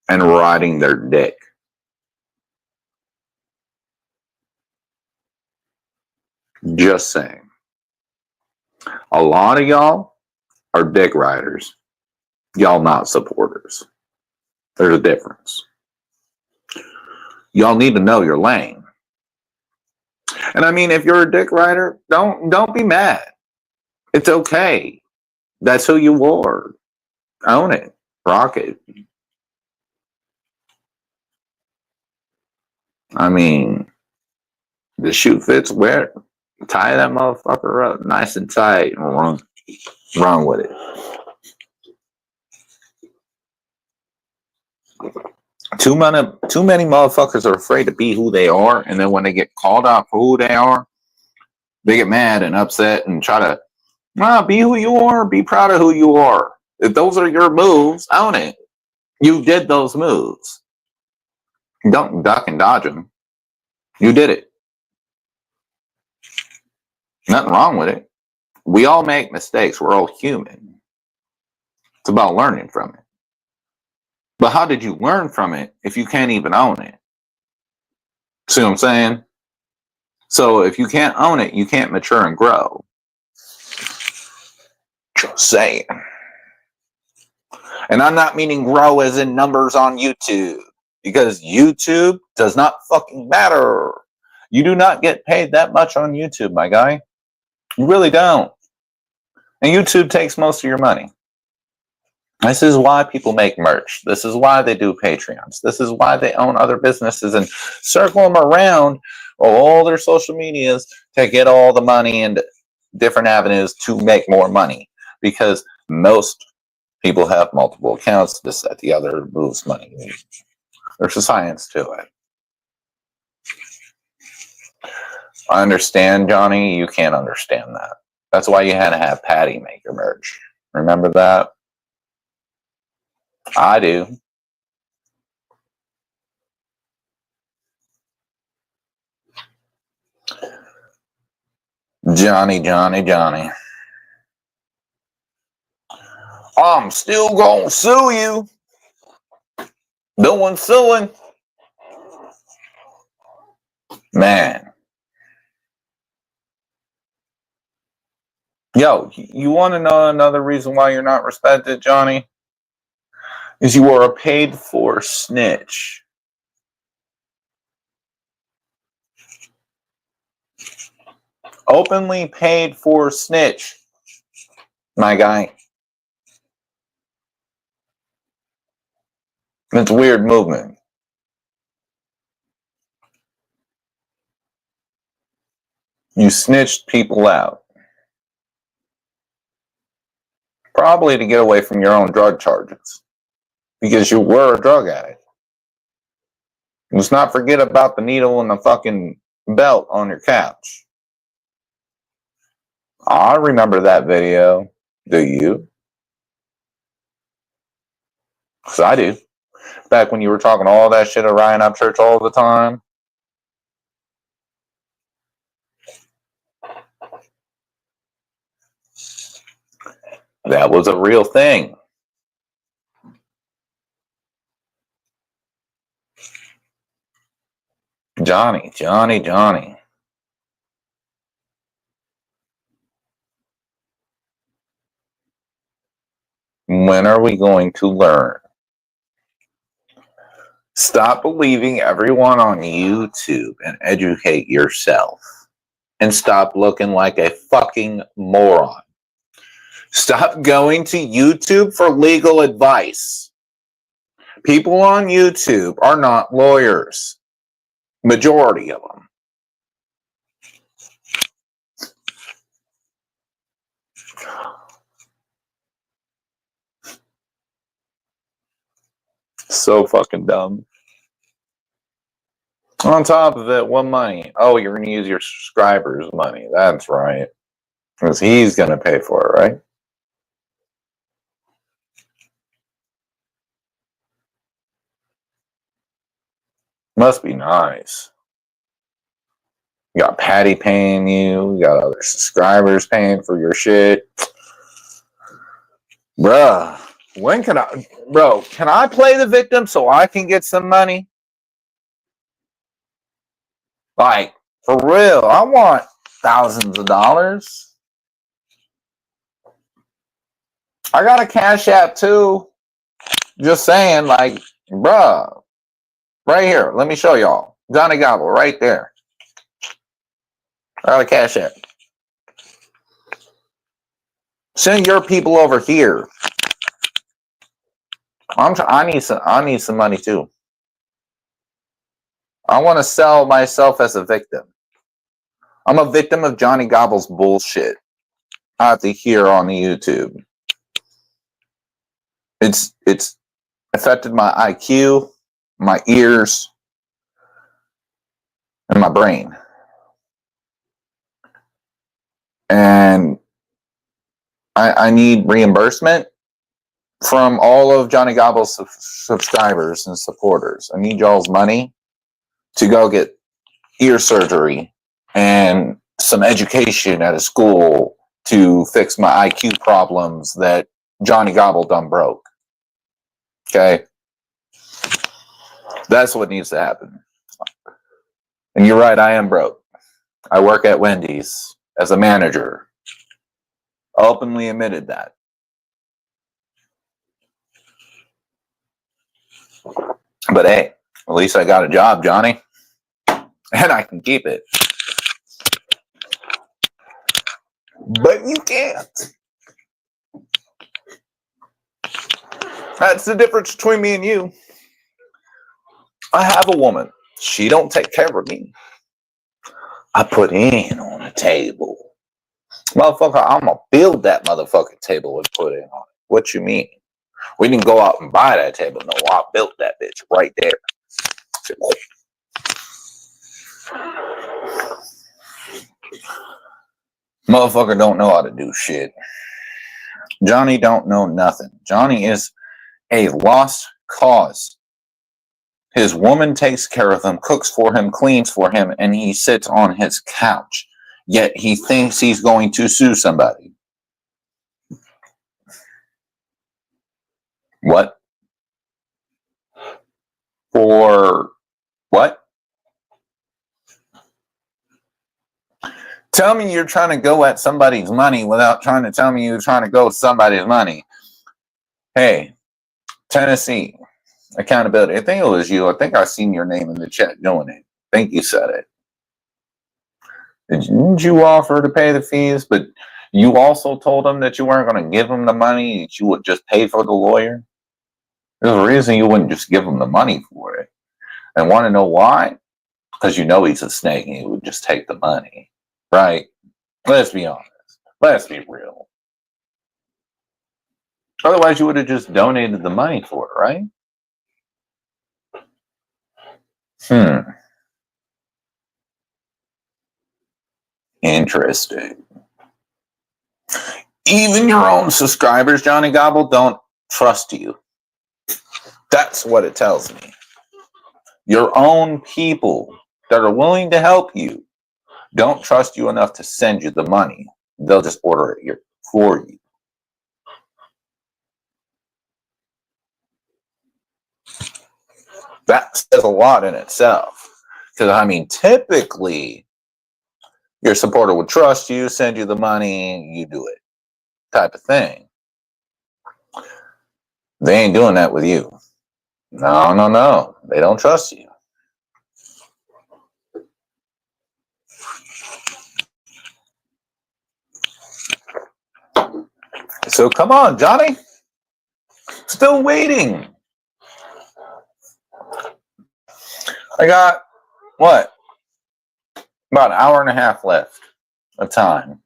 and riding their dick. Just saying. A lot of y'all are dick riders. Y'all not supporters. There's a difference. Y'all need to know your lane. And I mean, if you're a dick rider, don't be mad. It's okay. That's who you are. Own it. Rock it. I mean, the shoe fits, wear it. Tie that motherfucker up nice and tight and run with it. Too many motherfuckers are afraid to be who they are, and then when they get called out for who they are, they get mad and upset and try to be who you are, be proud of who you are. If those are your moves, own it. You did those moves. Don't duck and dodge them. You did it. Nothing wrong with it. We all make mistakes. We're all human. It's about learning from it. But how did you learn from it if you can't even own it? See what I'm saying? So if you can't own it, you can't mature and grow. Just saying. And I'm not meaning grow as in numbers on YouTube, because YouTube does not fucking matter. You do not get paid that much on YouTube, my guy. You really don't. And YouTube takes most of your money. This is why people make merch. This is why they do Patreons. This is why they own other businesses and circle them around all their social medias to get all the money and different avenues to make more money. Because most people have multiple accounts. This, that, the other moves money. There's a science to it. I understand, Johnny. You can't understand that. That's why you had to have Patty make your merch. Remember that? I do. Johnny. I'm still gonna sue you. Doing suing. Man. Yo, you want to know another reason why you're not respected, Johnny? Is you are a paid for snitch. Openly paid for snitch, my guy. It's a weird movement. You snitched people out. Probably to get away from your own drug charges. Because you were a drug addict. Let's not forget about the needle and the fucking belt on your couch. I remember that video. Do you? Because I do. Back when you were talking all that shit at Ryan Upchurch all the time. That was a real thing. Johnny. When are we going to learn? Stop believing everyone on YouTube and educate yourself. And stop looking like a fucking moron. Stop going to YouTube for legal advice. People on YouTube are not lawyers. Majority of them. So fucking dumb. On top of it, what money? Oh, you're going to use your subscribers' money. That's right. Because he's going to pay for it, right? Must be nice. You got Patty paying you. You got other subscribers paying for your shit. Bruh, can I play the victim so I can get some money? Like, for real, I want thousands of dollars. I got a Cash App too. Just saying, like, bruh. Right here, let me show y'all. Johnny Gobble, right there. I got a Cash App. Send your people over here. I need some money too. I want to sell myself as a victim. I'm a victim of Johnny Gobble's bullshit. I have to hear on the YouTube. It's affected my IQ, my ears, and my brain. And I need reimbursement from all of Johnny Gobble's subscribers and supporters. I need y'all's money to go get ear surgery and some education at a school to fix my IQ problems that Johnny Gobble done broke. Okay? That's what needs to happen. And you're right, I am broke. I work at Wendy's as a manager. Openly admitted that. But hey, at least I got a job, Johnny. And I can keep it. But you can't. That's the difference between me and you. I have a woman. She don't take care of me. I put in on the table. Motherfucker, I'm going to build that motherfucking table and put in on it. What you mean? We didn't go out and buy that table. No, I built that bitch right there. Motherfucker don't know how to do shit. Johnny don't know nothing. Johnny is a lost cause. His woman takes care of him, cooks for him, cleans for him, and he sits on his couch. Yet he thinks he's going to sue somebody. What? For what? Tell me you're trying to go at somebody's money without trying to tell me you're trying to go at somebody's money. Hey, Tennessee, accountability. I think it was you. I think I seen your name in the chat doing it. I think you said it. Didn't you offer to pay the fees? But you also told them that you weren't going to give them the money, that you would just pay for the lawyer. There's a reason you wouldn't just give him the money for it. And want to know why? Because you know he's a snake and he would just take the money. Right? Let's be honest. Let's be real. Otherwise, you would have just donated the money for it, right? Interesting. Even your own subscribers, Johnny Gobble, don't trust you. That's what it tells me. Your own people that are willing to help you don't trust you enough to send you the money. They'll just order it for you. That says a lot in itself. Because, I mean, typically, your supporter would trust you, send you the money, you do it. Type of thing. They ain't doing that with you. No. They don't trust you. So come on, Johnny. Still waiting. I got, what? About an hour and a half left of time.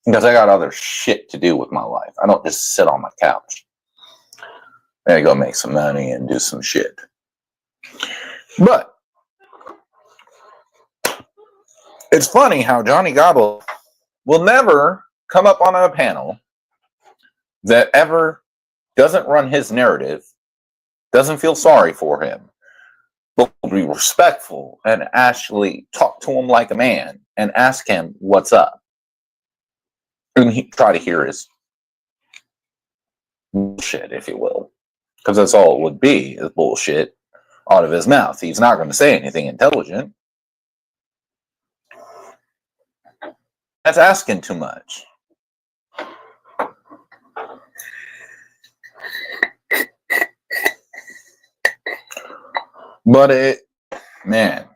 Because I got other shit to do with my life. I don't just sit on my couch. I gotta go make some money and do some shit. But it's funny how Johnny Gobble will never come up on a panel that ever doesn't run his narrative, doesn't feel sorry for him, but will be respectful and actually talk to him like a man and ask him what's up. And he try to hear his bullshit, if you will. Because that's all it would be, is bullshit out of his mouth. He's not going to say anything intelligent. That's asking too much. But man.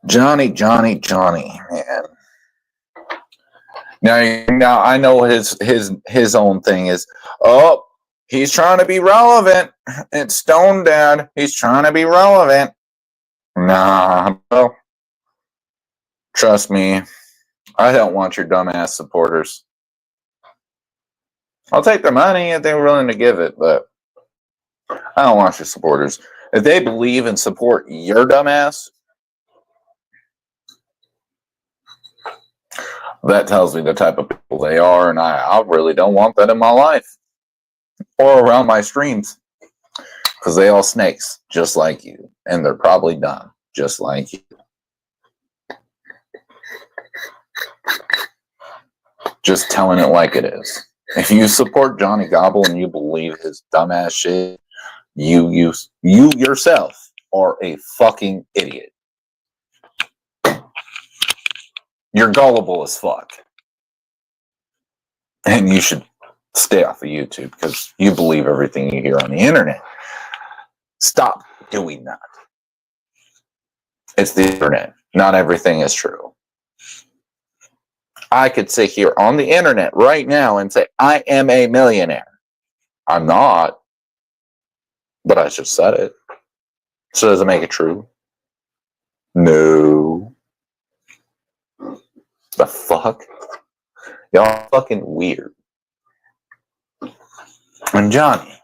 Johnny, man. Now I know his own thing is, oh, he's trying to be relevant. It's Stone Dad. He's trying to be relevant. Nah, bro. Trust me, I don't want your dumbass supporters. I'll take their money if they're willing to give it, but I don't want your supporters. If they believe and support your dumbass, that tells me the type of people they are, and I really don't want that in my life or around my streams, because they all snakes just like you, and they're probably dumb just like you. Just telling it like it is. If you support Johnny Gobble and you believe his dumbass shit, you yourself are a fucking idiot. You're gullible as fuck. And you should stay off of YouTube because you believe everything you hear on the internet. Stop doing that. It's the internet. Not everything is true. I could sit here on the internet right now and say, I am a millionaire. I'm not. But I just said it. So does it make it true? No. The fuck? Y'all fucking weird. And Johnny,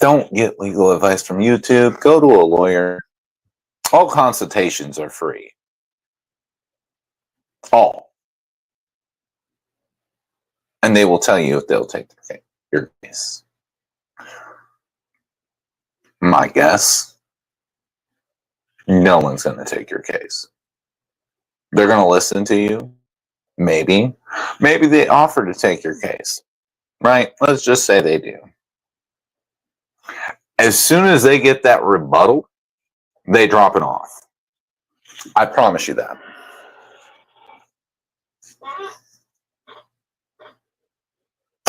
don't get legal advice from YouTube. Go to a lawyer. All consultations are free. All. And they will tell you if they'll take your case. My guess, no one's going to take your case. They're going to listen to you. Maybe. Maybe they offer to take your case. Right? Let's just say they do. As soon as they get that rebuttal, they drop it off. I promise you that.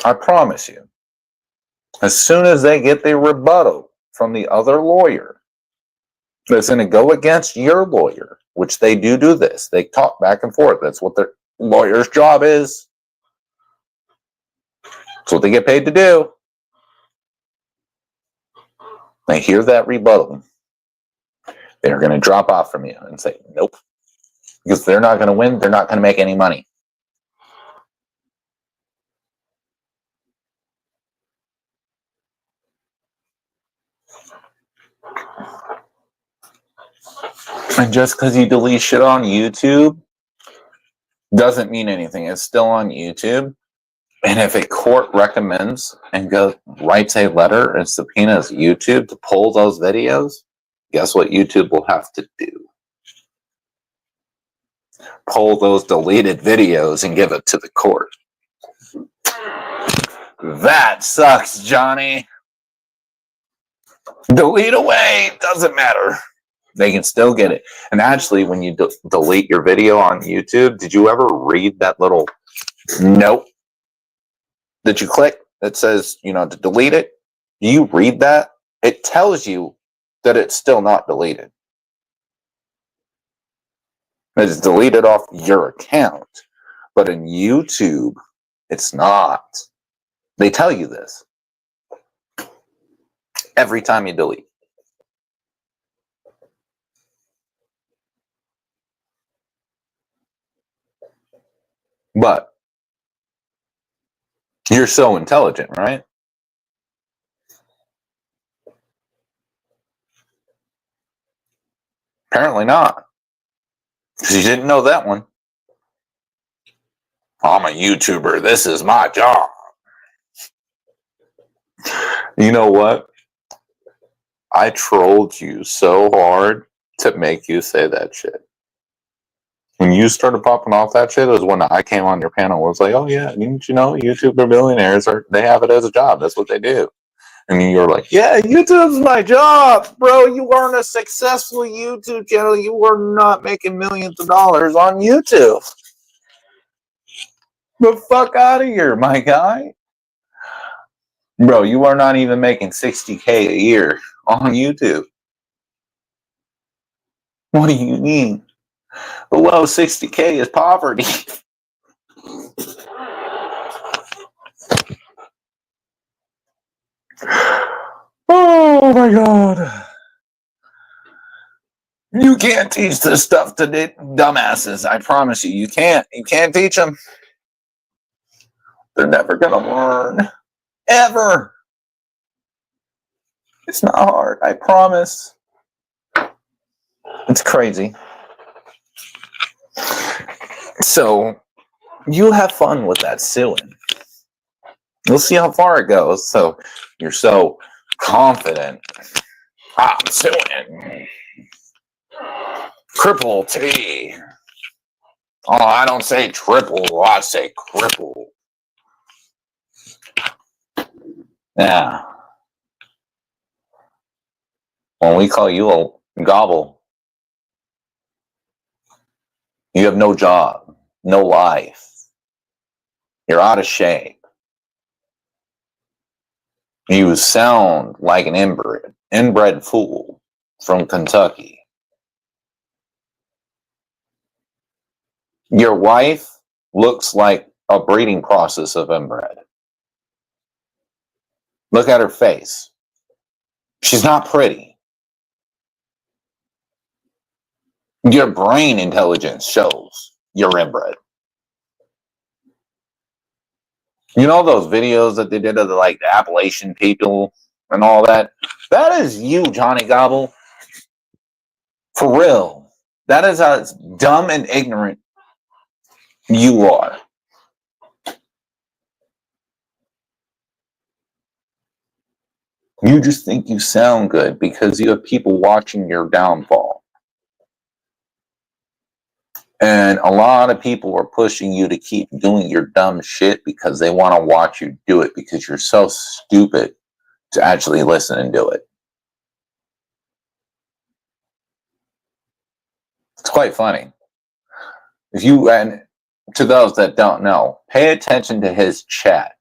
I promise you. As soon as they get the rebuttal from the other lawyer that's going to go against your lawyer, which they do this. They talk back and forth. That's what their lawyer's job is. That's what they get paid to do. They hear that rebuttal. They're going to drop off from you and say, nope. Because they're not going to win. They're not going to make any money. And just because you delete shit on YouTube doesn't mean anything. It's still on YouTube. And if a court recommends and writes a letter and subpoenas YouTube to pull those videos, guess what YouTube will have to do? Pull those deleted videos and give it to the court. That sucks, Johnny. Delete away. Doesn't matter. They can still get it. And actually, when you delete your video on YouTube, did you ever read that little note that you click that says, to delete it? Do you read that? It tells you that it's still not deleted. It's deleted off your account. But in YouTube, it's not. They tell you this every time you delete. But you're so intelligent, right? Apparently not. Because you didn't know that one. I'm a YouTuber. This is my job. You know what? I trolled you so hard to make you say that shit. When you started popping off that shit, it was when I came on your panel. I was like, oh yeah, didn't you know YouTuber billionaires they have it as a job. That's what they do. And you were like, yeah, YouTube's my job. Bro, you aren't a successful YouTube channel. You are not making millions of dollars on YouTube. The fuck out of here, my guy. Bro, you are not even making $60K a year on YouTube. What do you mean? Below 60K is poverty. Oh my God. You can't teach this stuff to dumbasses. I promise you. You can't. You can't teach them. They're never going to learn. Ever. It's not hard. I promise. It's crazy. So, you have fun with that suing. We'll see how far it goes. So, you're so confident. I'm suing. Cripple T. Oh, I don't say triple. I say cripple. Yeah. When we call you a gobble, you have no job, no life. You're out of shape. You sound like an inbred fool from Kentucky. Your wife looks like a breeding process of inbred. Look at her face. She's not pretty. Your brain intelligence shows you're inbred. You know those videos that they did of the Appalachian people and all that? That is you, Johnny Gobble. For real. That is how dumb and ignorant you are. You just think you sound good because you have people watching your downfall. And a lot of people are pushing you to keep doing your dumb shit because they want to watch you do it because you're so stupid to actually listen and do it. It's quite funny. And to those that don't know, pay attention to his chat.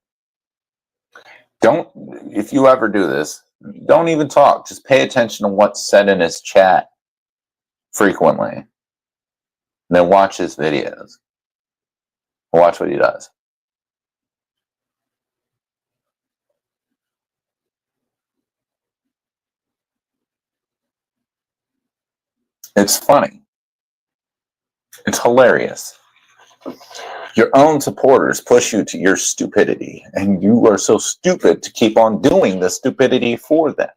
If you ever do this, don't even talk. Just pay attention to what's said in his chat frequently. And then watch his videos. Watch what he does. It's funny. It's hilarious. Your own supporters push you to your stupidity, and you are so stupid to keep on doing the stupidity for them.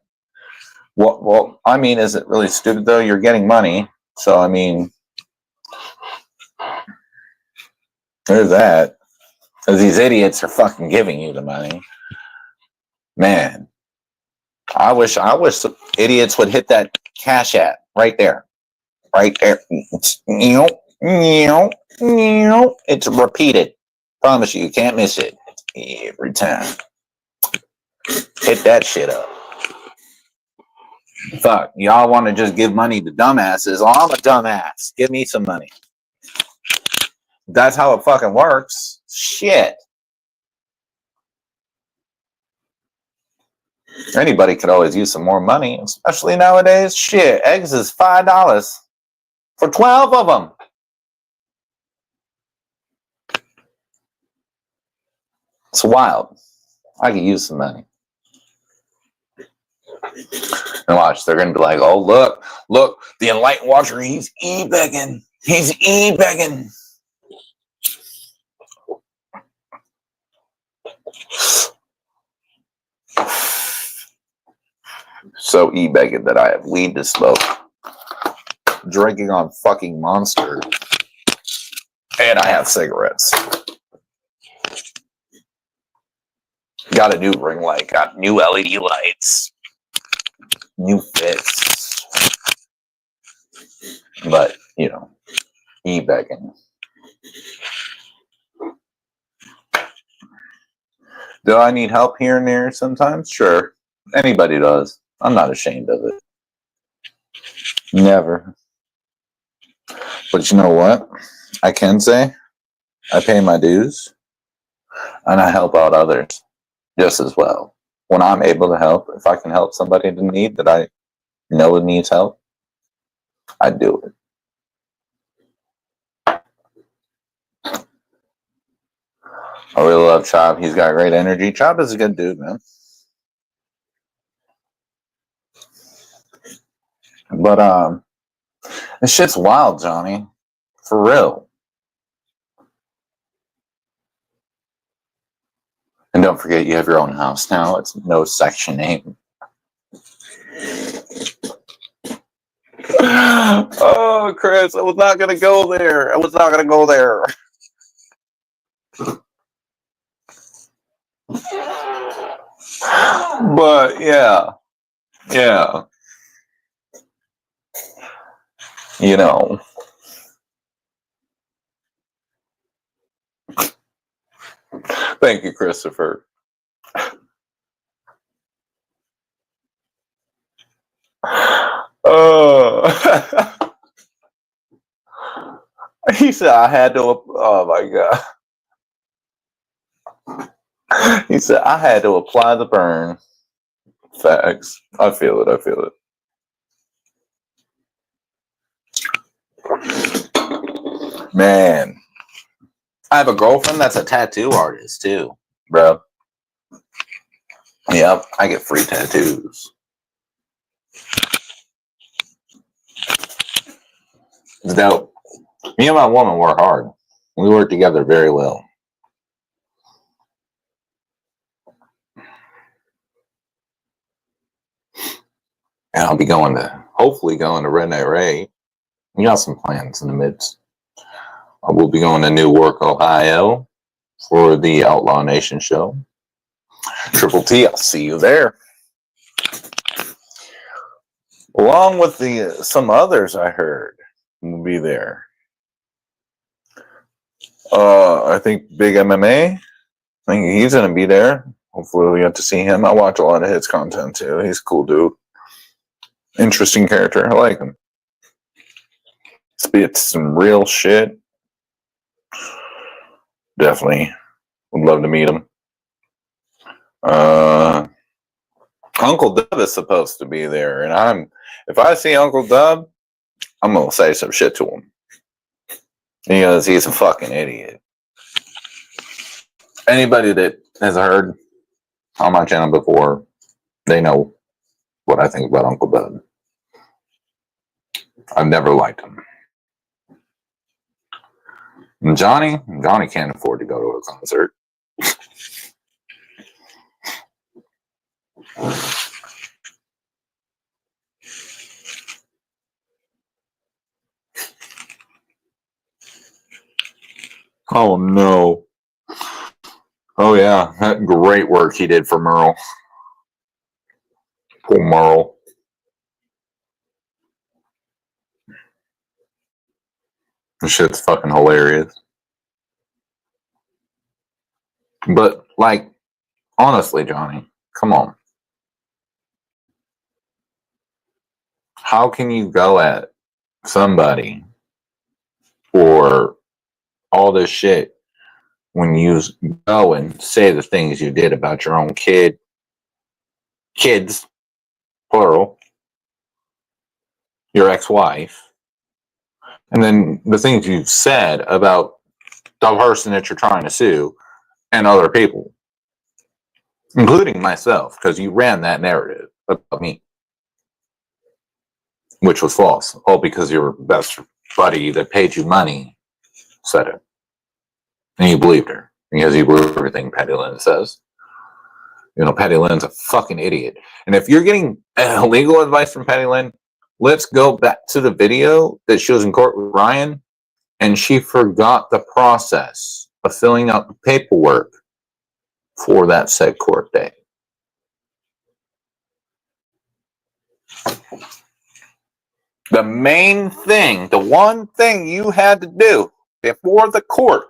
Well, I mean, is it really stupid, though? You're getting money, so, I mean, there's that. Because these idiots are fucking giving you the money. Man, I wish idiots would hit that Cash App right there. Right there. It's repeated. Promise you can't miss it every time. Hit that shit up. Fuck, y'all want to just give money to dumbasses? Oh, I'm a dumbass. Give me some money. That's how it fucking works. Shit. Anybody could always use some more money, especially nowadays. Shit, eggs is $5 for 12 of them. It's wild. I could use some money. And watch, they're going to be like, oh, look, the Enlightened Watcher, he's e-begging. He's e-begging. So e-begging that I have weed to smoke. Drinking on fucking Monster. And I have cigarettes. Got a new ring light. Got new LED lights. New fits. But, e-begging. Do I need help here and there sometimes? Sure. Anybody does. I'm not ashamed of it. Never. But you know what? I can say I pay my dues and I help out others just as well. When I'm able to help, if I can help somebody in need that I know needs help, I do it. I really love Chop. He's got great energy. Chop is a good dude, man. But this shit's wild, Johnny. For real. And don't forget, you have your own house now. It's no Section 8. Oh, Chris, I was not going to go there. I was not going to go there. But, yeah. Yeah. You know. Thank you, Christopher. He said I had to. Oh my god. He said I had to apply the burn. Facts. I feel it. I feel it. Man, I have a girlfriend that's a tattoo artist too, bro. Yep, I get free tattoos. It's dope. Me and my woman work hard. We work together very well. And I'll be hopefully going to Redneck Ray. We got some plans in the midst. I will be going to Newark, Ohio for the Outlaw Nation show. Triple T, I'll see you there. Along with some others I heard will be there. I think Big MMA. I think he's going to be there. Hopefully we get to see him. I watch a lot of his content too. He's a cool dude. Interesting character. I like him. Spits some real shit. Definitely would love to meet him. Uncle Dub is supposed to be there, and if I see Uncle Dub, I'm gonna say some shit to him because he's a fucking idiot. Anybody that has heard on my channel before, they know what I think about Uncle Dub. I've never liked him. And Johnny can't afford to go to a concert. Oh no. Oh yeah, that great work he did for Merle. Poor Merle. This shit's fucking hilarious. But like, honestly, Johnny, come on. How can you go at somebody for all this shit when you go and say the things you did about your own kids, plural, your ex-wife, and then the things you've said about the person that you're trying to sue and other people, including myself, because you ran that narrative about me, which was false, all because your best buddy that paid you money said it. And you believed her because you believe everything Patty Lynn says. You know, Patty Lynn's a fucking idiot. And if you're getting legal advice from Patty Lynn, let's go back to the video that she was in court with Ryan, and she forgot the process of filling out the paperwork for that said court date. The main thing, the one thing you had to do before the court,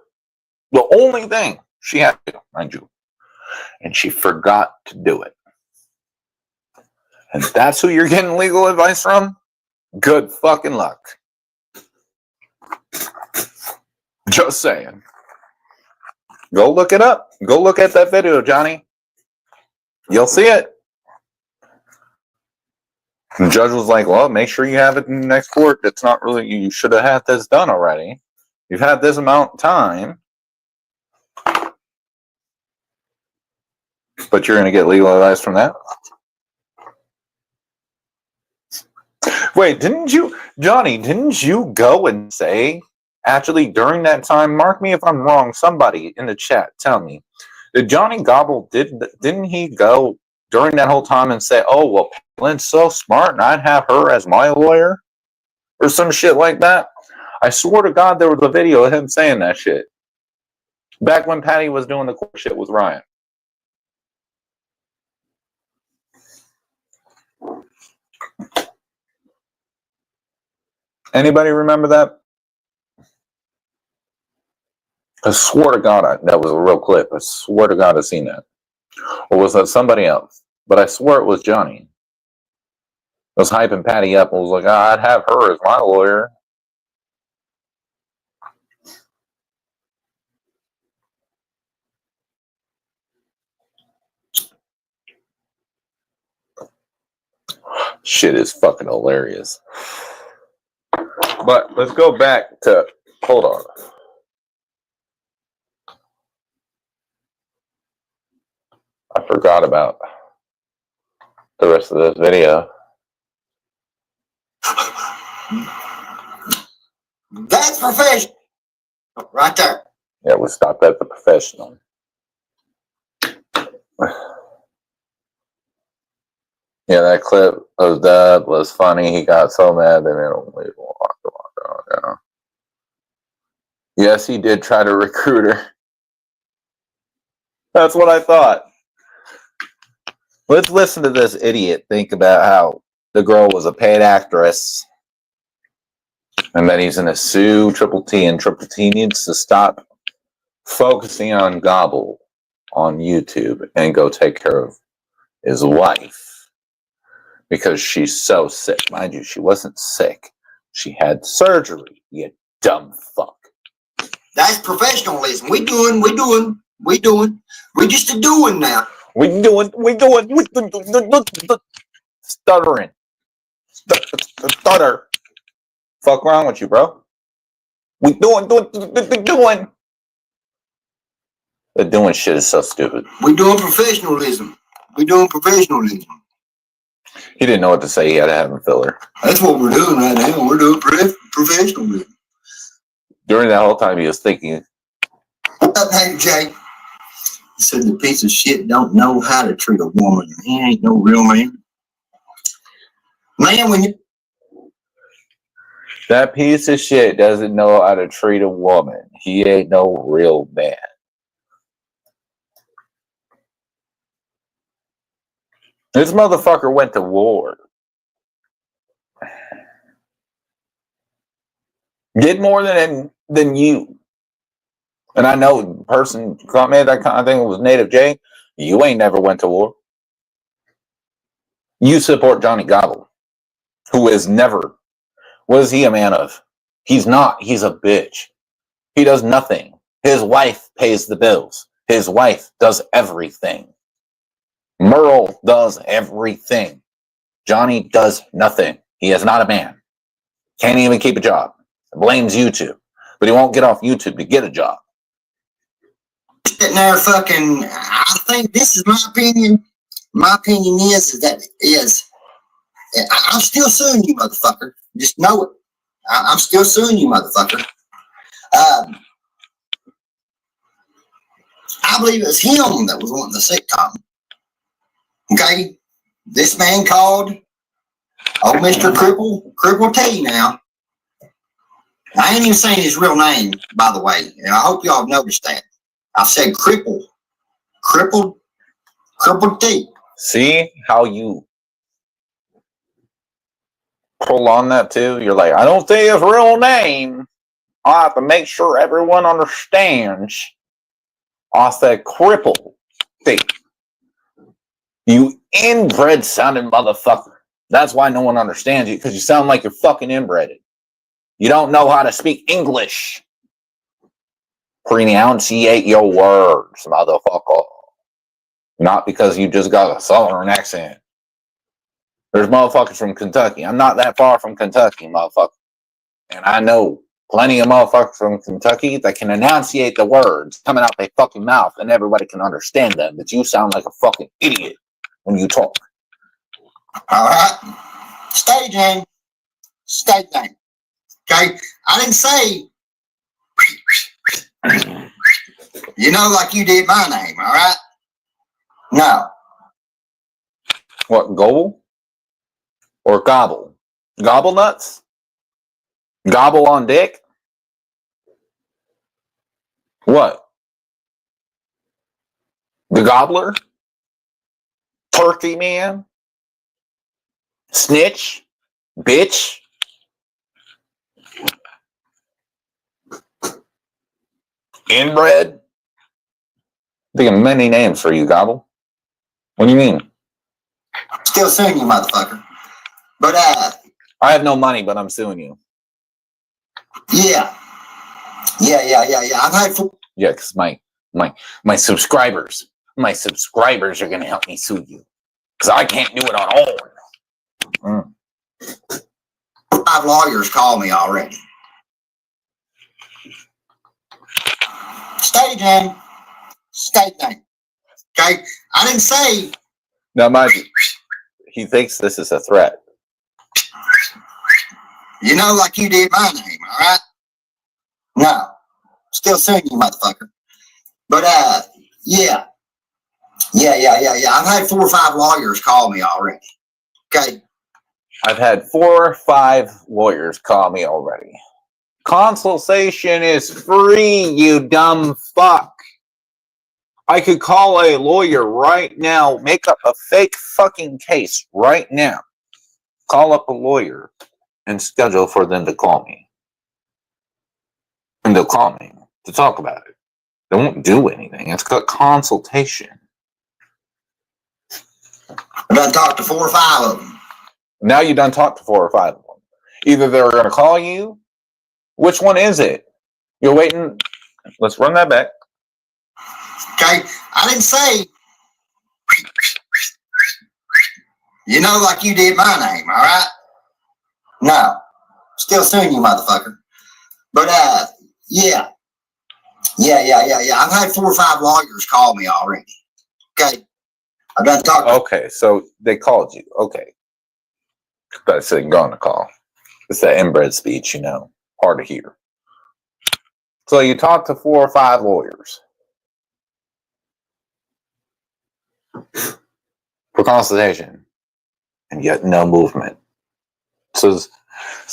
the only thing she had to do, mind you, and she forgot to do it. And that's who you're getting legal advice from? Good fucking luck. Just saying. Go look it up. Go look at that video, Johnny. You'll see it. And the judge was like, well, make sure you have it in the next court. That's not really, you should have had this done already. You've had this amount of time. But you're going to get legal advice from that? Wait, Johnny, didn't you go and say, actually, during that time, mark me if I'm wrong, somebody in the chat, tell me, did Johnny Gobble, didn't he go during that whole time and say, oh, well, Lynn's so smart and I'd have her as my lawyer? Or some shit like that? I swear to God there was a video of him saying that shit. Back when Patty was doing the court shit with Ryan. Anybody remember that? I swear to God that was a real clip. I swear to God I've seen that. Or was that somebody else? But I swear it was Johnny. I was hyping Patty up and was like, I'd have her as my lawyer. Shit is fucking hilarious. But let's go back to, hold on. I forgot about the rest of this video. That's professional. Right there. Yeah, we stopped at the professional. Yeah, that clip of Dub was funny. He got so mad that it only walked down. Yes, he did try to recruit her. That's what I thought. Let's listen to this idiot think about how the girl was a paid actress and then he's going to sue Triple T, and Triple T needs to stop focusing on Gobble on YouTube and go take care of his wife because she's so sick. Mind you, she wasn't sick. She had surgery, you dumb fuck. That's professionalism. We doing. We just a doing now. We doing. Stuttering. Stutter. Fuck wrong with you, bro? We doing. The doing shit is so stupid. We doing professionalism. We doing professionalism. He didn't know what to say. He had to have him filler. That's what we're doing right now. We're doing professionalism. During that whole time, he was thinking. Hey, Jay. He said the piece of shit don't know how to treat a woman. He ain't no real man. Man, when you... That piece of shit doesn't know how to treat a woman. He ain't no real man. This motherfucker went to war. Did more than you. And I know the person made that kind of thing was Native Jay. You ain't never went to war. You support Johnny Gobble, who is never. What is he a man of? He's not. He's a bitch. He does nothing. His wife pays the bills. His wife does everything. Merle does everything. Johnny does nothing. He is not a man. Can't even keep a job. Blames YouTube. But he won't get off YouTube to get a job. Sitting there fucking... I think this is my opinion. My opinion is that I'm still suing you, motherfucker. Just know it. I'm still suing you, motherfucker. I believe it was him that was wanting the sitcom. Okay? This man called old Mr. Cripple T now. I ain't even saying his real name, by the way. And I hope y'all have noticed that. I said crippled T. See how you pull on that too? You're like, I don't say his real name. I have to make sure everyone understands. I said cripple T. You inbred sounding motherfucker. That's why no one understands you, because you sound like you're fucking inbred. You don't know how to speak English. Pronunciate your words, motherfucker. Not because you just got a southern accent. There's motherfuckers from Kentucky. I'm not that far from Kentucky, motherfucker. And I know Plenty of motherfuckers from Kentucky that can enunciate the words coming out their fucking mouth and everybody can understand them, but you sound like a fucking idiot when you talk. All right. Stage name. Stage name. Okay? I didn't say, you know, like you did my name, all right? No. What, gobble? Or gobble? Gobble nuts? Gobble on dick? What? The gobbler? Turkey man? Snitch? Bitch? Inbred? Think of many names for you, Gobble. What do you mean? Still suing you, motherfucker. But, I have no money, but I'm suing you. yeah. I've had Yeah, because my subscribers are gonna help me sue you. Because I can't do it on own. 5 lawyers call me already. Stage name. Stage name. Okay? I didn't say. Now, mind you, he thinks this is a threat. You know, like you did my name, all right? No. Still suing you, motherfucker. But, yeah. I've had 4 or 5 lawyers call me already. Okay? I've had 4 or 5 lawyers call me already. Consultation is free, you dumb fuck. I could call a lawyer right now, make up a fake fucking case right now, call up a lawyer, and schedule for them to call me. And they'll call me to talk about it. They won't do anything. It's called consultation. I done talked to 4 or 5 of them. Now you done talked to 4 or 5 of them. Either they're going to call you. Which one is it? You're waiting. Let's run that back. Okay? I didn't say. You know, like you did my name, all right? No. Still suing you, motherfucker. But, yeah. I've had 4 or 5 lawyers call me already. Okay? I've done talked to. Okay, so they called you. Okay. That's it, going to call. It's that inbred speech, you know. Hard to hear. So you talk to 4 or 5 lawyers for consultation, and yet no movement. So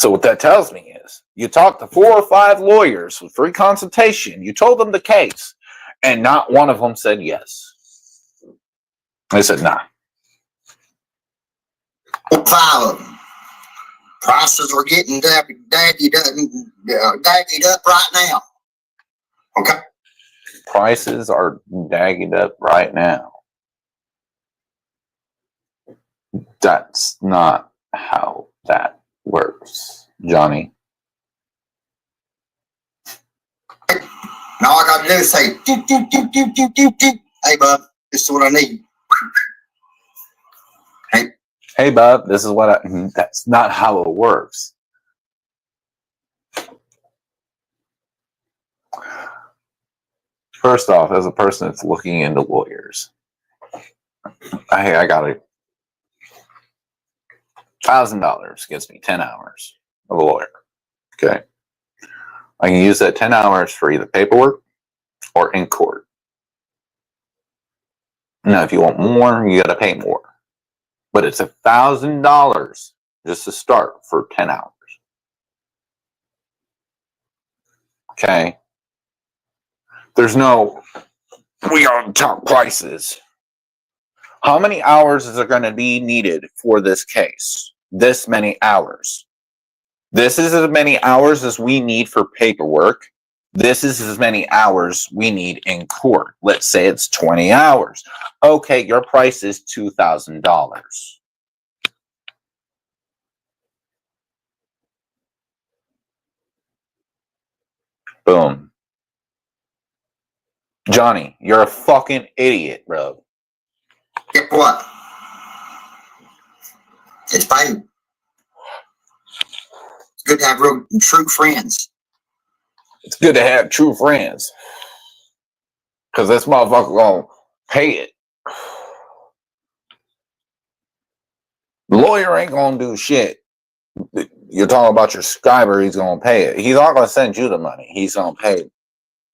what that tells me is you talked to 4 or 5 lawyers with free consultation. You told them the case, and not one of them said yes. They said nah. 5 of them. Prices are getting daggied up right now. Okay? Prices are dagging up right now. That's not how that works, Johnny. Now all I got to do is say, doop. Hey, bub, this is what I need. Hey, bub, this is what I... That's not how it works. First off, as a person that's looking into lawyers, I got it. $1,000 gets me 10 hours of a lawyer. Okay. I can use that 10 hours for either paperwork or in court. Now, if you want more, you got to pay more. But it's $1,000 just to start for 10 hours. Okay. There's no, we got to talk prices. How many hours is there going to be needed for this case? This many hours. This is as many hours as we need for paperwork. This is as many hours we need in court. Let's say it's 20 hours. Okay, your price is $2,000. Boom. Johnny, you're a fucking idiot, bro. Get what? It's paid. It's good to have real true friends. It's good to have true friends. Because this motherfucker gonna pay it. The lawyer ain't gonna do shit. You're talking about your subscriber, he's gonna pay it. He's not gonna send you the money. He's gonna pay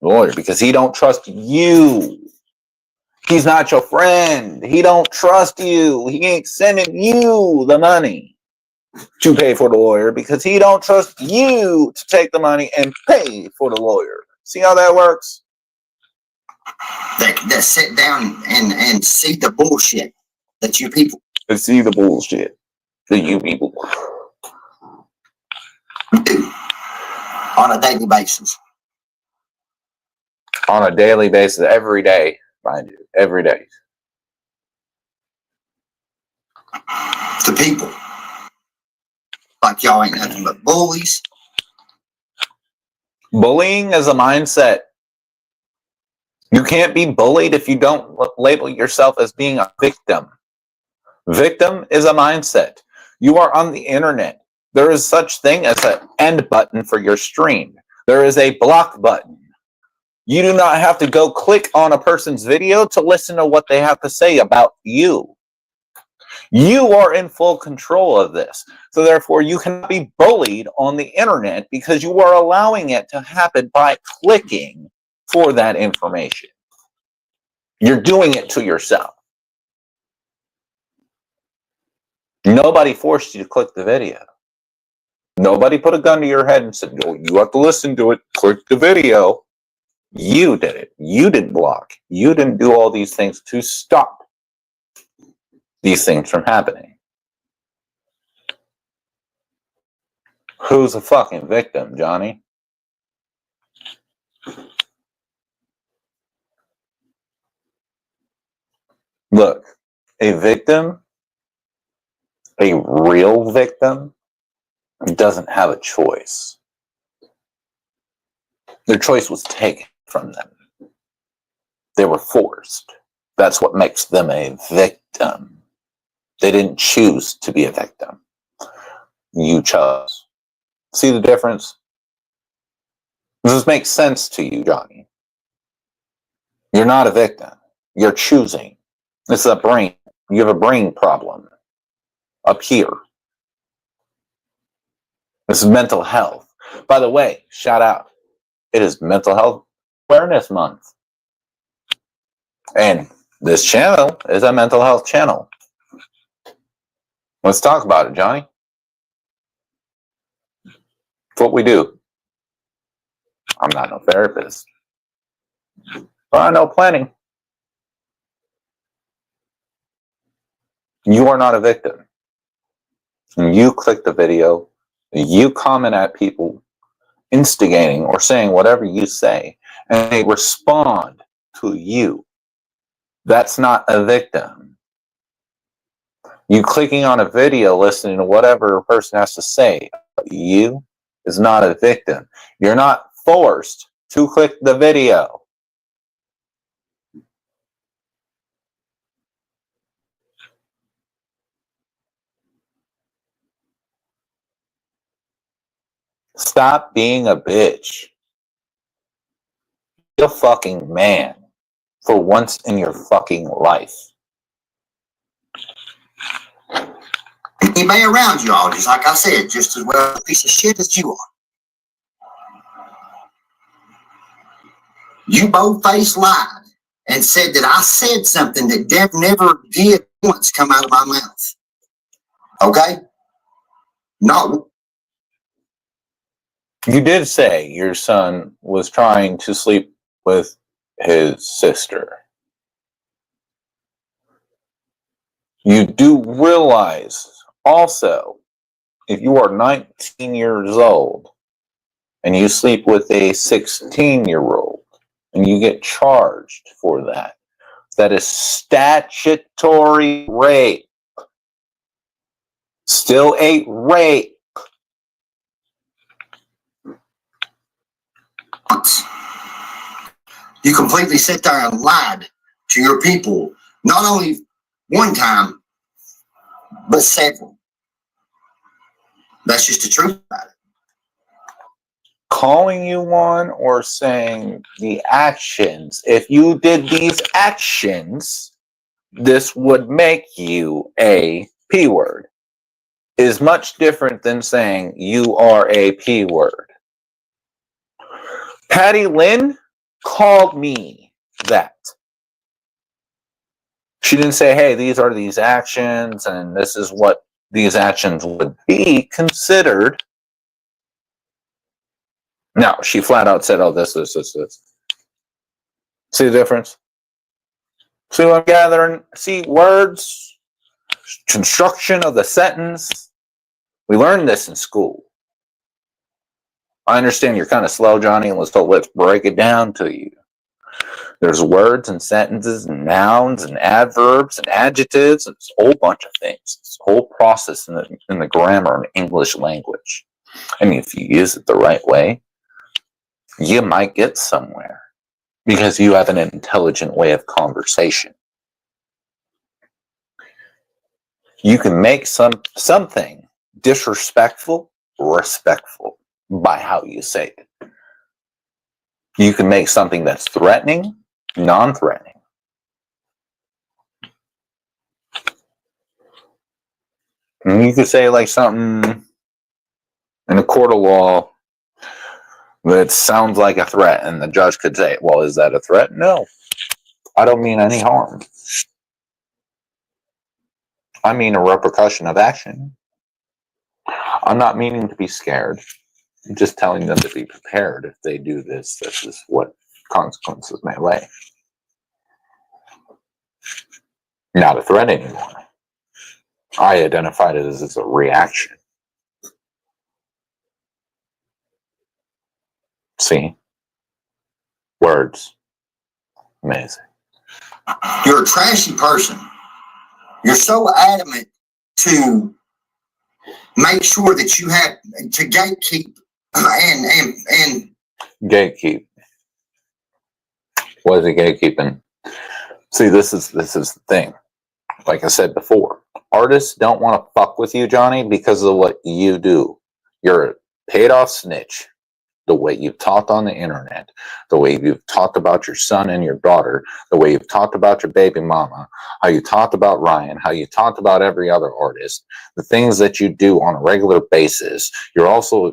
the lawyer because he don't trust you. He's not your friend. He don't trust you. He ain't sending you the money to pay for the lawyer because he don't trust you to take the money and pay for the lawyer. See how that works? That sit down and see the bullshit that you people See the bullshit that you people do on a daily basis. On a daily basis, every day, mind you, every day. The people. Like y'all ain't nothing but bullies. Bullying is a mindset. You can't be bullied if you don't label yourself as being a victim. Victim is a mindset. You are on the internet. There is such thing as an end button for your stream. There is a block button. You do not have to go click on a person's video to listen to what they have to say about you. You are in full control of this. So therefore, you cannot be bullied on the internet because you are allowing it to happen by clicking for that information. You're doing it to yourself. Nobody forced you to click the video. Nobody put a gun to your head and said, "Oh, you have to listen to it. Click the video." You did it. You didn't block. You didn't do all these things to stop these things from happening. Who's a fucking victim, Johnny? Look, a victim, a real victim, doesn't have a choice. Their choice was taken from them. They were forced. That's what makes them a victim. They didn't choose to be a victim. You chose. See the difference? Does this make sense to you, Johnny? You're not a victim. You're choosing. This is a brain. You have a brain problem up here. This is mental health. By the way, shout out. It is Mental Health Awareness Month. And this channel is a mental health channel. Let's talk about it, Johnny. It's what we do. I'm not no therapist, but I know plenty. You are not a victim. You click the video, you comment at people, instigating or saying whatever you say, and they respond to you. That's not a victim. You clicking on a video, listening to whatever a person has to say about you is not a victim. You're not forced to click the video. Stop being a bitch. Be a fucking man for once in your fucking life. Anybody around you all, just like I said, just as well a piece of shit as you are. You both-faced lied and said that I said something that Dev never did once come out of my mouth. Okay? No. You did say your son was trying to sleep with his sister. You do realize also, if you are 19 years old and you sleep with a 16-year-old and you get charged for that, that is statutory rape. Still a rape. You completely sat there and lied to your people, not only one time, but several. That's just the truth about it. calling you one or saying the actions. If you did these actions, this would make you a P word. Is much different than saying you are a P word. Patty Lynn called me that. She didn't say, hey, these are these actions and this is what these actions would be considered. No, she flat out said, oh, this. See the difference? See what I'm gathering? See words, construction of the sentence. We learned this in school. I understand you're kind of slow, Johnny. Let's break it down to you. There's words and sentences and nouns and adverbs and adjectives. And it's a whole bunch of things. It's a whole process in the grammar and English language. And if you use it the right way, you might get somewhere because you have an intelligent way of conversation. You can make something disrespectful, respectful by how you say it. You can make something that's threatening, non-threatening. And you could say like something in a court of law that sounds like a threat, and the judge could say, well, is that a threat? No, I don't mean any harm. I mean a repercussion of action. I'm not meaning to be scared. I'm just telling them to be prepared. If they do this, this is what consequences may lay. Not a threat anymore. I identified it as a reaction. See? Words. Amazing. You're a trashy person. You're so adamant to make sure that you have to gatekeep and Gatekeep. What is it gatekeeping? See, this is the thing. Like I said before, artists don't want to fuck with you, Johnny, because of what you do. You're a paid off snitch. The way you've talked on the internet, the way you've talked about your son and your daughter, the way you've talked about your baby mama, how you talked about Ryan, how you talked about every other artist, the things that you do on a regular basis. You're also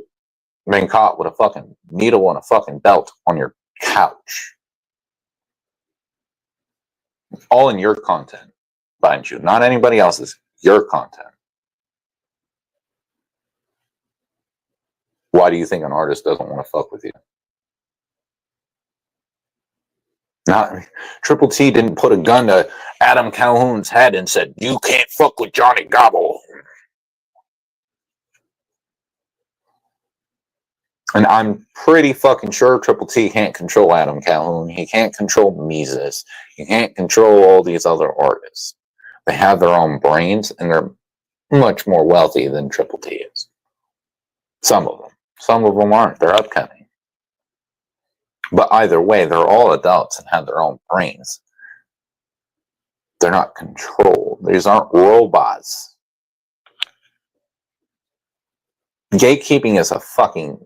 being caught with a fucking needle and a fucking belt on your couch. All in your content, mind you, not anybody else's, your content. Why do you think an artist doesn't want to fuck with you? Triple T didn't put a gun to Adam Calhoun's head and said, you can't fuck with Johnny Gobble. And I'm pretty fucking sure Triple T can't control Adam Calhoun. He can't control Mises. He can't control all these other artists. They have their own brains and they're much more wealthy than Triple T is. Some of them. Some of them aren't. They're upcoming. But either way, they're all adults and have their own brains. They're not controlled. These aren't robots. Gatekeeping is a fucking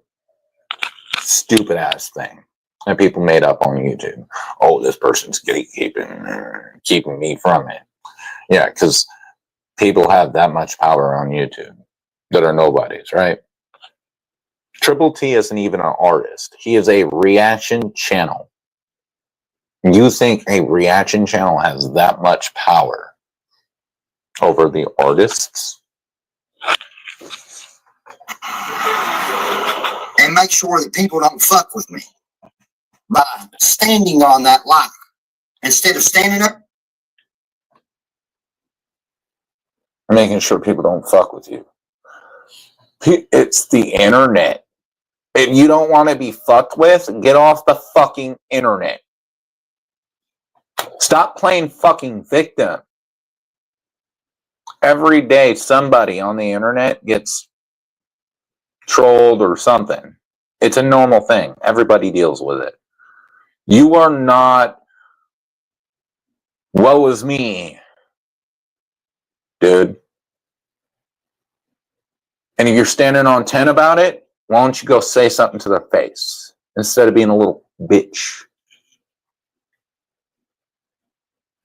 stupid ass thing that people made up on YouTube. Oh, this person's gatekeeping, keeping me from it. Yeah, because people have that much power on YouTube that are nobodies, right? Triple T isn't even an artist. He is a reaction channel. You think a reaction channel has that much power over the artists? and make sure that people don't fuck with me by standing on that line instead of standing up. Making sure people don't fuck with you. It's the internet. If you don't want to be fucked with, get off the fucking internet. Stop playing fucking victim. Every day somebody on the internet gets trolled or something. It's a normal thing. Everybody deals with it. You are not, woe is me, dude. And if you're standing on 10 about it, why don't you go say something to their face instead of being a little bitch?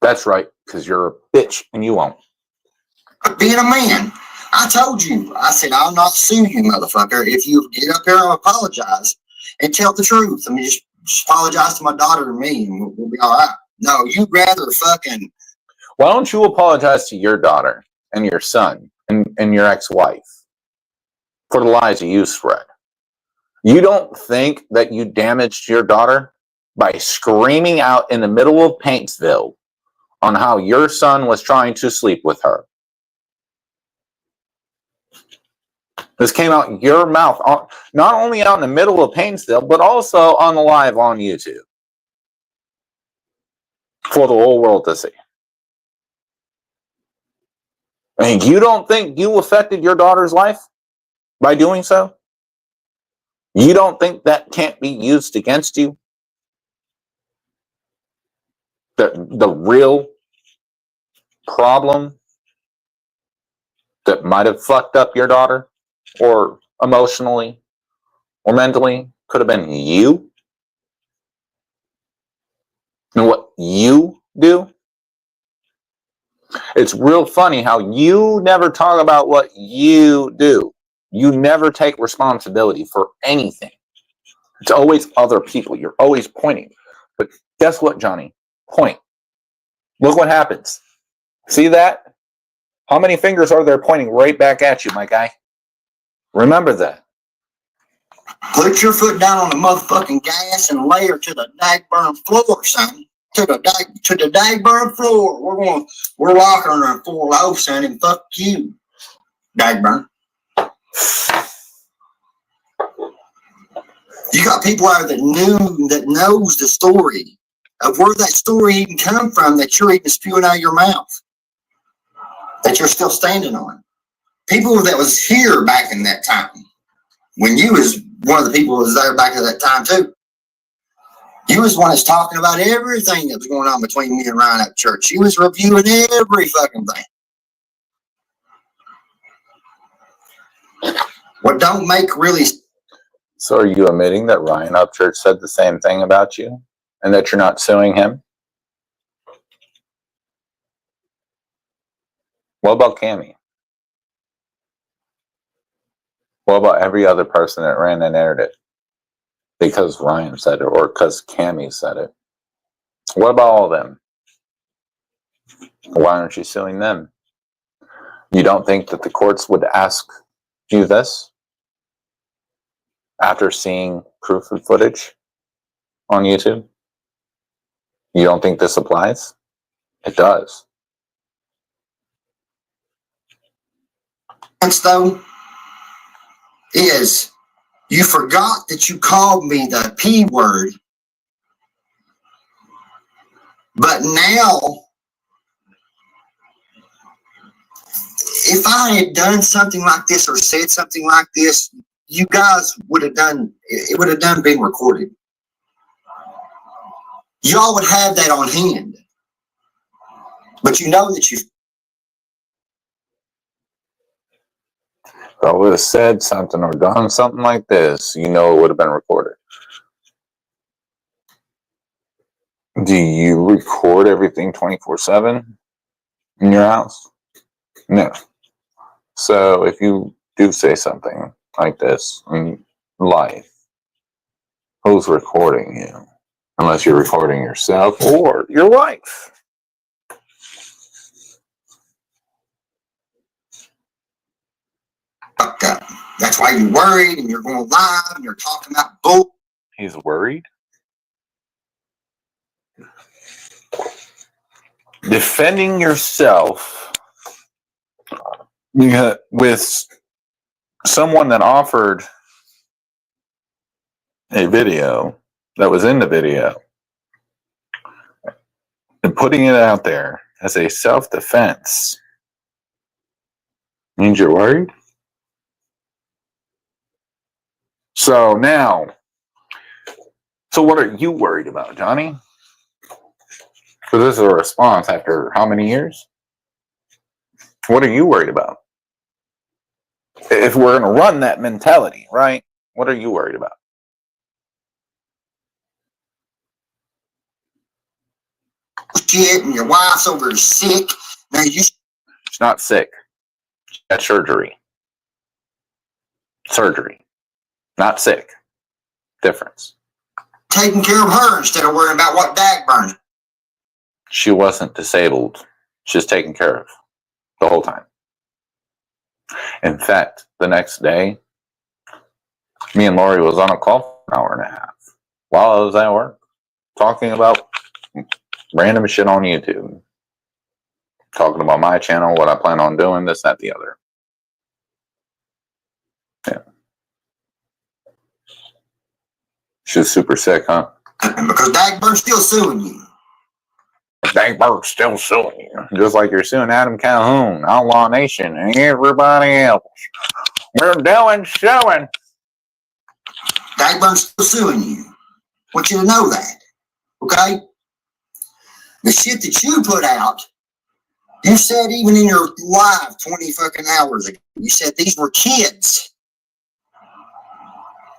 That's right, because you're a bitch and you won't. Being a man, I told you, I said, I'll not sue you, motherfucker, if you get up here and apologize and tell the truth. I mean, just apologize to my daughter and me, and we'll be all right. No, you'd rather fucking. Why don't you apologize to your daughter and your son and your ex-wife for the lies you spread? You don't think that you damaged your daughter by screaming out in the middle of Paintsville on how your son was trying to sleep with her? This came out your mouth, not only out in the middle of Paintsville, but also on the live on YouTube for the whole world to see. And you don't think you affected your daughter's life by doing so? You don't think that can't be used against you? The real problem that might have fucked up your daughter, or emotionally, or mentally, could have been you and what you do. It's real funny how you never talk about what you do. You never take responsibility for anything. It's always other people. You're always pointing. But guess what, Johnny? Point. Look what happens. See that? How many fingers are there pointing right back at you, my guy? Remember that. Put your foot down on the motherfucking gas and lay her to the dagburn floor, son. To the dagburn floor. We're rocking her in 4 low, son, and fuck you, dagburn. You got people out there that knows the story of where that story even come from, that you're even spewing out of your mouth, that you're still standing on. People that was here back in that time, when you was one of the people that was there back at that time too. You was one that's talking about everything that was going on between me and Ryan at church. You was reviewing every fucking thing. What don't make really. So are you admitting that Ryan Upchurch said the same thing about you and that you're not suing him? What about Cammie? What about every other person that ran and aired it? Because Ryan said it or because Cammie said it. What about all of them? Why aren't you suing them? You don't think that the courts would ask you this after seeing proof of footage on YouTube? You don't think this applies? It does. Though is you forgot that you called me the P word, but now if I had done something like this or said something like this, you guys would have done it. Would have done been recorded. Y'all would have that on hand, but you know that you. If I would have said something or done something like this, you know it would have been recorded. Do you record everything 24/7 in your house? No. So if you do say something like this in life, who's recording you? Unless you're recording yourself or your wife. That's why you're worried and you're going live and you're talking about bull. He's worried? Defending yourself with someone that offered a video that was in the video and putting it out there as a self-defense means you're worried? So now, what are you worried about, Johnny? Because this is a response after how many years? What are you worried about? If we're going to run that mentality, right? What are you worried about? Shit, and your wife's over sick. Now you She's not sick. She had surgery. Surgery. Not sick. Difference. taking care of her instead of worrying about what Dag burns. She wasn't disabled. She was taken care of the whole time. In fact, the next day, me and Lori was on a call for an hour and a half while I was at work, talking about random shit on YouTube. Talking about my channel, what I plan on doing, this, that, the other. Yeah. She was super sick, huh? Because Dagburn's still suing you. Dagberg's still suing you. Just like you're suing Adam Calhoun, Outlaw Nation, and everybody else. We're doing suing. Dagburn's still suing you. I want you to know that. Okay? The shit that you put out, you said even in your live 20 fucking hours ago, you said these were kids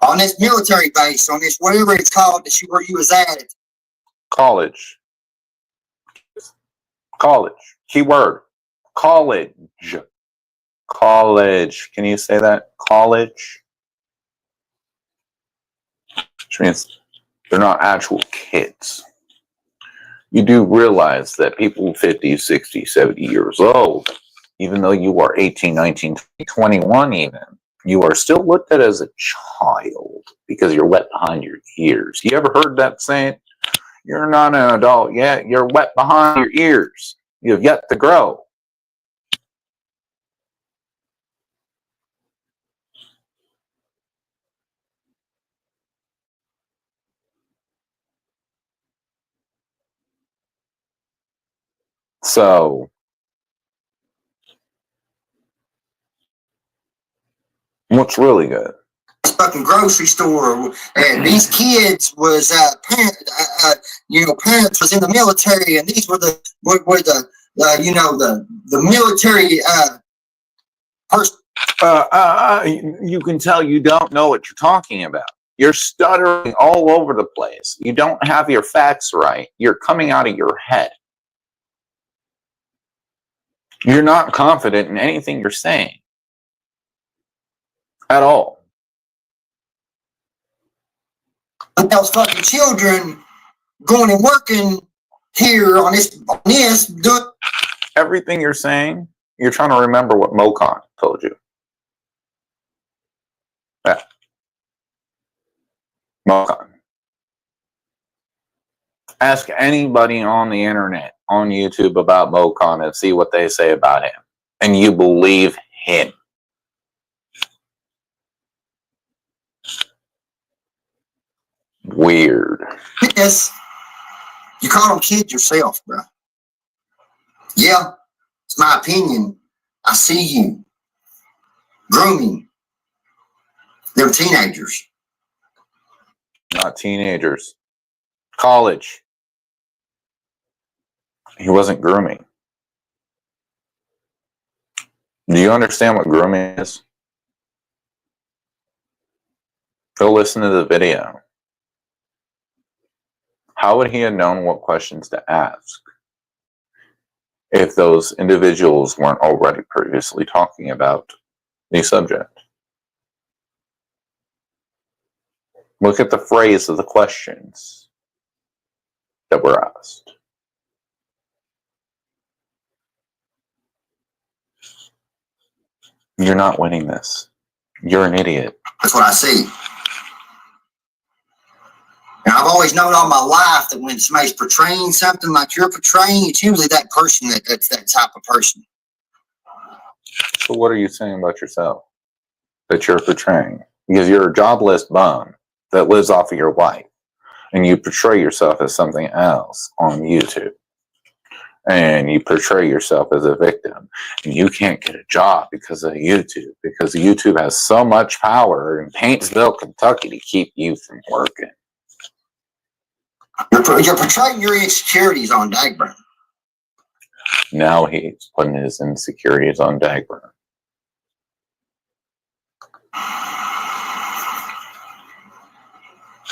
on this military base, on this whatever it's called that where you was at. College. College. Keyword. College. College. Can you say that? College. Which means they're not actual kids. You do realize that people 50, 60, 70 years old, even though you are 18, 19, 20, 21 even, you are still looked at as a child because you're wet behind your ears. You ever heard that saying? You're not an adult yet. You're wet behind your ears. You've yet to grow. So, what's really good? Fucking grocery store, and these kids was parents was in the military, and these were the military person. You can tell you don't know what you're talking about. You're stuttering all over the place. You don't have your facts right. You're coming out of your head. You're not confident in anything you're saying at all. Those fucking children going and working here on this doing Everything you're saying, you're trying to remember what Mocon told you. Yeah. Mocon. Ask anybody on the internet, on YouTube about Mocon and see what they say about him. And you believe him. Weird. this. You call them kids yourself, bro. Yeah, it's my opinion. I see you grooming them teenagers. Not teenagers. College. He wasn't grooming. Do you understand what grooming is? Go listen to the video. How would he have known what questions to ask if those individuals weren't already previously talking about the subject? Look at the phrase of the questions that were asked. You're not winning this. You're an idiot. That's what I see. And I've always known all my life that when somebody's portraying something like you're portraying, it's usually that person that's that type of person. So what are you saying about yourself that you're portraying? Because you're a jobless bum that lives off of your wife, and you portray yourself as something else on YouTube. And you portray yourself as a victim, and you can't get a job because of YouTube, because YouTube has so much power in Paintsville, Kentucky to keep you from working. You're portraying your insecurities on Dagburn. Now he's putting his insecurities on Dagburn.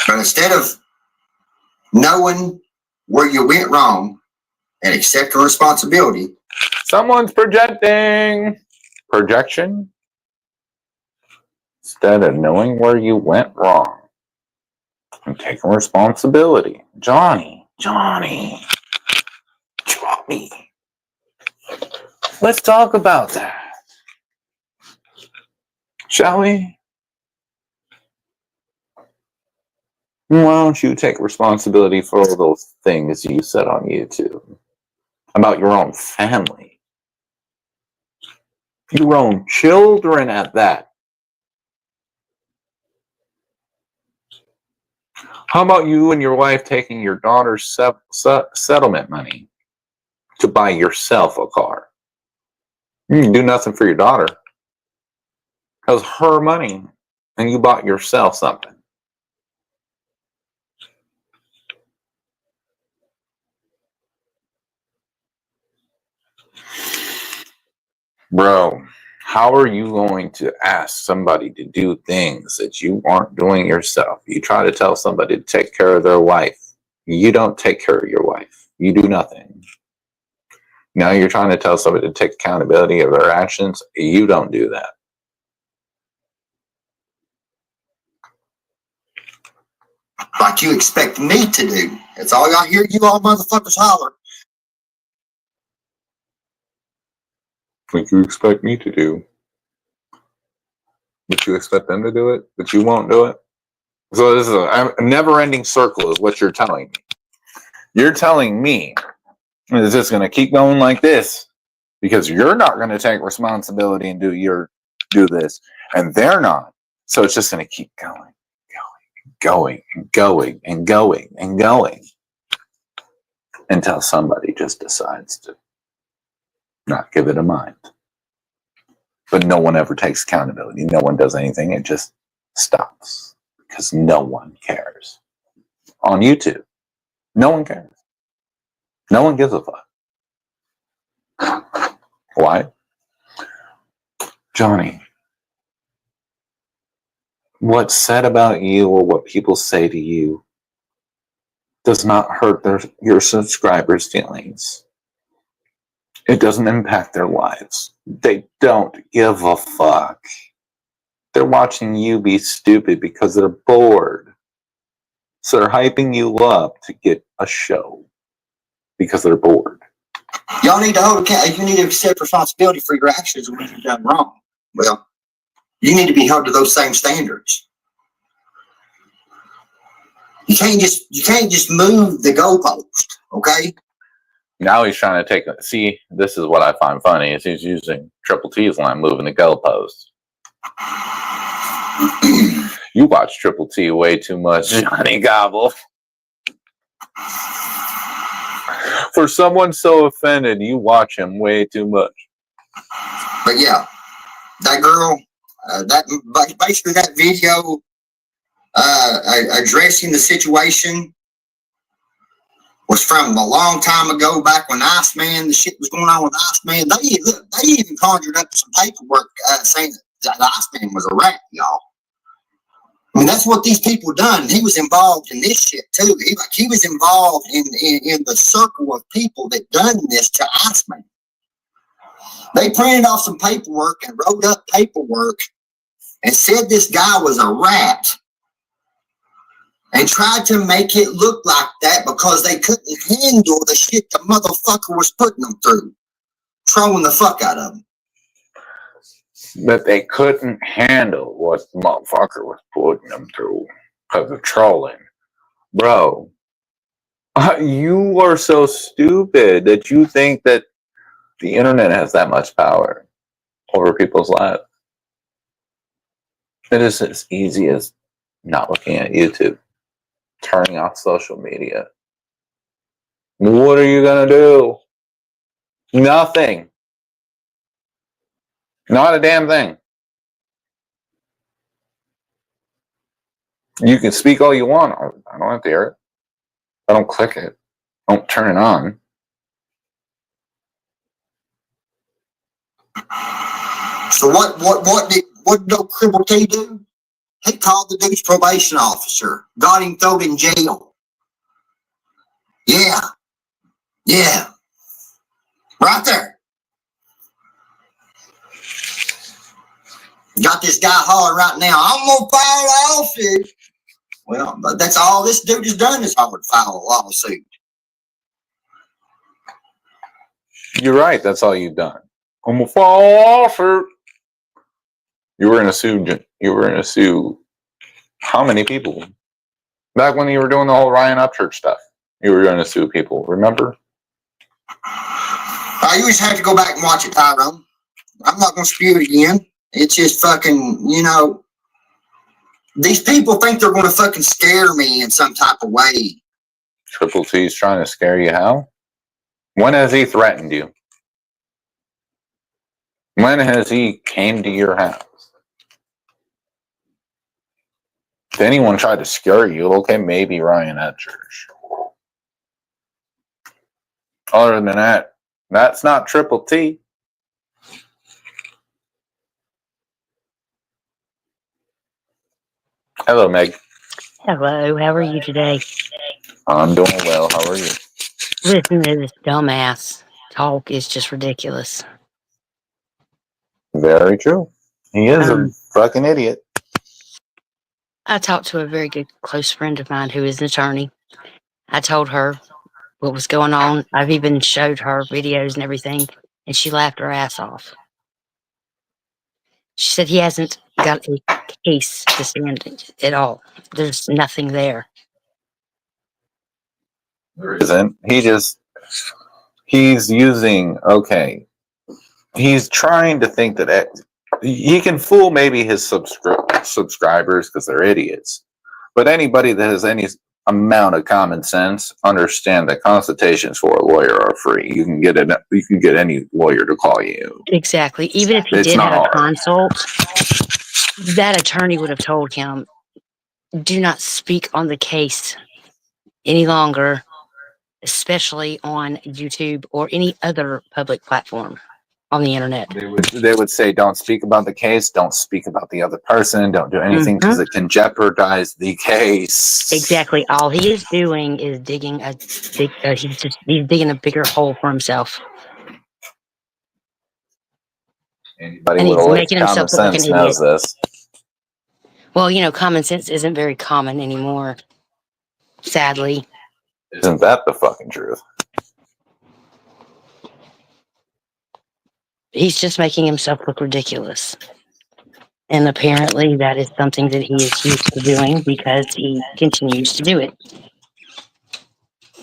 But instead of knowing where you went wrong and accepting responsibility, someone's projecting. Projection. Instead of knowing where you went wrong and taking responsibility. Johnny. Let's talk about that. Shall we? Why don't you take responsibility for all those things you said on YouTube about your own family? Your own children at that. How about you and your wife taking your daughter's settlement money to buy yourself a car? You can do nothing for your daughter. That was her money, and you bought yourself something. Bro, how are you going to ask somebody to do things that you aren't doing yourself? You try to tell somebody to take care of their wife. You don't take care of your wife. You do nothing. Now you're trying to tell somebody to take accountability of their actions. You don't do that. like you expect me to do. That's all I hear you all motherfuckers holler. Like you expect me to do. But you expect them to do it, but you won't do it. So this is a never-ending circle is what you're telling me. You're telling me it's just going to keep going like this because you're not going to take responsibility and do this, and they're not. So it's just going to keep going until somebody just decides to not give it a mind. But no one ever takes accountability. No one does anything. It just stops because no one cares. On YouTube, no one cares. No one gives a fuck. Why? Johnny, what's said about you or what people say to you does not hurt your subscribers' feelings. It doesn't impact their lives. They don't give a fuck. They're watching you be stupid because they're bored. So they're hyping you up to get a show because they're bored. Y'all need to hold account. You need to accept responsibility for your actions when you've done wrong. Well, you need to be held to those same standards. You can't just move the goalpost, okay? Now he's trying to see, this is what I find funny, is he's using Triple T's line, moving the goalpost. You watch Triple T way too much, Johnny Gobble. For someone so offended, you watch him way too much. But yeah, that girl, basically that video addressing the situation was from a long time ago, back when Iceman, the shit was going on with Iceman. They even conjured up some paperwork saying that Iceman was a rat, y'all. I mean, that's what these people done. He was involved in this shit too. He was involved in the circle of people that done this to Iceman. They printed off some paperwork and wrote up paperwork and said this guy was a rat and tried to make it look like that because they couldn't handle the shit the motherfucker was putting them through, trolling the fuck out of them. But they couldn't handle what the motherfucker was putting them through because of trolling. Bro, you are so stupid that you think that the internet has that much power over people's lives. It is as easy as not looking at YouTube, turning off social media. What are you going to do? Nothing. Not a damn thing. You can speak all you want. I don't have to hear it. I don't click it. I don't turn it on. So what did old Cribble T do? He called the dude's probation officer, got him thrown in jail. Yeah. Yeah. Right there. Got this guy hollering right now, I'm going to file a lawsuit. Well, but that's all this dude has done is holler file a lawsuit. You're right. That's all you've done. I'm gonna fall off. You were gonna sue. You were gonna sue. How many people? Back when you were doing the whole Ryan Upchurch stuff, you were gonna sue people. Remember? You just have to go back and watch it, Tyrone. I'm not gonna spew it again. It's just fucking, these people think they're gonna fucking scare me in some type of way. Triple T's trying to scare you. How? When has he threatened you? When has he came to your house? If anyone tried to scare you, okay, maybe Ryan at church. Other than that, that's not Triple T. Hello, Meg. Hello, how are you today? I'm doing well. How are you? Listen to this dumbass talk is just ridiculous. Very true. He is a fucking idiot. I talked to a very good close friend of mine who is an attorney. I told her what was going on. I've even showed her videos and everything, and she laughed her ass off. She said he hasn't got a case to stand at all. There's nothing there. There isn't. He's using, okay. He's trying to think that he can fool maybe his subscribers because they're idiots. But anybody that has any amount of common sense understand that consultations for a lawyer are free. You can get any lawyer to call you. Exactly. Even if he did have a consult, that attorney would have told him, do not speak on the case any longer, especially on YouTube or any other public platform on the internet. They would say, don't speak about the case, don't speak about the other person, don't do anything because it can jeopardize the case. Exactly. All he is doing is digging he's digging a bigger hole for himself. Anybody with a little common sense knows this. Well, common sense isn't very common anymore, sadly. Isn't that the fucking truth? He's just making himself look ridiculous. And apparently that is something that he is used to doing because he continues to do it.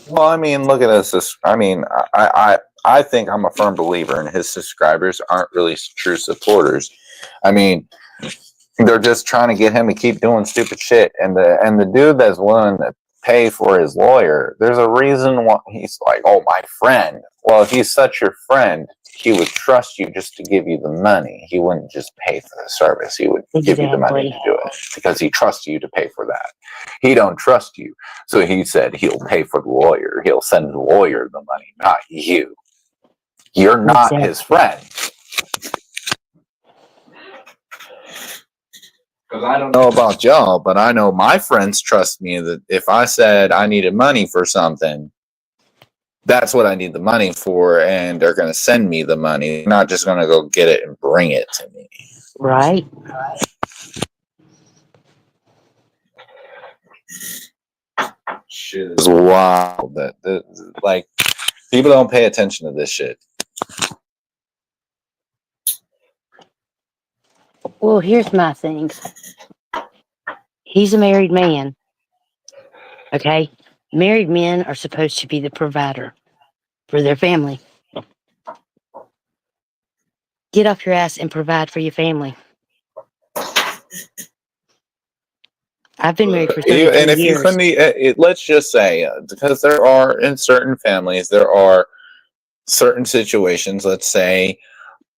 Well, I mean, look at this. I mean, I think I'm a firm believer in his subscribers aren't really true supporters. I mean, they're just trying to get him to keep doing stupid shit. And the dude that's willing to pay for his lawyer, there's a reason why he's like, oh, my friend. Well, if he's such your friend, he would trust you just to give you the money. He wouldn't just pay for the service. He would give you the money to do it because he trusts you to pay for that. He don't trust you. So he said he'll pay for the lawyer. He'll send the lawyer the money, not you. You're not his friend. Because I don't know about y'all, but I know my friends trust me that if I said I needed money for something, that's what I need the money for, and they're going to send me the money. They're not just going to go get it and bring it to me. Right. Shit is wild. Like, people don't pay attention to this shit. Well, here's my thing. He's a married man. Okay? Married men are supposed to be the provider for their family. Get off your ass and provide for your family. I've been married for 33 years. Let's just say, because there are, in certain families, there are certain situations, let's say,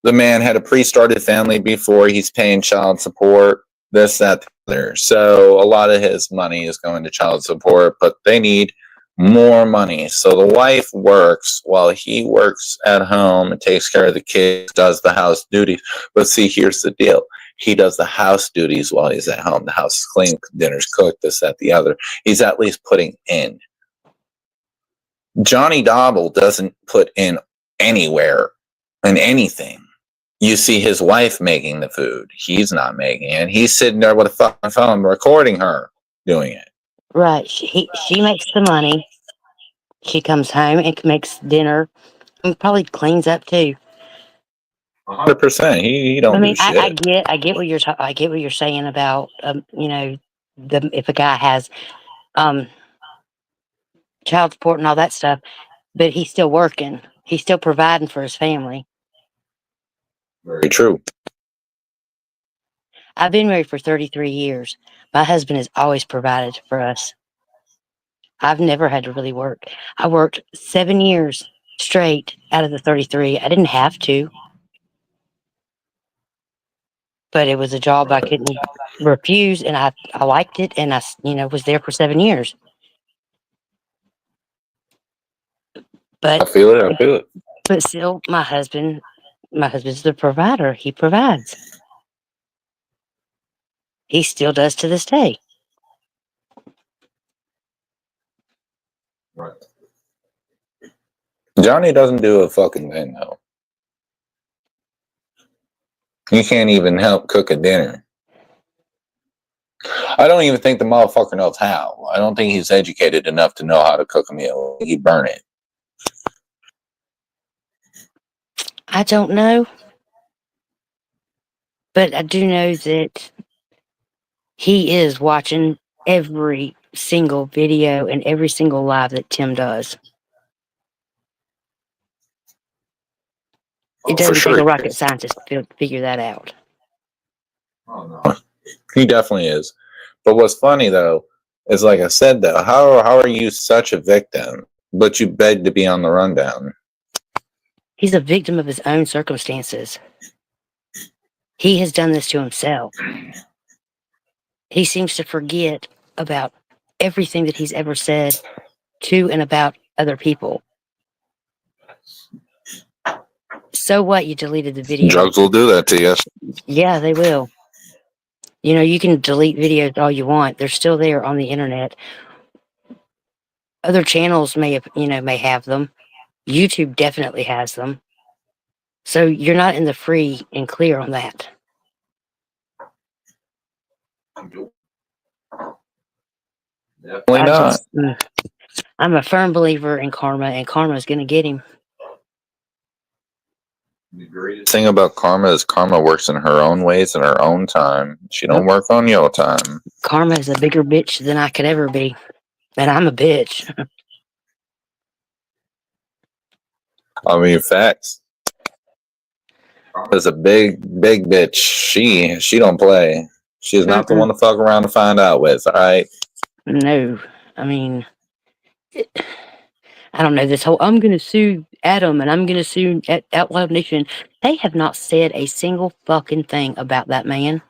the man had a pre-started family before, he's paying child support, this, that, there. So a lot of his money is going to child support, but they need more money. So the wife works while he works at home and takes care of the kids, does the house duties. But see, here's the deal. He does the house duties while he's at home. The house is clean, dinner's cooked, this, that, the other. He's at least putting in. Johnny Gobble doesn't put in anywhere in anything. You see his wife making the food. He's not making it. He's sitting there with a fucking phone recording her doing it. Right. She makes the money. She comes home and makes dinner and probably cleans up too. 100%. He don't do shit. I get what you're saying about if a guy has child support and all that stuff, but he's still working. He's still providing for his family. Very true. I've been married for 33 years. My husband has always provided for us. I've never had to really work. I worked 7 years straight out of the 33. I didn't have to, but it was a job I couldn't refuse, and I liked it, and I was there for 7 years. But I feel it. But still, my husband's the provider. He provides. He still does to this day. Right. Johnny doesn't do a fucking thing though. He can't even help cook a dinner. I don't even think the motherfucker knows how. I don't think he's educated enough to know how to cook a meal. He'd burn it. I don't know. But I do know that he is watching every single video and every single live that Tim does. It doesn't take a rocket scientist to figure that out. Oh, no. He definitely is. But what's funny though is, like I said though, how are you such a victim, but you beg to be on the rundown? He's a victim of his own circumstances. He has done this to himself. He seems to forget about everything that he's ever said to and about other people. So what? You deleted the video. Drugs will do that to you. Yeah, they will. You can delete videos all you want. They're still there on the internet. Other channels may have them. YouTube definitely has them. So you're not in the free and clear on that. Definitely not. I'm a firm believer in karma, and karma is going to get him. The greatest thing about karma is karma works in her own ways in her own time. She don't work on your time. Karma is a bigger bitch than I could ever be. And I'm a bitch. I mean, facts. Karma's a big bitch. She don't play. She's not the one to fuck around to find out with, all right? No. I mean, I don't know, this whole, I'm going to sue Adam and I'm going to sue Out Loud Nation. They have not said a single fucking thing about that man.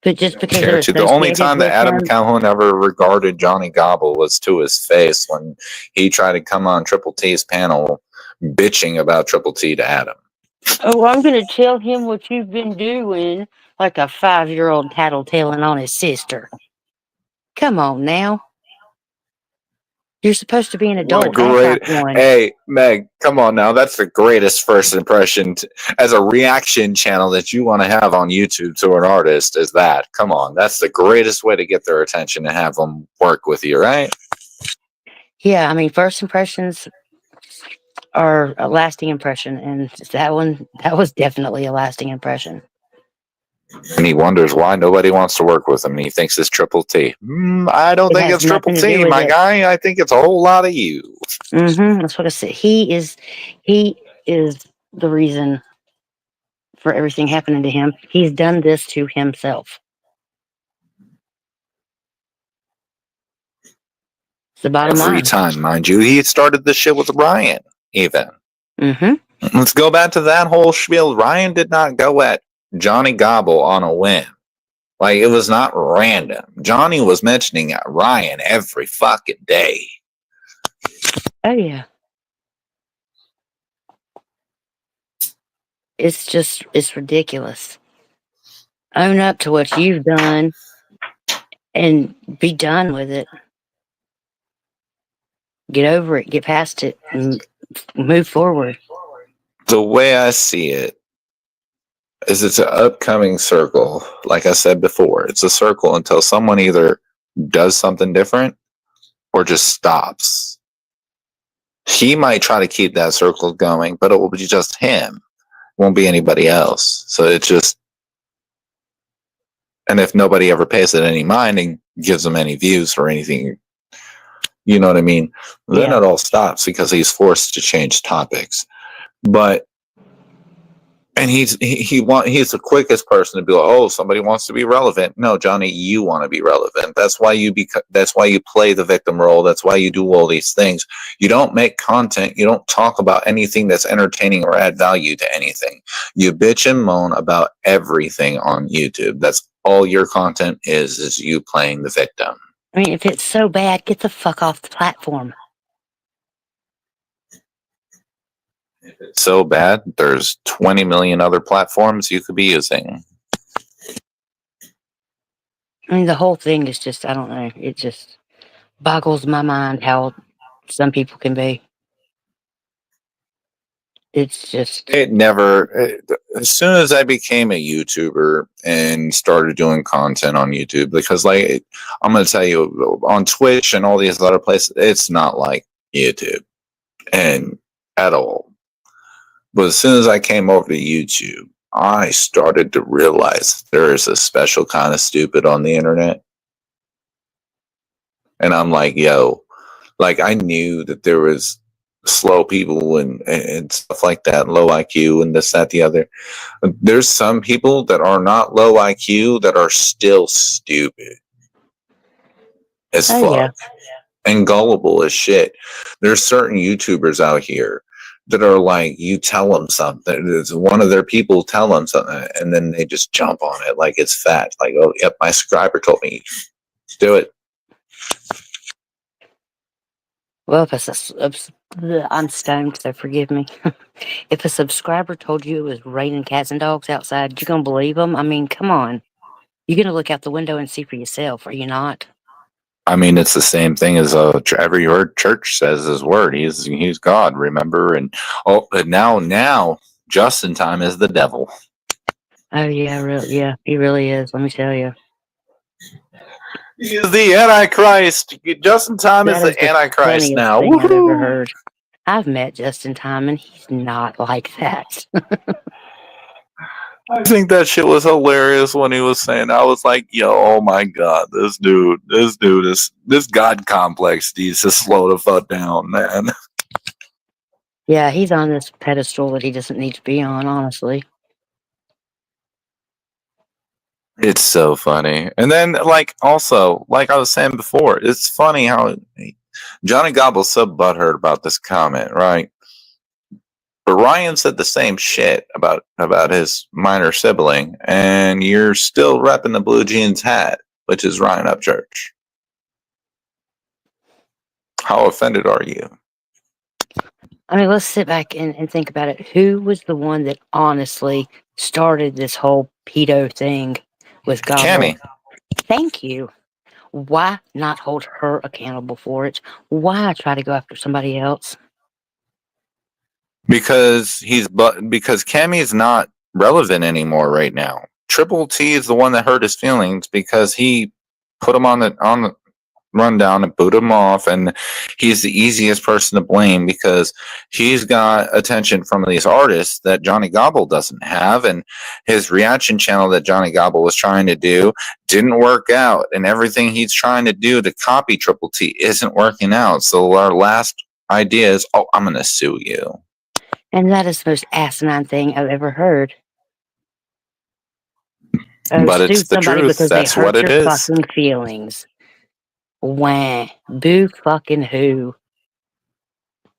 But just because they're The only time that Adam Calhoun ever regarded Johnny Gobble was to his face when he tried to come on Triple T's panel bitching about Triple T to Adam. Oh, I'm going to tell him what you've been doing, like a 5-year-old tattletaling on his sister. Come on now. You're supposed to be an adult. Great. Hey, Meg, come on now. That's the greatest first impression as a reaction channel that you want to have on YouTube to an artist is that. Come on. That's the greatest way to get their attention and have them work with you, right? Yeah, I mean, first impressions are a lasting impression, and that was definitely a lasting impression. And he wonders why nobody wants to work with him, and he thinks it's Triple T. I don't think it's Triple T, my guy. I think it's a whole lot of you. That's what I said. He is the reason for everything happening to him. He's done this to himself. It's the bottom line. Every time, mind you. He started this shit with Ryan, even. Let's go back to that whole spiel. Ryan did not go at Johnny Gobble on a whim. Like, it was not random. Johnny was mentioning Ryan every fucking day. Oh, yeah. it's ridiculous. Own up to what you've done and be done with it. Get over it, get past it, and move forward. The way I see it is it's an upcoming circle. Like I said before, it's a circle until someone either does something different or just stops. He might try to keep that circle going, but it will be just him. It won't be anybody else. So it's just, and if nobody ever pays it any mind and gives them any views or anything, you know what I mean? Then Yeah. it all stops because he's forced to change topics. But and he's the quickest person to be like, oh, somebody wants to be relevant. No, Johnny, you want to be relevant. That's why that's why you play the victim role. That's why you do all these things. You don't make content. You don't talk about anything that's entertaining or add value to anything. You bitch and moan about everything on YouTube. That's all your content is you playing the victim. I mean, if it's so bad, get the fuck off the platform. If it's so bad, there's 20 million other platforms you could be using. I mean, the whole thing is just, I don't know. It just boggles my mind how some people can be. It's just. As soon as I became a YouTuber and started doing content on YouTube, because like, I'm going to tell you, on Twitch and all these other places, it's not like YouTube and at all. But as soon as I came over to YouTube, I started to realize there is a special kind of stupid on the internet. And I'm like, yo, like I knew that there was slow people and stuff like that, low IQ and this, that, the other. There's some people that are not low IQ that are still stupid as fuck. Yeah. And gullible as shit. There's certain YouTubers out here that are like, you tell them something, it's one of their people tell them something, and then they just jump on it like it's fat. Like, oh, yep, my subscriber told me, do it. Well, I'm stoned, so forgive me. If a subscriber told you it was raining cats and dogs outside, you gonna believe them? I mean, come on. You're gonna look out the window and see for yourself, are you not? I mean, it's the same thing as every word church says his word. He's God, remember? And now just in time is the devil. Oh yeah, he really is. Let me tell you. He is the Antichrist. Just in time is the Antichrist now. Thing I've ever heard. I've met Just in Time, and he's not like that. I think that shit was hilarious when he was saying. I was like, "Yo, oh my god, this God complex needs to slow the fuck down, man." Yeah, he's on this pedestal that he doesn't need to be on, honestly. It's so funny. And then, like, also, like I was saying before, it's funny how Johnny Gobble's so butthurt about this comment, right? But Ryan said the same shit about his minor sibling, and you're still repping the blue jeans hat, which is Ryan Upchurch. How offended are you? I mean, let's sit back and think about it. Who was the one that honestly started this whole pedo thing with Gobble? Cammy. Thank you. Why not hold her accountable for it? Why try to go after somebody else? Because Cammy is not relevant anymore right now. Triple T is the one that hurt his feelings because he put him on the rundown and boot him off, and he's the easiest person to blame because he's got attention from these artists that Johnny Gobble doesn't have, and his reaction channel that Johnny Gobble was trying to do didn't work out, and everything he's trying to do to copy Triple T isn't working out. So our last idea is, oh, I'm gonna sue you. And that is the most asinine thing I've ever heard. But it's the truth. That's what it is. Fucking feelings. Wah. Boo fucking who.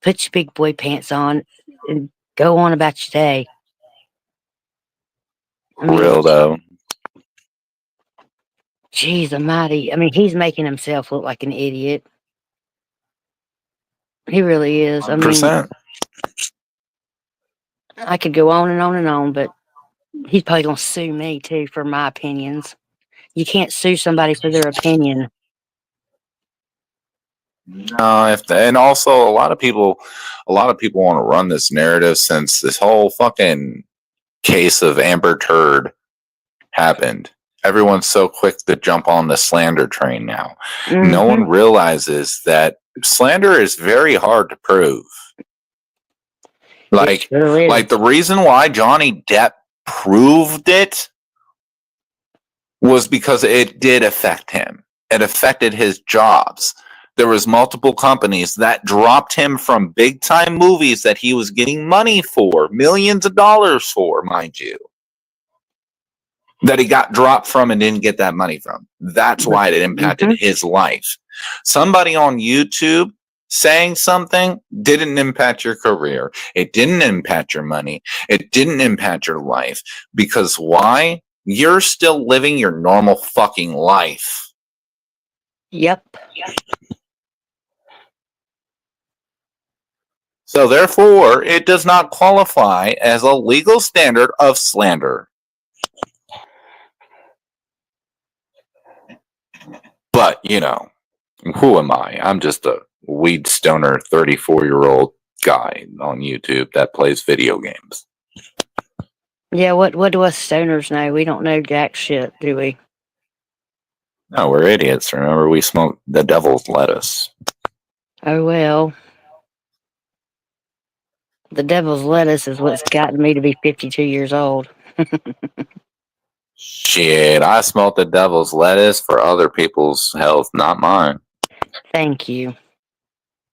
Put your big boy pants on and go on about your day. I mean, real though. Jeez almighty. I mean, he's making himself look like an idiot. He really is. 100%. I could go on and on and on, but he's probably gonna sue me too for my opinions. You can't sue somebody for their opinion. And also a lot of people want to run this narrative since this whole fucking case of Amber Turd happened. Everyone's so quick to jump on the slander train now. Mm-hmm. No one realizes that slander is very hard to prove. Like, sure is. like the reason why Johnny Depp proved it was because it did affect him. It affected his jobs. There was multiple companies that dropped him from big time movies that he was getting money for, millions of dollars for, mind you, that he got dropped from and didn't get that money from. That's why it impacted his life. Somebody on YouTube saying something didn't impact your career. It didn't impact your money. It didn't impact your life. Because why? You're still living your normal fucking life. Yep. So therefore, it does not qualify as a legal standard of slander. But, you know, who am I? I'm just a weed stoner 34-year-old guy on YouTube that plays video games. Yeah, what do us stoners know? We don't know jack shit, do we? No, we're idiots. Remember, we smoke the devil's lettuce. Oh well. The devil's lettuce is what's gotten me to be 52 years old. Shit, I smoked the devil's lettuce for other people's health, not mine. Thank you.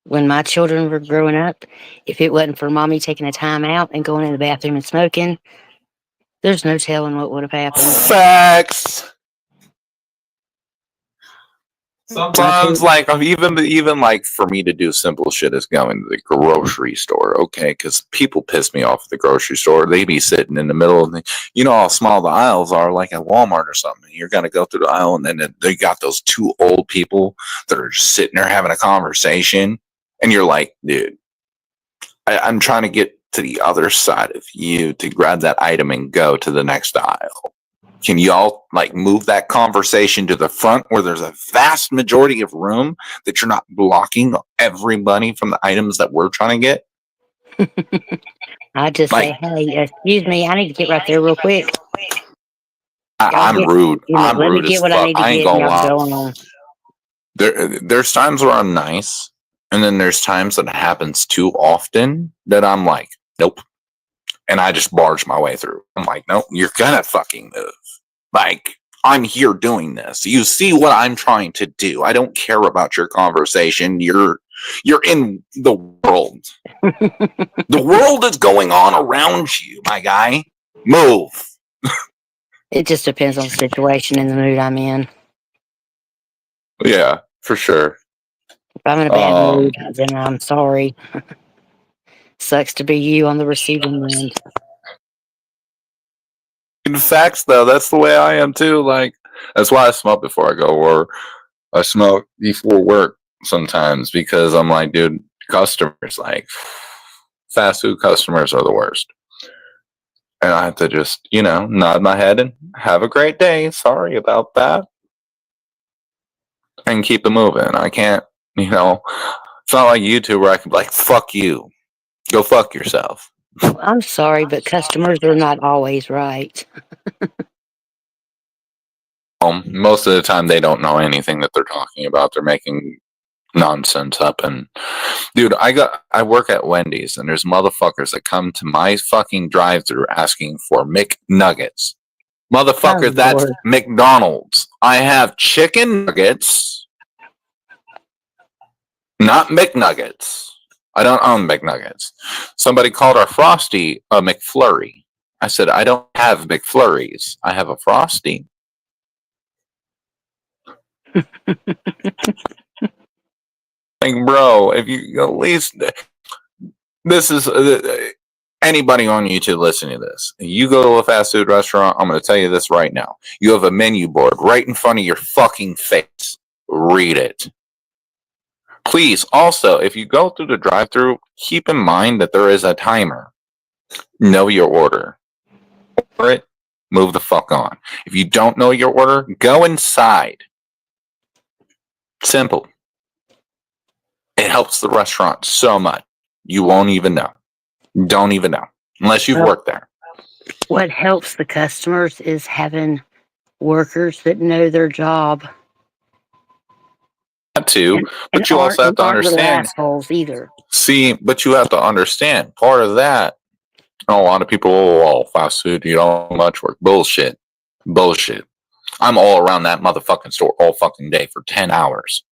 When my children were growing up, if it wasn't for mommy taking a time out and going in the bathroom and smoking, there's no telling what would have happened. Facts. Sometimes, like, even like for me to do simple shit is going to the grocery store, okay? Because people piss me off at the grocery store. They be sitting in the middle of the, you know how small the aisles are, like at Walmart or something. You're gonna go through the aisle, and then they got those two old people that are just sitting there having a conversation, and you're like, dude, I'm trying to get to the other side of you to grab that item and go to the next aisle. Can y'all like move that conversation to the front where there's a vast majority of room that you're not blocking everybody from the items that we're trying to get? I just like, say, hey, excuse me, I need to get right there real quick. I'm rude. I'm let me rude as get what I fuck. need to I ain't get and gonna y'all lie. go on. There's times where I'm nice, and then there's times that it happens too often that I'm like, nope. And I just barge my way through. I'm like, nope, you're gonna fucking move. Like, I'm here doing this. You see what I'm trying to do. I don't care about your conversation. You're in the world. The world is going on around you, my guy. Move. It just depends on the situation and the mood I'm in. Yeah, for sure. If I'm in a bad mood, then I'm sorry. Sucks to be you on the receiving end. In facts, though, that's the way I am too. Like, that's why I smoke before I go, or I smoke before work sometimes, because I'm like, dude, customers, like, fast food customers are the worst. And I have to just, you know, nod my head and have a great day. Sorry about that. And keep it moving. I can't, you know, it's not like YouTube where I can be like, fuck you. Go fuck yourself. I'm sorry, but customers are not always right. Most of the time, they don't know anything that they're talking about. They're making nonsense up. And dude, I work at Wendy's, and there's motherfuckers that come to my fucking drive-thru asking for McNuggets. Motherfucker, that's Lord. McDonald's. I have chicken nuggets, not McNuggets. I don't own McNuggets. Somebody called our Frosty a McFlurry. I said, I don't have McFlurries. I have a Frosty. Like, bro, if you at least, this is anybody on YouTube listening to this. You go to a fast food restaurant, I'm going to tell you this right now. You have a menu board right in front of your fucking face. Read it. Please, also, if you go through the drive-thru, keep in mind that there is a timer. Know your order. Order it, move the fuck on. If you don't know your order, go inside. Simple. It helps the restaurant so much. You won't even know. Don't even know. Unless you've worked there. What helps the customers is having workers that know their job. That too, but you also have to aren't little understand. assholes either. See, but you have to understand. Part of that, a lot of people, oh, fast food, you don't much work. Bullshit. Bullshit. I'm all around that motherfucking store all fucking day for 10 hours.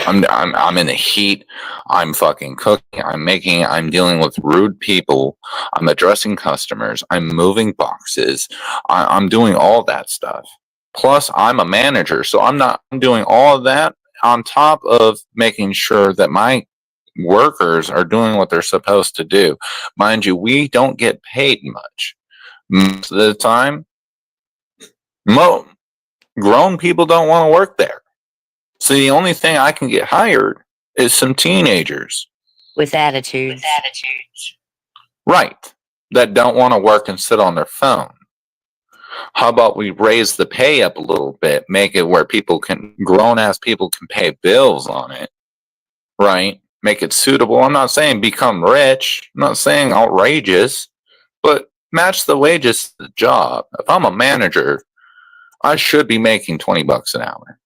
I'm in the heat. I'm fucking cooking. I'm dealing with rude people. I'm addressing customers. I'm moving boxes. I'm doing all that stuff. Plus, I'm a manager, so I'm doing all of that on top of making sure that my workers are doing what they're supposed to do. Mind you, we don't get paid much. Most of the time, grown people don't want to work there. So the only thing I can get hired is some teenagers. With attitudes. Right. That don't want to work and sit on their phone. How about we raise the pay up a little bit, make it where grown ass people can pay bills on it. Right? Make it suitable. I'm not saying become rich. I'm not saying outrageous, but match the wages to the job. If I'm a manager, I should be making $20 an hour.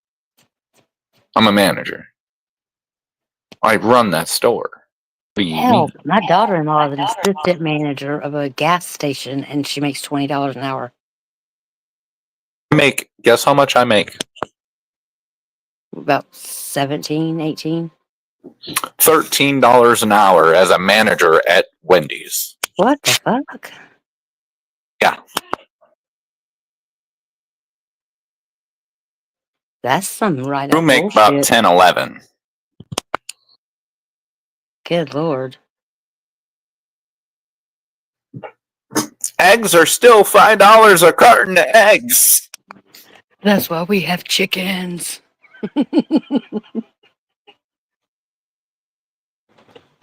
I'm a manager. I run that store. Hell, my daughter-in-law is an assistant manager of a gas station, and she makes $20 an hour. Guess how much I make? About 17, 18. $13 an hour as a manager at Wendy's. What the fuck? Yeah. That's some right You up make bullshit. about 10, 11. Good Lord. Eggs are still $5 a carton of eggs. That's why we have chickens.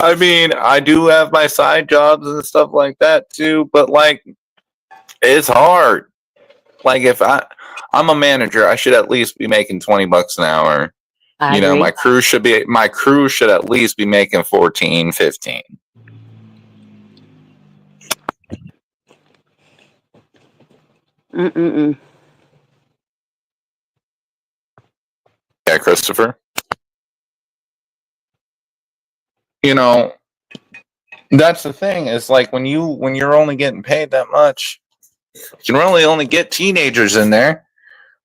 I mean, I do have my side jobs and stuff like that too, but like, it's hard. Like, if I'm a manager, I should at least be making $20 an hour. I agree. My crew should at least be making 14, 15. Mm-mm-mm. Yeah, Christopher. That's the thing. Is like when you're only getting paid that much, you can really only get teenagers in there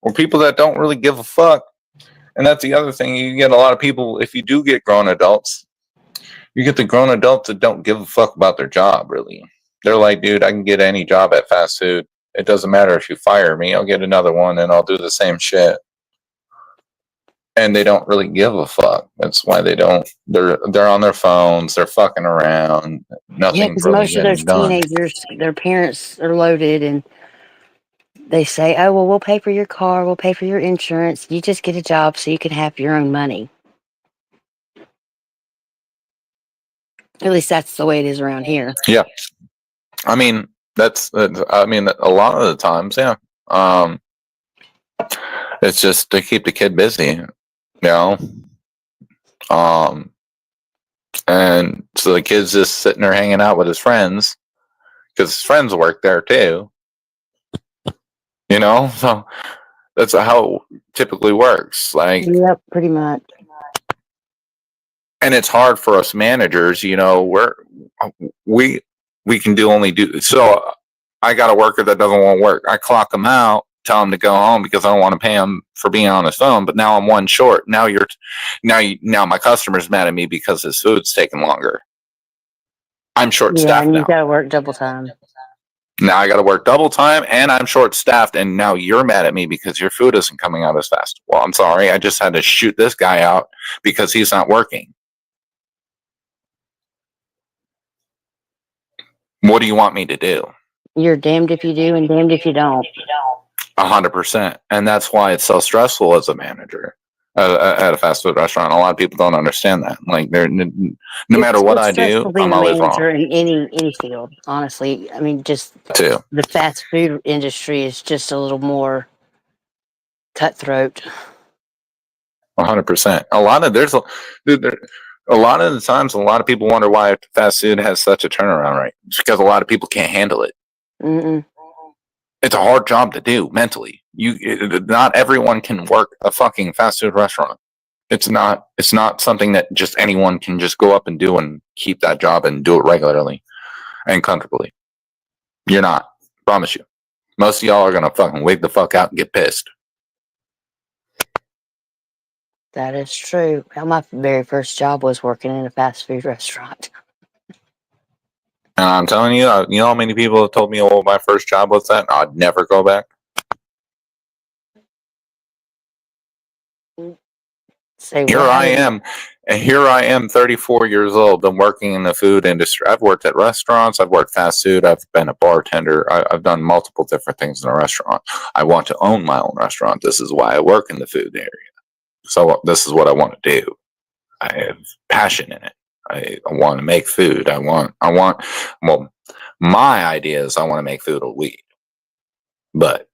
or people that don't really give a fuck. And that's the other thing. You get a lot of people, if you do get grown adults, you get the grown adults that don't give a fuck about their job, really. They're like, dude, I can get any job at fast food. It doesn't matter if you fire me. I'll get another one and I'll do the same shit. And they don't really give a fuck. That's why they don't. They're on their phones. They're fucking around. Nothing. Yeah, because really most of those teenagers, their parents are loaded, and they say, "Oh, well, we'll pay for your car. We'll pay for your insurance. You just get a job so you can have your own money." At least that's the way it is around here. Yeah, I mean that's. I mean, a lot of the times, yeah. It's just to keep the kid busy, and so the kid's just sitting there hanging out with his friends because his friends work there too. So that's how it typically works. Like, yep, pretty much. And it's hard for us managers. We can only do so. I got a worker that doesn't want to work. I clock him out, tell him to go home because I don't want to pay him for being on his phone. But now I'm one short. Now my customer's mad at me because his food's taking longer. I'm short staffed and you now. gotta work double time. Now I got to work double time, and I'm short staffed. And now you're mad at me because your food isn't coming out as fast. Well, I'm sorry. I just had to shoot this guy out because he's not working. What do you want me to do? You're damned if you do and damned if you don't. 100%. And that's why it's so stressful as a manager. at a fast food restaurant. A lot of people don't understand that. Like, no matter what It's I do, stressful being I'm a always wrong. manager in any field. Honestly, I mean, just Too. the fast food industry is just a little more cutthroat. 100%. A lot of the times, a lot of people wonder why fast food has such a turnaround rate. It's because a lot of people can't handle it. Mm-mm. It's a hard job to do mentally. Not everyone can work a fucking fast food restaurant. It's not something that just anyone can just go up and do and keep that job and do it regularly and comfortably. You're not. Promise you. Most of y'all are gonna fucking wig the fuck out and get pissed. That is true. Well, my very first job was working in a fast food restaurant. And I'm telling you, you know how many people have told me, "Oh, my first job was that. I'd never go back." Say Here what? I am. And here I am, 34 years old. Been working in the food industry. I've worked at restaurants. I've worked fast food. I've been a bartender. I've done multiple different things in a restaurant. I want to own my own restaurant. This is why I work in the food area. So this is what I want to do. I have passion in it. I want to make food. Well, my idea is I want to make food with weed. But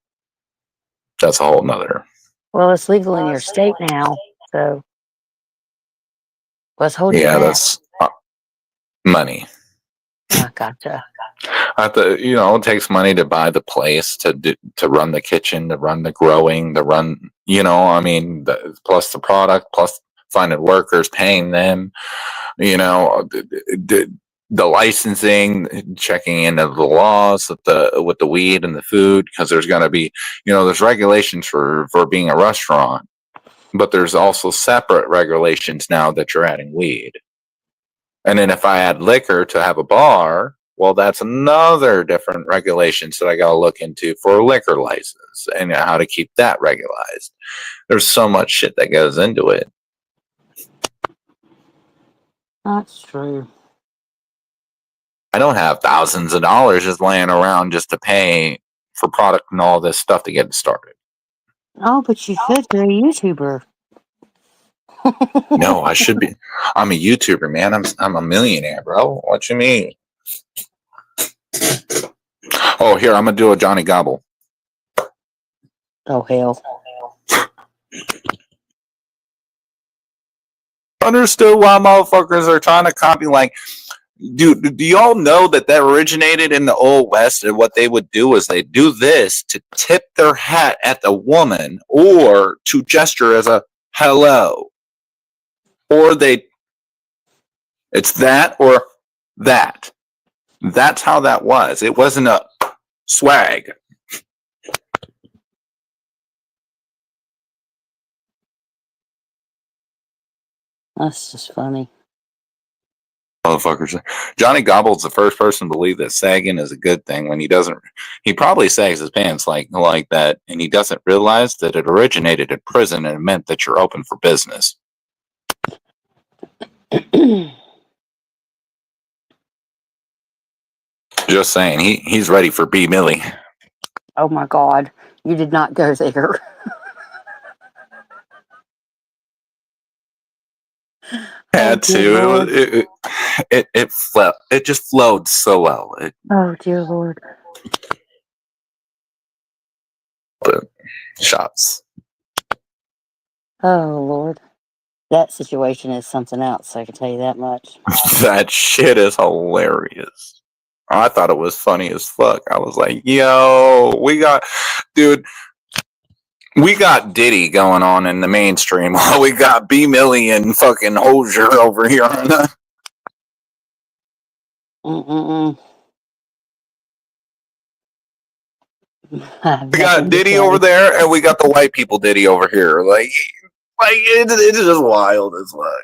that's a whole nother. Well, it's legal in your state now, so what's holding you Yeah, back? that's money. I gotcha. It takes money to buy the place, to run the kitchen, to run the growing, to run, plus the product, plus finding workers, paying them, the licensing, checking into the laws with the weed and the food, because there's going to be, there's regulations for being a restaurant, but there's also separate regulations now that you're adding weed. And then if I add liquor to have a bar, well, that's another different regulations that I got to look into for a liquor license and how to keep that regularized. There's so much shit that goes into it. That's true. I don't have thousands of dollars just laying around just to pay for product and all this stuff to get it started. Oh, but you could. You're a YouTuber. No, I should be. I'm a YouTuber, man. I'm a millionaire, bro. What you mean? Oh, here, I'm gonna do a Johnny Gobble. Oh, hell. Understood why motherfuckers are trying to copy. Like, dude, do y'all know that originated in the Old West? And what they would do is they do this to tip their hat at the woman or to gesture as a hello. Or it's that or that. That's how that was. It wasn't a swag. That's just funny. Motherfuckers. Johnny Gobble's the first person to believe that sagging is a good thing when he probably sags his pants like that, and he doesn't realize that it originated in prison and it meant that you're open for business. Just saying, he's ready for B. Millie. Oh my God, you did not go there. Had to. It just flowed so well. Oh dear Lord. Shots. Oh Lord. That situation is something else, I can tell you that much. That shit is hilarious. I thought it was funny as fuck. I was like, yo, we got Diddy going on in the mainstream while we got B. Millie and fucking Hosier over here. We got Diddy over there and we got the white people Diddy over here. Like it's just wild as fuck.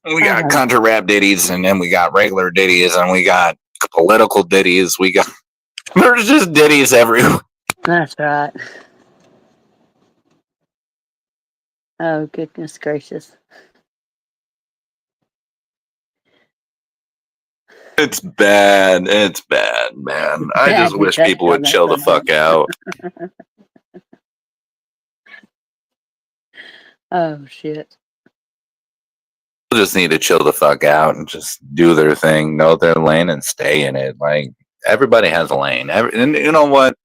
We got country rap ditties, and then we got regular ditties, and we got political ditties. There's just ditties everywhere. That's right. Oh, goodness gracious. It's bad, man. I just wish people would chill the fuck out. Oh shit. People just need to chill the fuck out and just do their thing, know their lane, and stay in it. Like everybody has a lane. And you know what?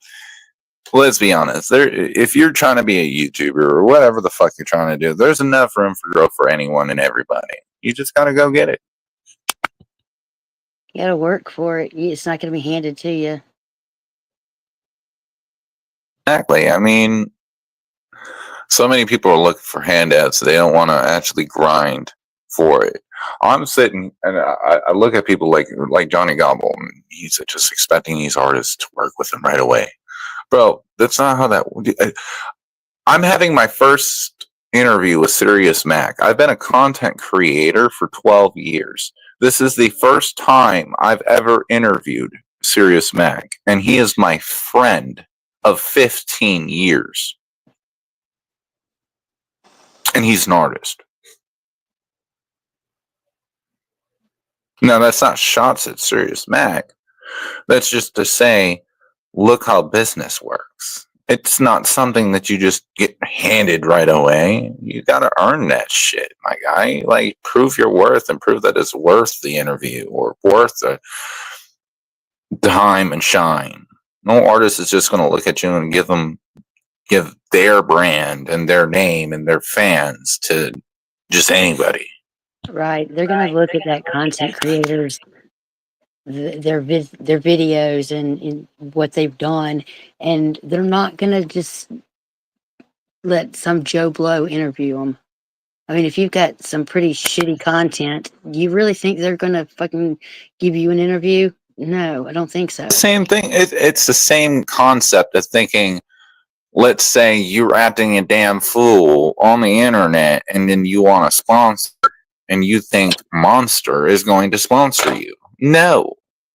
Let's be honest. If you're trying to be a YouTuber or whatever the fuck you're trying to do, there's enough room for growth for anyone and everybody. You just gotta go get it. You gotta work for it. It's not gonna be handed to you. Exactly. I mean, so many people are looking for handouts. They don't want to actually grind for it. I'm sitting and I look at people like Johnny Gobble. And he's just expecting these artists to work with him right away. Bro, that's not how that. I'm having my first interview with Sirius Mac. I've been a content creator for 12 years. This is the first time I've ever interviewed Sirius Mac, and he is my friend of 15 years. And he's an artist. Now, that's not shots at Sirius Mac. That's just to say, look how business works. It's not something that you just get handed right away. You gotta earn that shit, my guy. Like, prove your worth and prove that it's worth the interview or worth the time and shine. No artist is just gonna look at you and give their brand and their name and their fans to just anybody. Right. They're gonna look at that content creators, their videos and what they've done, and they're not gonna just let some Joe Blow interview them. I mean, if you've got some pretty shitty content, you really think they're gonna fucking give you an interview? No, I don't think so. Same thing. It's the same concept of thinking, let's say you're acting a damn fool on the internet and then you want a sponsor and you think Monster is going to sponsor you. No.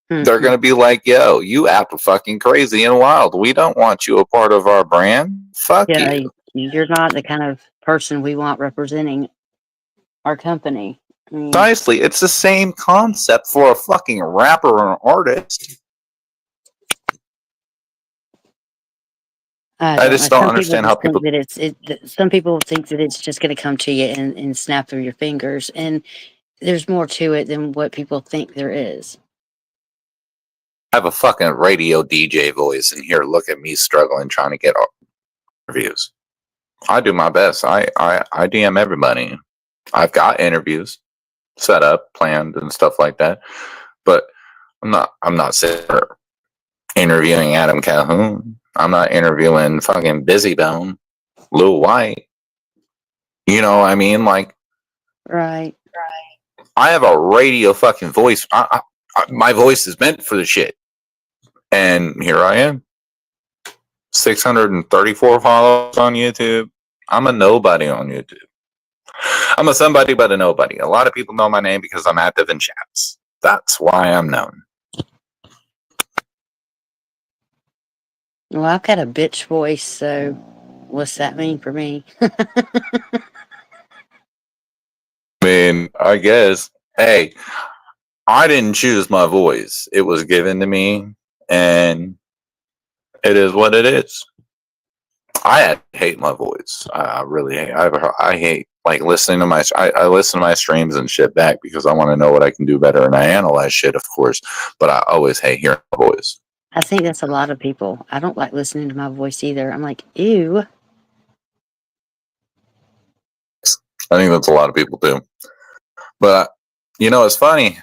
They're going to be like, yo, you act fucking crazy and wild. We don't want you a part of our brand. Fuck you. You're not the kind of person we want representing our company. I mean, Precisely. It's the same concept for a fucking rapper or an artist. I just don't understand how people... Some people think that it's just going to come to you and snap through your fingers. And there's more to it than what people think there is. I have a fucking radio DJ voice, and here, look at me struggling trying to get interviews. I do my best. I DM everybody. I've got interviews set up, planned, and stuff like that. But I'm not sitting there interviewing Adam Calhoun. I'm not interviewing fucking Busy Bone, Lil White. You know what I mean? Like, right. I have a radio fucking voice. My voice is meant for the shit. And here I am. 634 followers on YouTube. I'm a nobody on YouTube. I'm a somebody but a nobody. A lot of people know my name because I'm active in chats. That's why I'm known. Well, I've got a bitch voice, so what's that mean for me? I mean, I guess, hey, I didn't choose my voice. It was given to me, and it is what it is. I hate my voice. I really hate. I hate like listening to my. I listen to my streams and shit back because I want to know what I can do better, and I analyze shit, of course. But I always hate hearing my voice. I think that's a lot of people. I don't like listening to my voice either. I'm like, ew. I think that's a lot of people too. But you know, it's funny.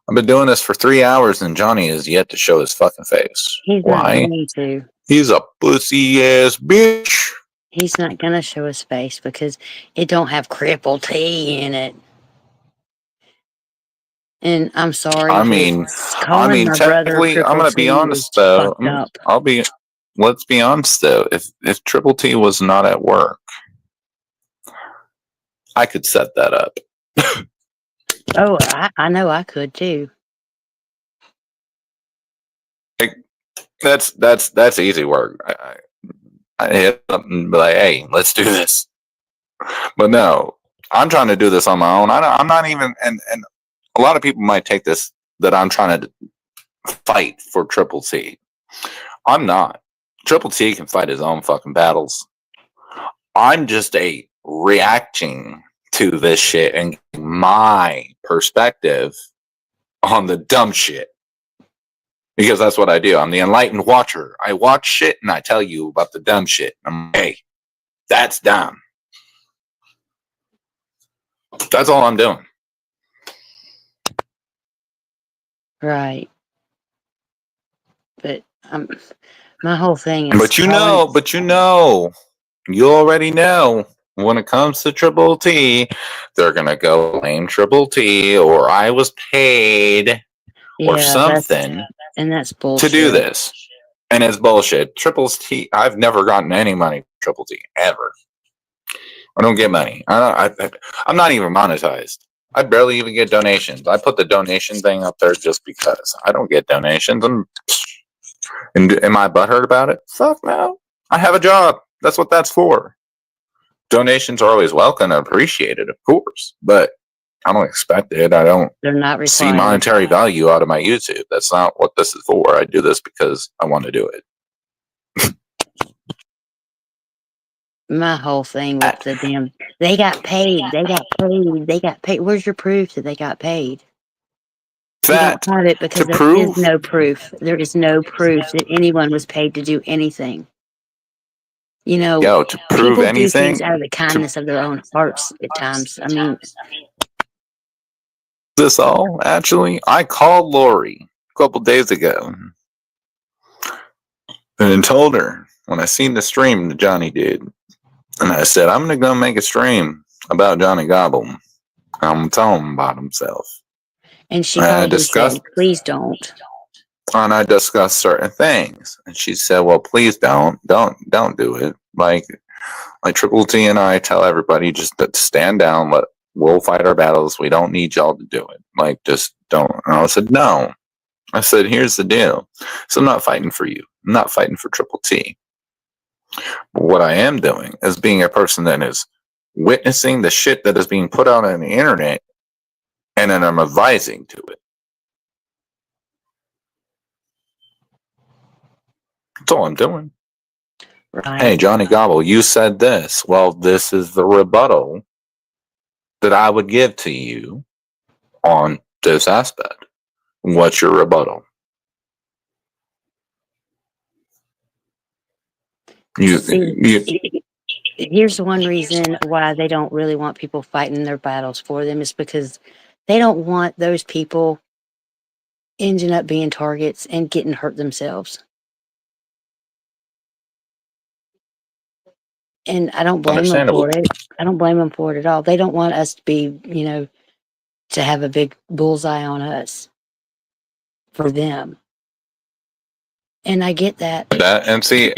I've been doing this for 3 hours, and Johnny is yet to show his fucking face. He's Why? not going to. He's a pussy ass bitch. He's not going to show his face because it don't have cripple T in it. And I'm sorry. I mean, technically, I'm gonna be honest though. Let's be honest though. If Triple T was not at work, I could set that up. Oh, I know I could too. Like that's easy work. I hit up and be like, hey, let's do this. But no, I'm trying to do this on my own. I'm not even and a lot of people might take this that I'm trying to fight for Triple T. I'm not. Triple T can fight his own fucking battles. I'm just a reacting to this shit and my perspective on the dumb shit. Because that's what I do. I'm the enlightened watcher. I watch shit and I tell you about the dumb shit. I'm hey, that's dumb. That's all I'm doing. Right. But my whole thing is. But you already know when it comes to Triple T, they're gonna go blame Triple T or I was paid or something and that's bullshit. To do this. And it's bullshit. Triple T, I've never gotten any money from Triple T ever. I don't get money. I'm not even monetized. I barely even get donations. I put the donation thing up there just because I don't get donations. And am I butthurt about it? Fuck no. I have a job. That's what that's for. Donations are always welcome and appreciated, of course, but I don't expect it. I don't They're not required. See monetary value out of my YouTube. That's not what this is for. I do this because I want to do it. My whole thing with the damn, they got paid. Where's your proof that they got paid? You don't have it because there is no proof. There is no proof that anyone was paid to do anything. You know, to prove people anything, do things out of the kindness of their own hearts at times. I mean, this all actually, I called Lori a couple days ago and told her when I seen the stream that Johnny did, and I said I'm gonna go make a stream about Johnny Gobblin. I'm gonna tell him about himself. And she probably said, "Please don't." And I discussed certain things, and she said, "Well, please don't do it." Like Triple T and I tell everybody just to stand down. We'll fight our battles. We don't need y'all to do it. Like, just don't. And I said, no. I said, here's the deal. So I'm not fighting for you. I'm not fighting for Triple T. But what I am doing is being a person that is witnessing the shit that is being put out on the internet, and then I'm advising to it. That's all I'm doing. Right. Hey, Johnny Gobble, you said this. Well, this is the rebuttal that I would give to you on this aspect. What's your rebuttal? Here's one reason why they don't really want people fighting their battles for them is because they don't want those people ending up being targets and getting hurt themselves. And I don't blame them for it. I don't blame them for it at all. They don't want us to be, to have a big bullseye on us for them. And I get that. And see,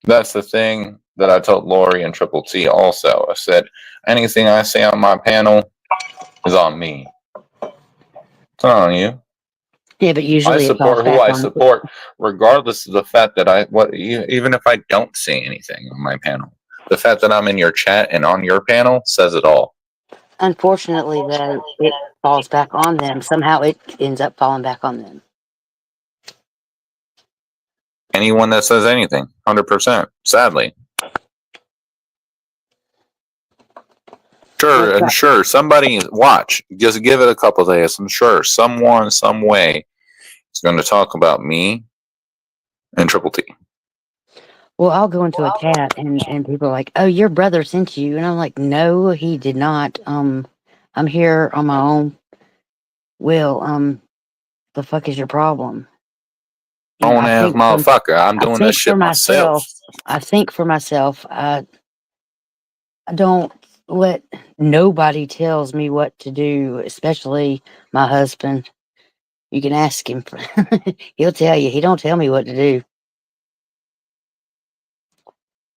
that's the thing that I told Lori and Triple T also. I said, anything I say on my panel is on me. It's not on you. Yeah, but usually I support who I support, regardless of the fact that even if I don't say anything on my panel. The fact that I'm in your chat and on your panel says it all. Unfortunately, though, it falls back on them. Somehow it ends up falling back on them. Anyone that says anything, 100%, sadly. Sure, somebody, watch, just give it a couple days. I'm sure someone, some way, is going to talk about me and Triple T. Well, I'll go into a chat and people are like, "Oh, your brother sent you," and I'm like, "No, he did not. I'm here on my own will. The fuck is your problem?" Own ass motherfucker. I'm doing this shit myself. I think for myself. I don't let nobody tells me what to do, especially my husband. You can ask him. He'll tell you. He don't tell me what to do.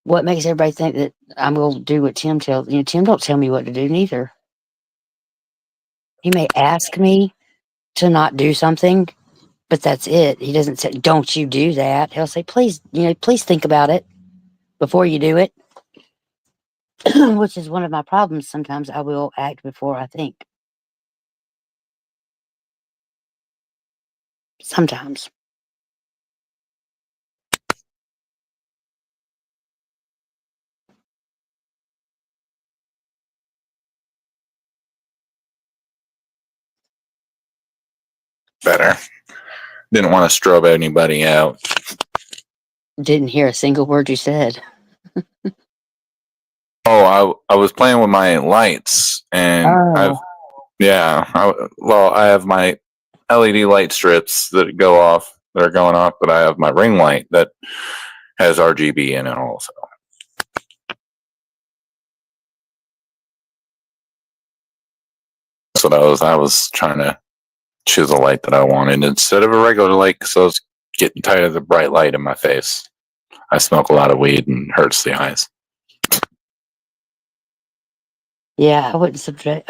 What makes everybody think that I'm going to do what Tim tells? Tim don't tell me what to do neither. He may ask me to not do something, but that's it. He doesn't say, "Don't you do that." He'll say, "Please, please think about it before you do it," which is one of my problems. Sometimes I will act before I think. Sometimes. better. Didn't want to strobe anybody out. Didn't hear a single word you said. Oh, I was playing with my lights, and I have my LED light strips that go off, that are going off, but I have my ring light that has RGB in it also. That's what I was trying to choose a light that I wanted instead of a regular light, because I was getting tired of the bright light in my face. I smoke a lot of weed and it hurts the eyes. Yeah, I wouldn't suggest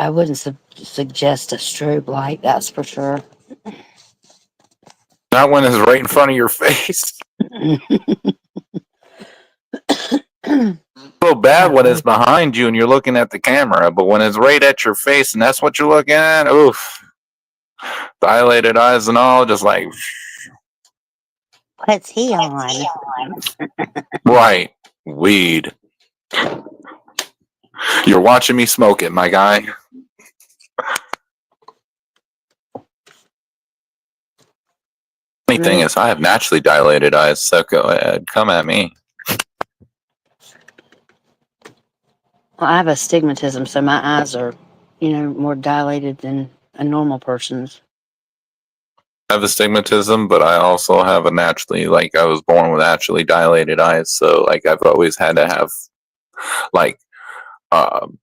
a strobe light. That's for sure. Not when it's right in front of your face. So bad when it's behind you and you're looking at the camera, but when it's right at your face and that's what you're looking at, oof. Dilated eyes and all, just like. What's he on? Right. Weed. You're watching me smoke it, my guy. Funny thing is, I have naturally dilated eyes, so go ahead, come at me. Well, I have astigmatism, so my eyes are, more dilated than a normal person's. I have astigmatism, but I also have I was born with naturally dilated eyes, so I've always had to have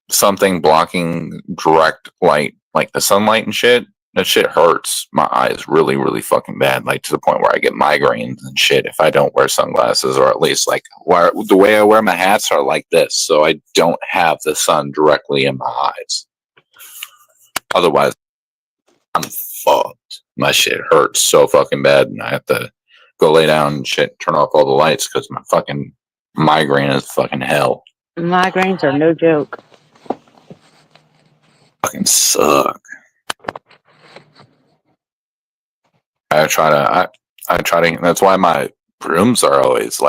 something blocking direct light, like the sunlight and shit. That shit hurts my eyes really, really fucking bad, to the point where I get migraines and shit if I don't wear sunglasses, or at least the way I wear my hats are like this, so I don't have the sun directly in my eyes. Otherwise, I'm fucked. My shit hurts so fucking bad, and I have to go lay down and shit, turn off all the lights because my fucking migraine is fucking hell. Migraines are no joke. Fucking suck. I try to. That's why my rooms are always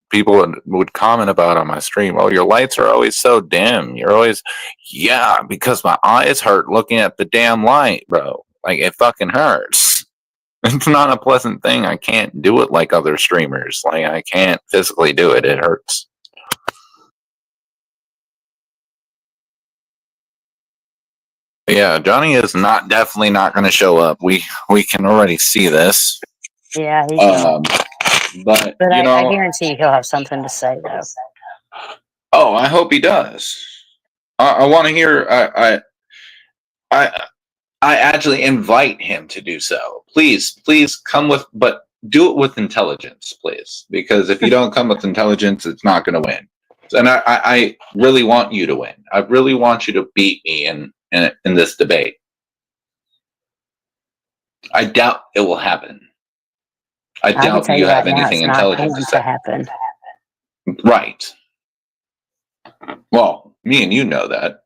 people would comment about on my stream. Oh, your lights are always so dim. You're always, yeah, because my eyes hurt looking at the damn light, bro. It fucking hurts. It's not a pleasant thing. I can't do it like other streamers. I can't physically do it. It hurts. Yeah, Johnny is definitely not going to show up. We can already see this. Yeah, he's not. But I guarantee he'll have something to say though. Oh, I hope he does. I want to hear. I actually invite him to do so. Please come with, but do it with intelligence, please. Because if you don't come with intelligence, it's not going to win. And I really want you to win. I really want you to beat me in this debate. I doubt it will happen. I doubt you have anything intelligent to say. Happen. Right. Well, me and you know that.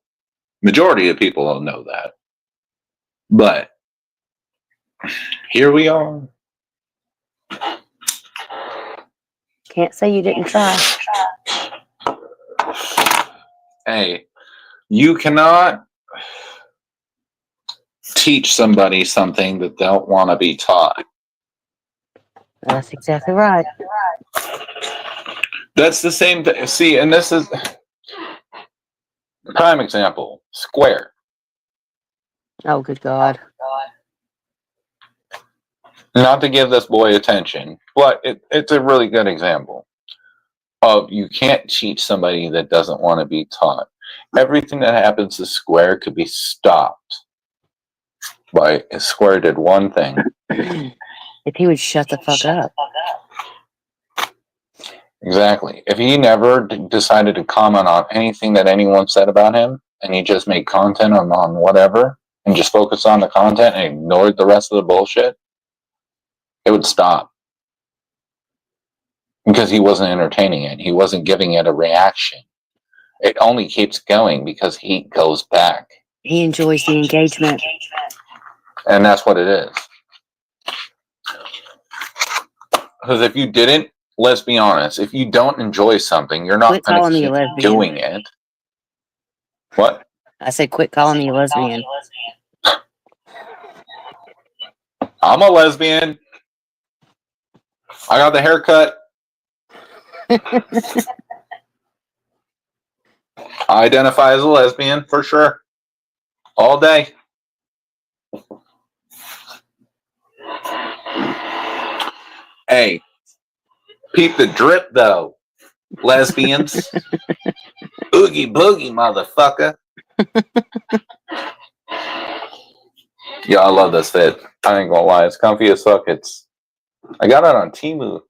Majority of people don't know that. But here we are. Can't say you didn't try. Hey, you cannot teach somebody something that they don't want to be taught. That's exactly right. That's the same thing. See, and this is prime example. Square. Oh, good God. Not to give this boy attention, but it's a really good example of you can't teach somebody that doesn't want to be taught. Everything that happens to Square could be stopped by Square did one thing. If he would shut the fuck up. Exactly. If he never decided to comment on anything that anyone said about him, and he just made content on whatever, and just focused on the content and ignored the rest of the bullshit, it would stop. Because he wasn't entertaining it. He wasn't giving it a reaction. It only keeps going because he goes back. He enjoys the engagement. And that's what it is. Because if you didn't, let's be honest, if you don't enjoy something, you're not going to keep doing it. What? I said, quit calling me a lesbian. I'm a lesbian. I got the haircut. I identify as a lesbian for sure. All day. Hey, peep the drip though, lesbians. Oogie boogie, motherfucker. Yeah, I love this fit. I ain't gonna lie, it's comfy as fuck. I got it on Temu.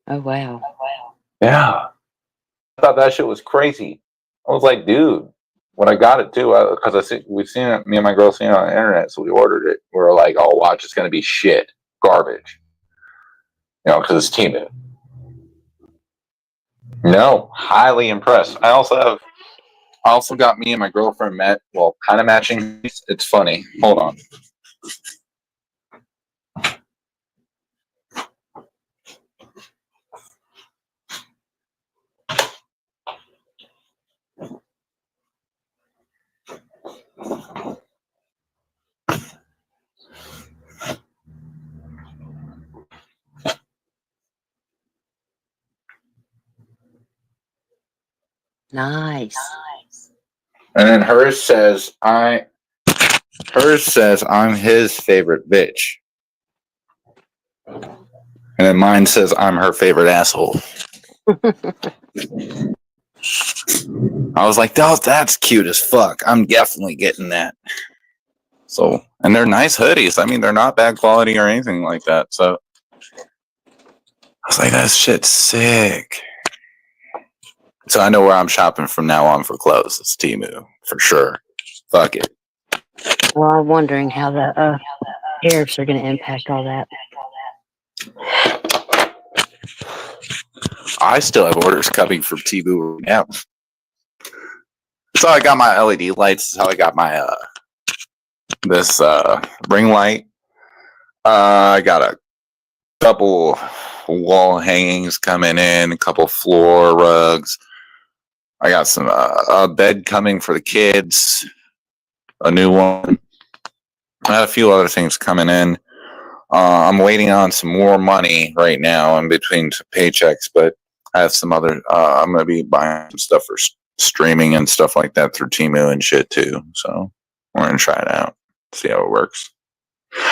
Oh, wow. Yeah. I thought that shit was crazy. I was like, dude, when I got it too, because we've seen it, me and my girl seen it on the internet, so we ordered it. We were like, oh, watch, it's gonna be shit, garbage, because it's Temu. No, highly impressed. I also got me and my girlfriend kind of matching. It's funny. Hold on. Nice. And then hers says I'm his favorite bitch. And then mine says I'm her favorite asshole. I was like, oh, that's cute as fuck. I'm definitely getting that. So, and they're nice hoodies. I mean, they're not bad quality or anything like that. So I was like, that shit's sick. So I know where I'm shopping from now on for clothes. It's Temu for sure. Fuck it. Well, I'm wondering how the tariffs are going to impact all that. I still have orders coming from Temu right now. So I got my LED lights. That's how I got my this ring light. I got a couple wall hangings coming in, a couple floor rugs. I got some a bed coming for the kids, a new one. I had a few other things coming in. I'm waiting on some more money right now in between paychecks, but I have some other. I'm gonna be buying some stuff for streaming and stuff like that through Temu and shit too. So we're gonna try it out, see how it works.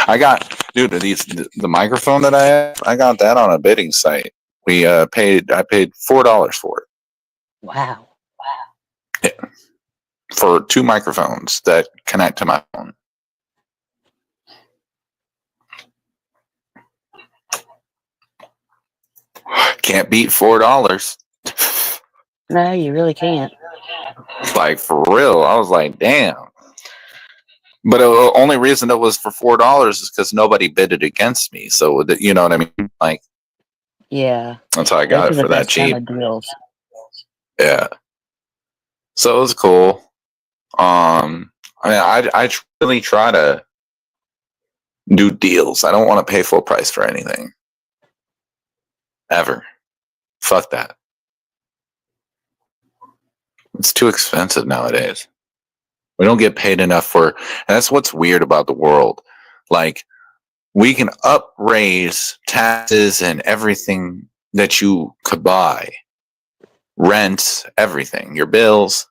I got, dude, the microphone that I have. I got that on a bidding site. I paid $4 for it. Wow. Yeah. For 2 microphones that connect to my phone. Can't beat $4. No, you really can't. Like, for real. I was like, damn. But the only reason it was for $4 is because nobody bid it against me. So, you know what I mean? Like, Yeah. that's how I Those got are it the for that best kind cheap. of deals. Yeah. So it was cool. I mean, I really try to do deals. I don't want to pay full price for anything. Ever. Fuck that. It's too expensive nowadays. We don't get paid enough for, and that's what's weird about the world. Like, we can upraise taxes and everything that you could buy, rent, everything, your bills,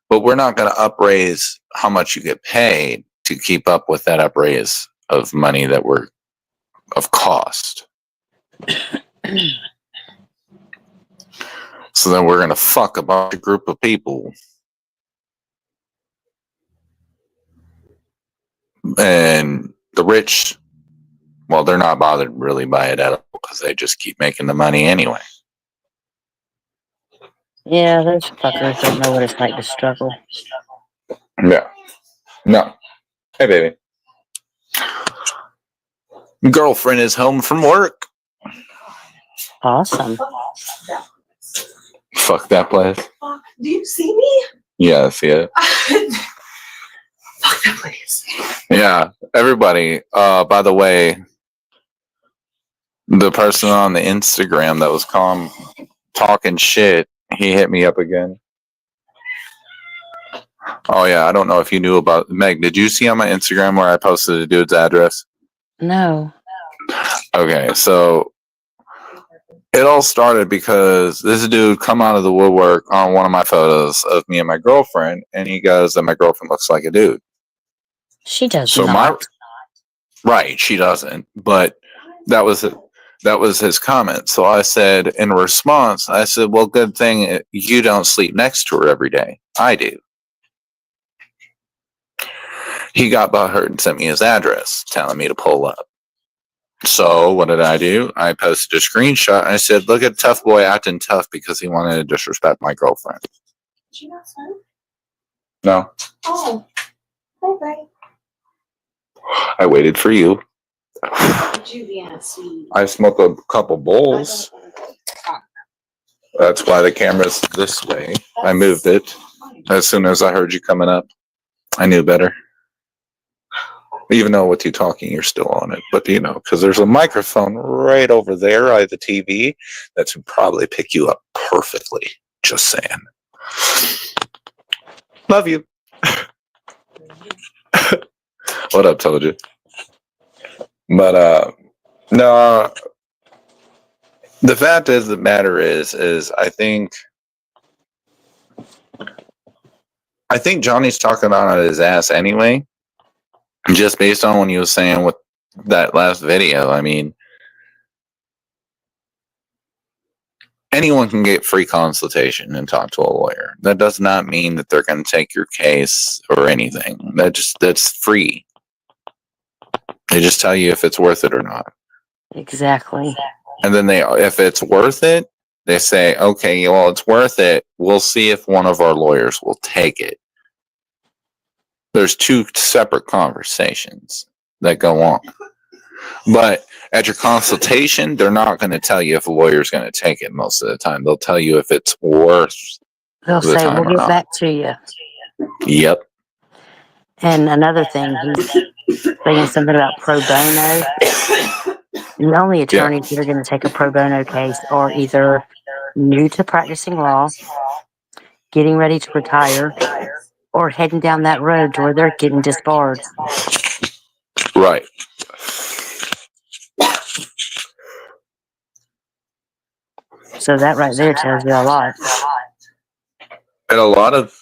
but we're not going to upraise how much you get paid to keep up with that upraise of money that we're of cost. So then we're going to fuck a bunch of group of people. And the rich, well, they're not bothered really by it at all because they just keep making the money anyway. Yeah, those fuckers don't know what it's like to struggle. Yeah. No. Hey, baby. Girlfriend is home from work. Awesome. Fuck that place. Do you see me? Yeah, I see it. Fuck that place. Yeah, everybody. By the way, the person on the Instagram that was talking shit, he hit me up again. Oh yeah, I don't know if you knew about Meg. Did you see on my Instagram where I posted a dude's address? No. Okay, so it all started because this dude come out of the woodwork on one of my photos of me and my girlfriend, and he goes that my girlfriend looks like a dude. She does So not. right, she doesn't, but that was his comment. So I said in response, I said, "Well, good thing you don't sleep next to her every day. I do." He got butthurt and sent me his address, telling me to pull up. So what did I do? I posted a screenshot and I said, "Look at tough boy acting tough because he wanted to disrespect my girlfriend." Did you not smoke? No, Oh, okay. I waited for you. Juliana, sweet. I smoked a couple bowls. That's why the camera's this way. I moved it as soon as I heard you coming up. I knew better. Even though with you talking, you're still on it. But, you know, because there's a microphone right over there by the TV that should probably pick you up perfectly. Just saying. Love you. What up, told you? But, no, the fact is, the matter is I think Johnny's talking out of his ass anyway. Just based on what he was saying with that last video, I mean, anyone can get free consultation and talk to a lawyer. That does not mean that they're going to take your case or anything. That's free. They just tell you if it's worth it or not. Exactly. And then if it's worth it, they say, okay, well, it's worth it. We'll see if one of our lawyers will take it. There's two separate conversations that go on. But at your consultation, they're not going to tell you if a lawyer's going to take it most of the time. They'll tell you if it's worth They'll the say, time we'll or get not. back to you. Yep. And another thing, he's saying something about pro bono. The only attorneys that are going to take a pro bono case are either new to practicing law, getting ready to retire, or heading down that road to where they're getting disbarred. Right. So that right there tells you a lot. And a lot of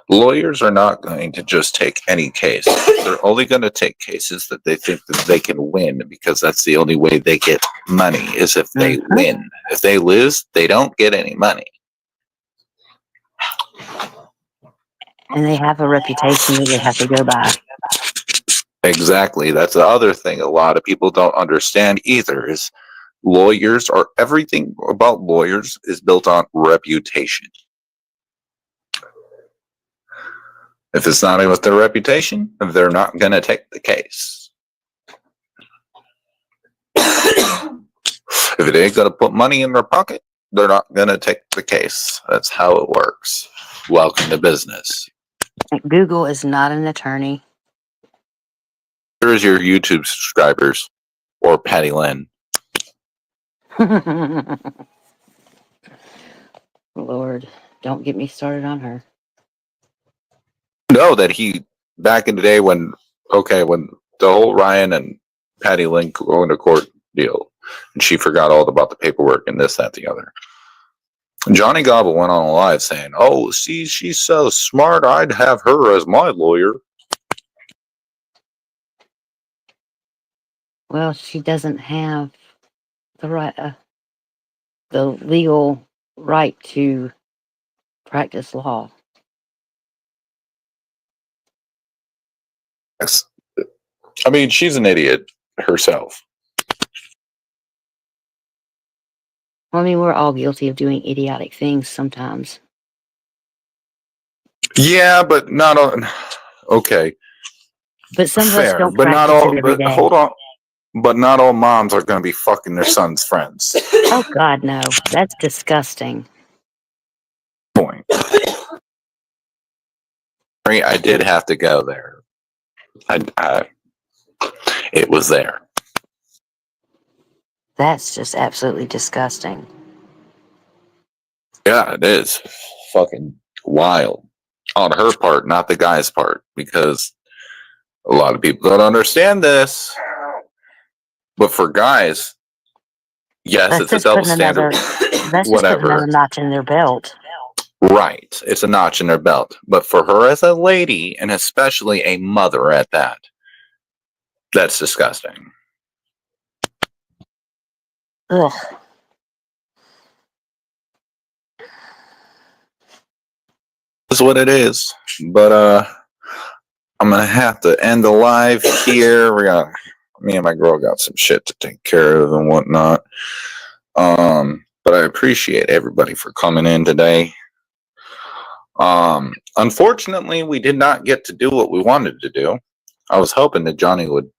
lawyers are not going to just take any case. They're only going to take cases that they think that they can win, because that's the only way they get money is if they win. If they lose, they don't get any money. And they have a reputation that they have to go by. Exactly. That's the other thing a lot of people don't understand either, is lawyers, or everything about lawyers is built on reputation. If it's not with their reputation, they're not going to take the case. If it ain't going to put money in their pocket, they're not going to take the case. That's how it works. Welcome to business. Google is not an attorney. Here's your YouTube subscribers, or Patty Lynn. Lord, don't get me started on her. Know that he, back in the day when the whole Ryan and Patty Lynn going to court deal, and she forgot all about the paperwork and this, that, the other. Johnny Gobble went on a live saying, "Oh, see, she's so smart, I'd have her as my lawyer." Well, she doesn't have the right, the legal right to practice law. I mean, she's an idiot herself. Well, I mean, we're all guilty of doing idiotic things sometimes. Yeah, but not all. Okay, But some of us fair, don't but not practice all. it every But day. hold on, but not all moms are going to be fucking their sons' friends. Oh, God, no. That's disgusting. Point. I did have to go there. It was there. That's just absolutely disgusting. Yeah, it is fucking wild. On her part, not the guy's part, because a lot of people don't understand this. But for guys, yes, That's it's a just double putting standard. that's just putting another Whatever. notch in their belt. Right. It's a notch in their belt. But for her as a lady, and especially a mother at that, that's disgusting. Ugh. Is what it is. But I'm gonna have to end the live here. Me and my girl got some shit to take care of and whatnot. But I appreciate everybody for coming in today. Unfortunately, we did not get to do what we wanted to do. I was hoping that Johnny would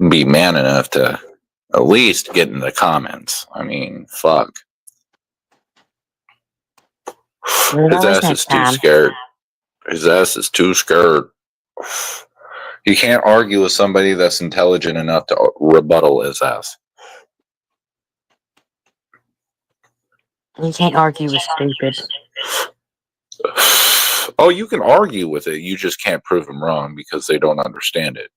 be man enough to at least get in the comments. I mean, fuck. There's His always ass is next too time. scared. His ass is too scared. You can't argue with somebody that's intelligent enough to rebuttal his ass. You can't argue with stupid. Oh, you can argue with it. You just can't prove them wrong because they don't understand it.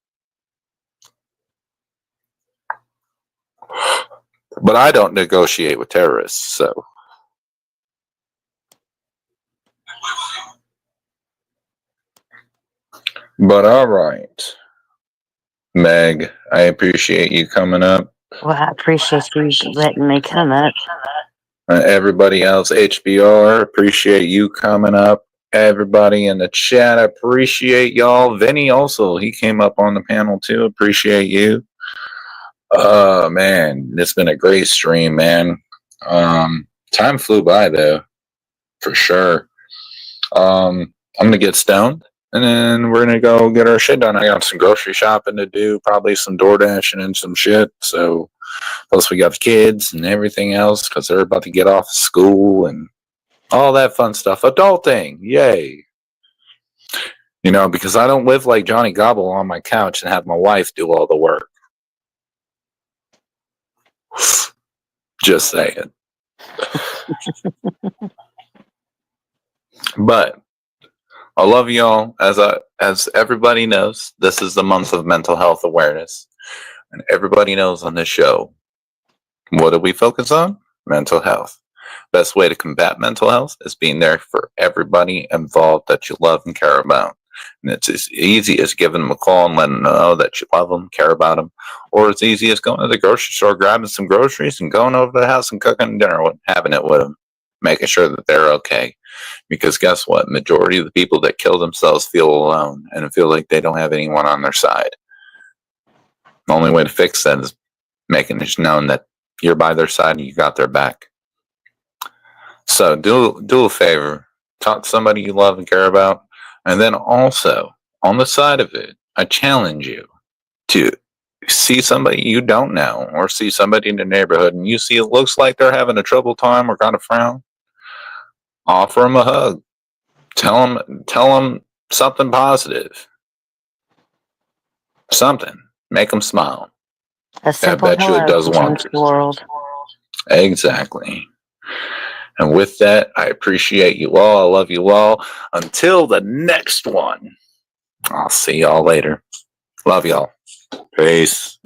But I don't negotiate with terrorists, so. But all right. Meg, I appreciate you coming up. Well, I appreciate you letting me come up. Everybody else, HBR, appreciate you coming up. Everybody in the chat, appreciate y'all. Vinny also, he came up on the panel too. Appreciate you. Oh man, it's been a great stream, man. Time flew by though, for sure. I'm gonna get stoned and then we're gonna go get our shit done. I got some grocery shopping to do, probably some door dashing and some shit. So plus we got the kids and everything else because they're about to get off school and all that fun stuff. Adulting, yay. You know, because I don't live like Johnny Gobble on my couch and have my wife do all the work. Just saying. But I love y'all. As everybody knows, this is the month of mental health awareness. And everybody knows on this show, what do we focus on? Mental health. Best way to combat mental health is being there for everybody involved that you love and care about. And it's as easy as giving them a call and letting them know that you love them, care about them. Or as easy as going to the grocery store, grabbing some groceries and going over to the house and cooking dinner, having it with them, making sure that they're okay. Because guess what? Majority of the people that kill themselves feel alone and feel like they don't have anyone on their side. The only way to fix that is making it known that you're by their side and you got their back. So do a favor, talk to somebody you love and care about, and then also on the side of it, I challenge you to see somebody you don't know or see somebody in the neighborhood and you see it looks like they're having a troubled time or got a frown. Offer them a hug. Tell them something positive. Something. Make them smile. A simple I bet you it hello does can change wonders. the world. Exactly. And with that, I appreciate you all. I love you all. Until the next one, I'll see y'all later. Love y'all. Peace.